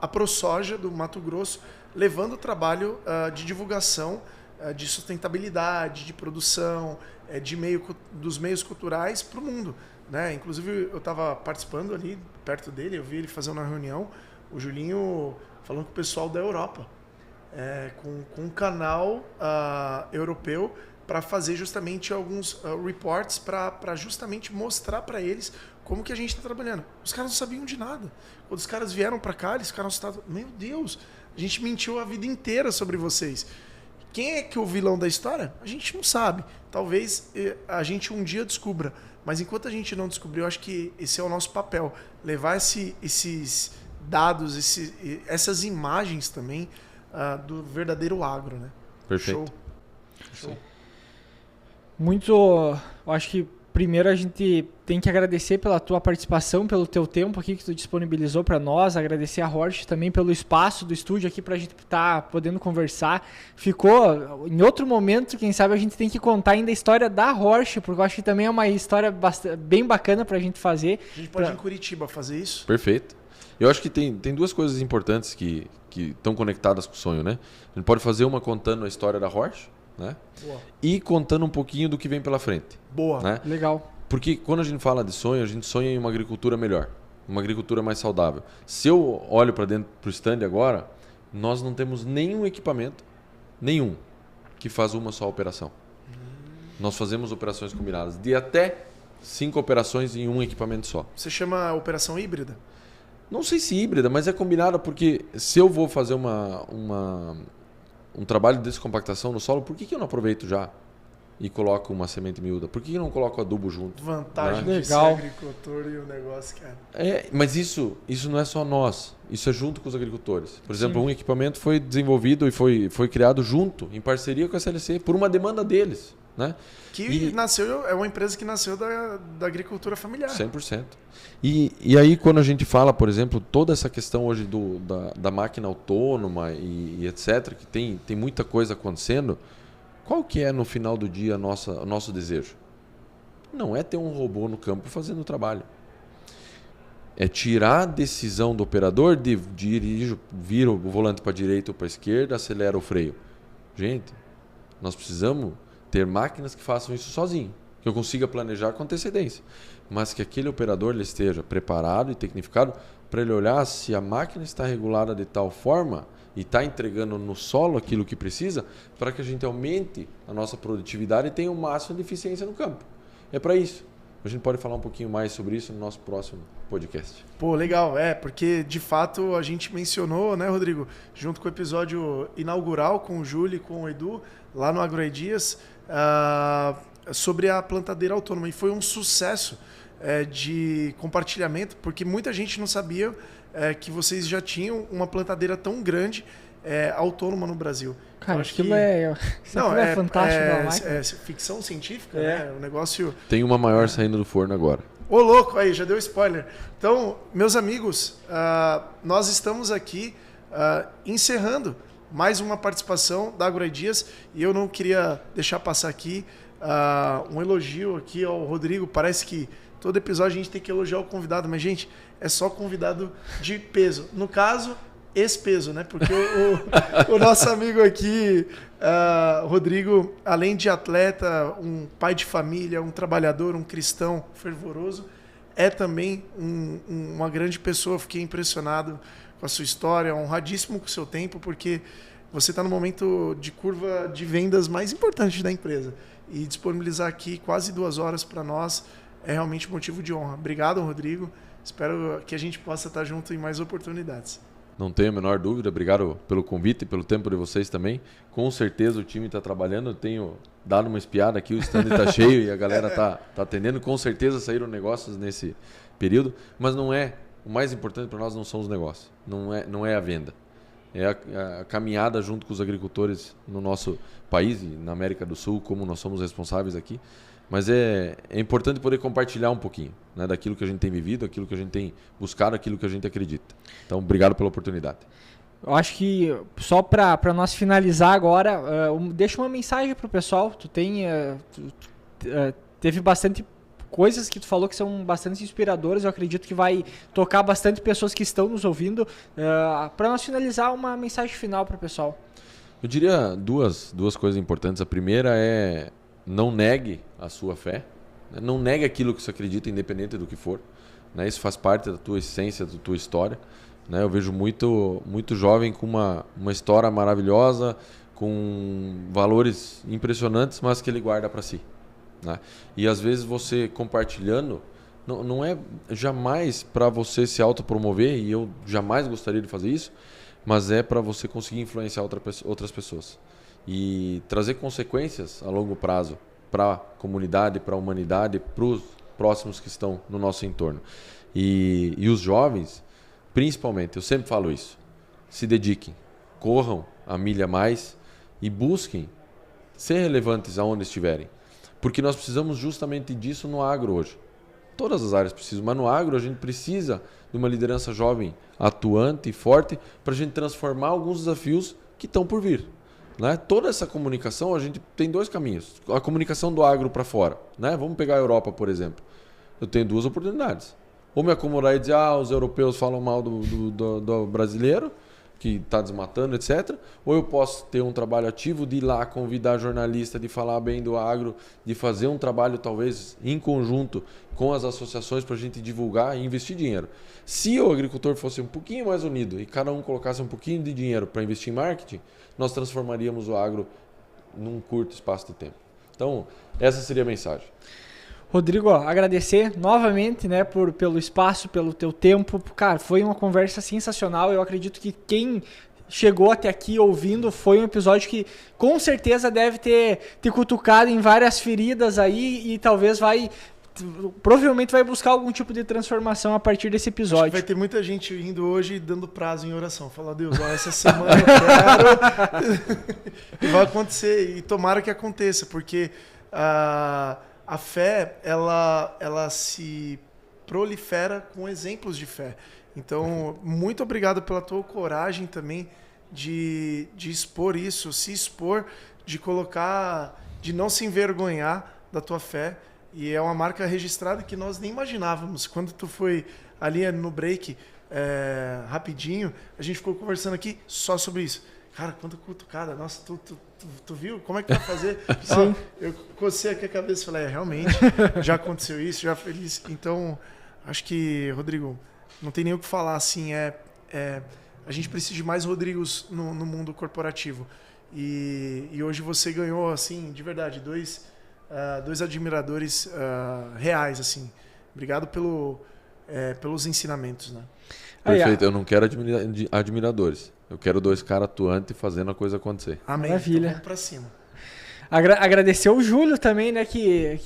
AproSoja do Mato Grosso, levando o trabalho de divulgação de sustentabilidade, de produção, dos meios culturais para o mundo, né? Inclusive, eu estava participando ali perto dele, eu vi ele fazendo uma reunião, o Julinho falando com o pessoal da Europa, com um canal europeu para fazer justamente alguns reports para justamente mostrar para eles como que a gente está trabalhando. Os caras não sabiam de nada. Quando os caras vieram para cá, eles ficaram assustados. Meu Deus, a gente mentiu a vida inteira sobre vocês. Quem é que é o vilão da história? A gente não sabe. Talvez a gente um dia descubra. Mas enquanto a gente não descobriu, eu acho que esse é o nosso papel. Levar esses dados, essas imagens também do verdadeiro agro, né? Perfeito. Show. Muito... Eu acho que primeiro a gente tem que agradecer pela tua participação, pelo teu tempo aqui que tu disponibilizou para nós, agradecer a Horsch também pelo espaço do estúdio aqui para a gente estar podendo conversar. Ficou, em outro momento, quem sabe a gente tem que contar ainda a história da Horsch, porque eu acho que também é uma história bem bacana para a gente fazer. A gente pode ir em Curitiba fazer isso? Perfeito. Eu acho que tem duas coisas importantes que estão conectadas com o sonho, né? A gente pode fazer uma contando a história da Horsch, né? Boa. E contando um pouquinho do que vem pela frente. Boa. Né? Legal. Porque quando a gente fala de sonho, a gente sonha em uma agricultura melhor, uma agricultura mais saudável. Se eu olho para dentro pro stand agora, nós não temos nenhum equipamento, que faz uma só operação. Nós fazemos operações combinadas de até 5 operações em um equipamento só. Você chama operação híbrida? Não sei se híbrida, mas é combinada porque se eu vou fazer um trabalho de descompactação no solo, por que eu não aproveito já e coloco uma semente miúda? Por que eu não coloco adubo junto? Vantagem Né? de ser agricultor e o negócio, cara. Mas isso não é só nós, isso é junto com os agricultores. Por exemplo, um equipamento foi desenvolvido e foi criado junto, em parceria com a SLC, por uma demanda deles. Né? É uma empresa que nasceu da agricultura familiar. 100%. E aí, quando a gente fala, por exemplo, toda essa questão hoje da máquina autônoma e etc., que tem muita coisa acontecendo, qual que é, no final do dia, o nosso desejo? Não é ter um robô no campo fazendo o trabalho. É tirar a decisão do operador de vira o volante para a direita ou para a esquerda, acelera o freio. Gente, nós precisamos ter máquinas que façam isso sozinho, que eu consiga planejar com antecedência, mas que aquele operador ele esteja preparado e tecnificado para ele olhar se a máquina está regulada de tal forma e está entregando no solo aquilo que precisa para que a gente aumente a nossa produtividade e tenha o máximo de eficiência no campo. É para isso. A gente pode falar um pouquinho mais sobre isso no nosso próximo podcast. Pô, legal. Porque de fato a gente mencionou, né, Rodrigo, junto com o episódio inaugural com o Júlio e com o Edu, lá no AgroIdeas, sobre a plantadeira autônoma. E foi um sucesso de compartilhamento, porque muita gente não sabia que vocês já tinham uma plantadeira tão grande autônoma no Brasil. Cara, aquilo é fantástico. É ficção científica, né? O negócio... Tem uma maior saindo do forno agora. Ô, louco, aí, já deu spoiler. Então, meus amigos, nós estamos aqui encerrando mais uma participação da AgroIdeas e eu não queria deixar passar aqui um elogio aqui ao Rodrigo. Parece que todo episódio a gente tem que elogiar o convidado, mas, gente, é só convidado de peso. No caso, ex-peso, né? Porque o nosso amigo aqui, Rodrigo, além de atleta, um pai de família, um trabalhador, um cristão fervoroso, é também uma grande pessoa. Fiquei impressionado com a sua história, honradíssimo com o seu tempo, porque você está no momento de curva de vendas mais importante da empresa. E disponibilizar aqui quase 2 horas para nós é realmente motivo de honra. Obrigado, Rodrigo. Espero que a gente possa estar junto em mais oportunidades. Não tenho a menor dúvida. Obrigado pelo convite e pelo tempo de vocês também. Com certeza o time está trabalhando. Eu tenho dado uma espiada aqui, o stand está cheio e a galera está atendendo. Com certeza saíram negócios nesse período, mas não é. O mais importante para nós não são os negócios, não é a venda. É a caminhada junto com os agricultores no nosso país e na América do Sul, como nós somos responsáveis aqui. Mas é importante poder compartilhar um pouquinho, né, daquilo que a gente tem vivido, aquilo que a gente tem buscado, aquilo que a gente acredita. Então, obrigado pela oportunidade. Eu acho que só para nós finalizar agora, deixa uma mensagem para o pessoal. Tu teve bastante coisas que tu falou que são bastante inspiradoras. Eu acredito que vai tocar bastante pessoas que estão nos ouvindo. Para nós finalizar, uma mensagem final para o pessoal. Eu diria duas coisas importantes. A primeira é: não negue a sua fé, né? Não negue aquilo que você acredita, independente do que for, né? Isso faz parte da tua essência, da tua história, né? Eu vejo muito jovem com uma história maravilhosa, com valores impressionantes, mas que ele guarda para si, né? E às vezes você compartilhando, não é jamais para você se autopromover, e eu jamais gostaria de fazer isso, mas é para você conseguir influenciar outras pessoas e trazer consequências a longo prazo para a comunidade, para a humanidade, para os próximos que estão no nosso entorno. E os jovens, principalmente, eu sempre falo isso: se dediquem, corram a milha a mais e busquem ser relevantes aonde estiverem, porque nós precisamos justamente disso no agro hoje. Todas as áreas precisam, mas no agro a gente precisa de uma liderança jovem, atuante e forte, para a gente transformar alguns desafios que estão por vir, né? Toda essa comunicação, a gente tem 2 caminhos. A comunicação do agro para fora, né? Vamos pegar a Europa, por exemplo. Eu tenho 2 oportunidades. Ou me acomodar e dizer: os europeus falam mal do brasileiro, que está desmatando, etc. Ou eu posso ter um trabalho ativo de ir lá convidar jornalista, de falar bem do agro, de fazer um trabalho talvez em conjunto com as associações para a gente divulgar e investir dinheiro. Se o agricultor fosse um pouquinho mais unido e cada um colocasse um pouquinho de dinheiro para investir em marketing, nós transformaríamos o agro num curto espaço de tempo. Então, essa seria a mensagem. Rodrigo, agradecer novamente, né, pelo espaço, pelo teu tempo. Cara, foi uma conversa sensacional. Eu acredito que quem chegou até aqui ouvindo foi um episódio que com certeza deve ter cutucado em várias feridas aí e talvez provavelmente vai buscar algum tipo de transformação a partir desse episódio. Acho que vai ter muita gente indo hoje dando prazo em oração. Falar: Deus, essa semana eu quero. E vai acontecer. E tomara que aconteça, porque a fé, ela se prolifera com exemplos de fé. Então, muito obrigado pela tua coragem também de expor isso, se expor, de colocar, de não se envergonhar da tua fé. E é uma marca registrada que nós nem imaginávamos. Quando tu foi ali no break, rapidinho, a gente ficou conversando aqui só sobre isso. Cara, quanta cutucada, nossa, tu viu? Como é que vai fazer? Sim. Eu cocei aqui a cabeça e falei, realmente, já aconteceu isso, já feliz. Então, acho que, Rodrigo, não tem nem o que falar, assim, a gente precisa de mais Rodrigos no mundo corporativo. E hoje você ganhou, assim, de verdade, dois admiradores reais, assim. Obrigado pelos ensinamentos, né? Perfeito, eu não quero admiradores. Eu quero 2 caras atuantes fazendo a coisa acontecer. Amém. Maravilha. Então vamos pra cima. Agradecer o Júlio também, né, que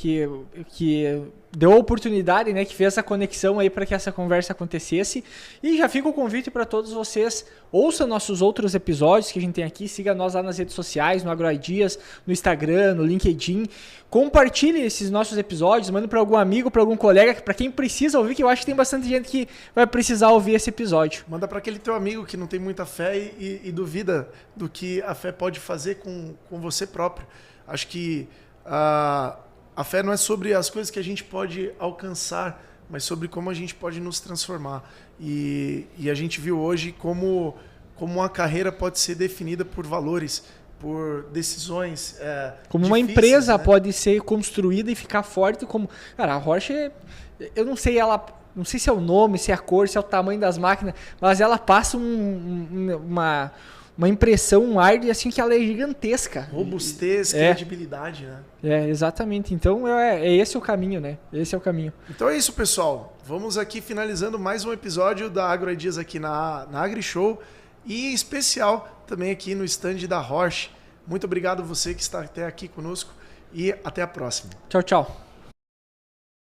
deu a oportunidade, né, que fez essa conexão aí para que essa conversa acontecesse. E já fica o convite para todos vocês, ouçam nossos outros episódios que a gente tem aqui, siga nós lá nas redes sociais, no AgroIdeas, no Instagram, no LinkedIn. Compartilhe esses nossos episódios, manda para algum amigo, para algum colega, para quem precisa ouvir, que eu acho que tem bastante gente que vai precisar ouvir esse episódio. Manda para aquele teu amigo que não tem muita fé e duvida do que a fé pode fazer com você próprio. Acho que a fé não é sobre as coisas que a gente pode alcançar, mas sobre como a gente pode nos transformar. E a gente viu hoje como uma carreira pode ser definida por valores, por decisões como uma difíceis, empresa, né? pode ser construída e ficar forte como... Cara, a Roche, eu não sei não sei se é o nome, se é a cor, se é o tamanho das máquinas, mas ela passa uma impressão, um ar de assim que ela é gigantesca. Robustez, credibilidade, né? Exatamente. Então esse o caminho, né? Esse é o caminho. Então é isso, pessoal. Vamos aqui finalizando mais um episódio da AgroIdeas aqui na AgriShow e em especial também aqui no stand da Roche. Muito obrigado você que está até aqui conosco e até a próxima. Tchau, tchau.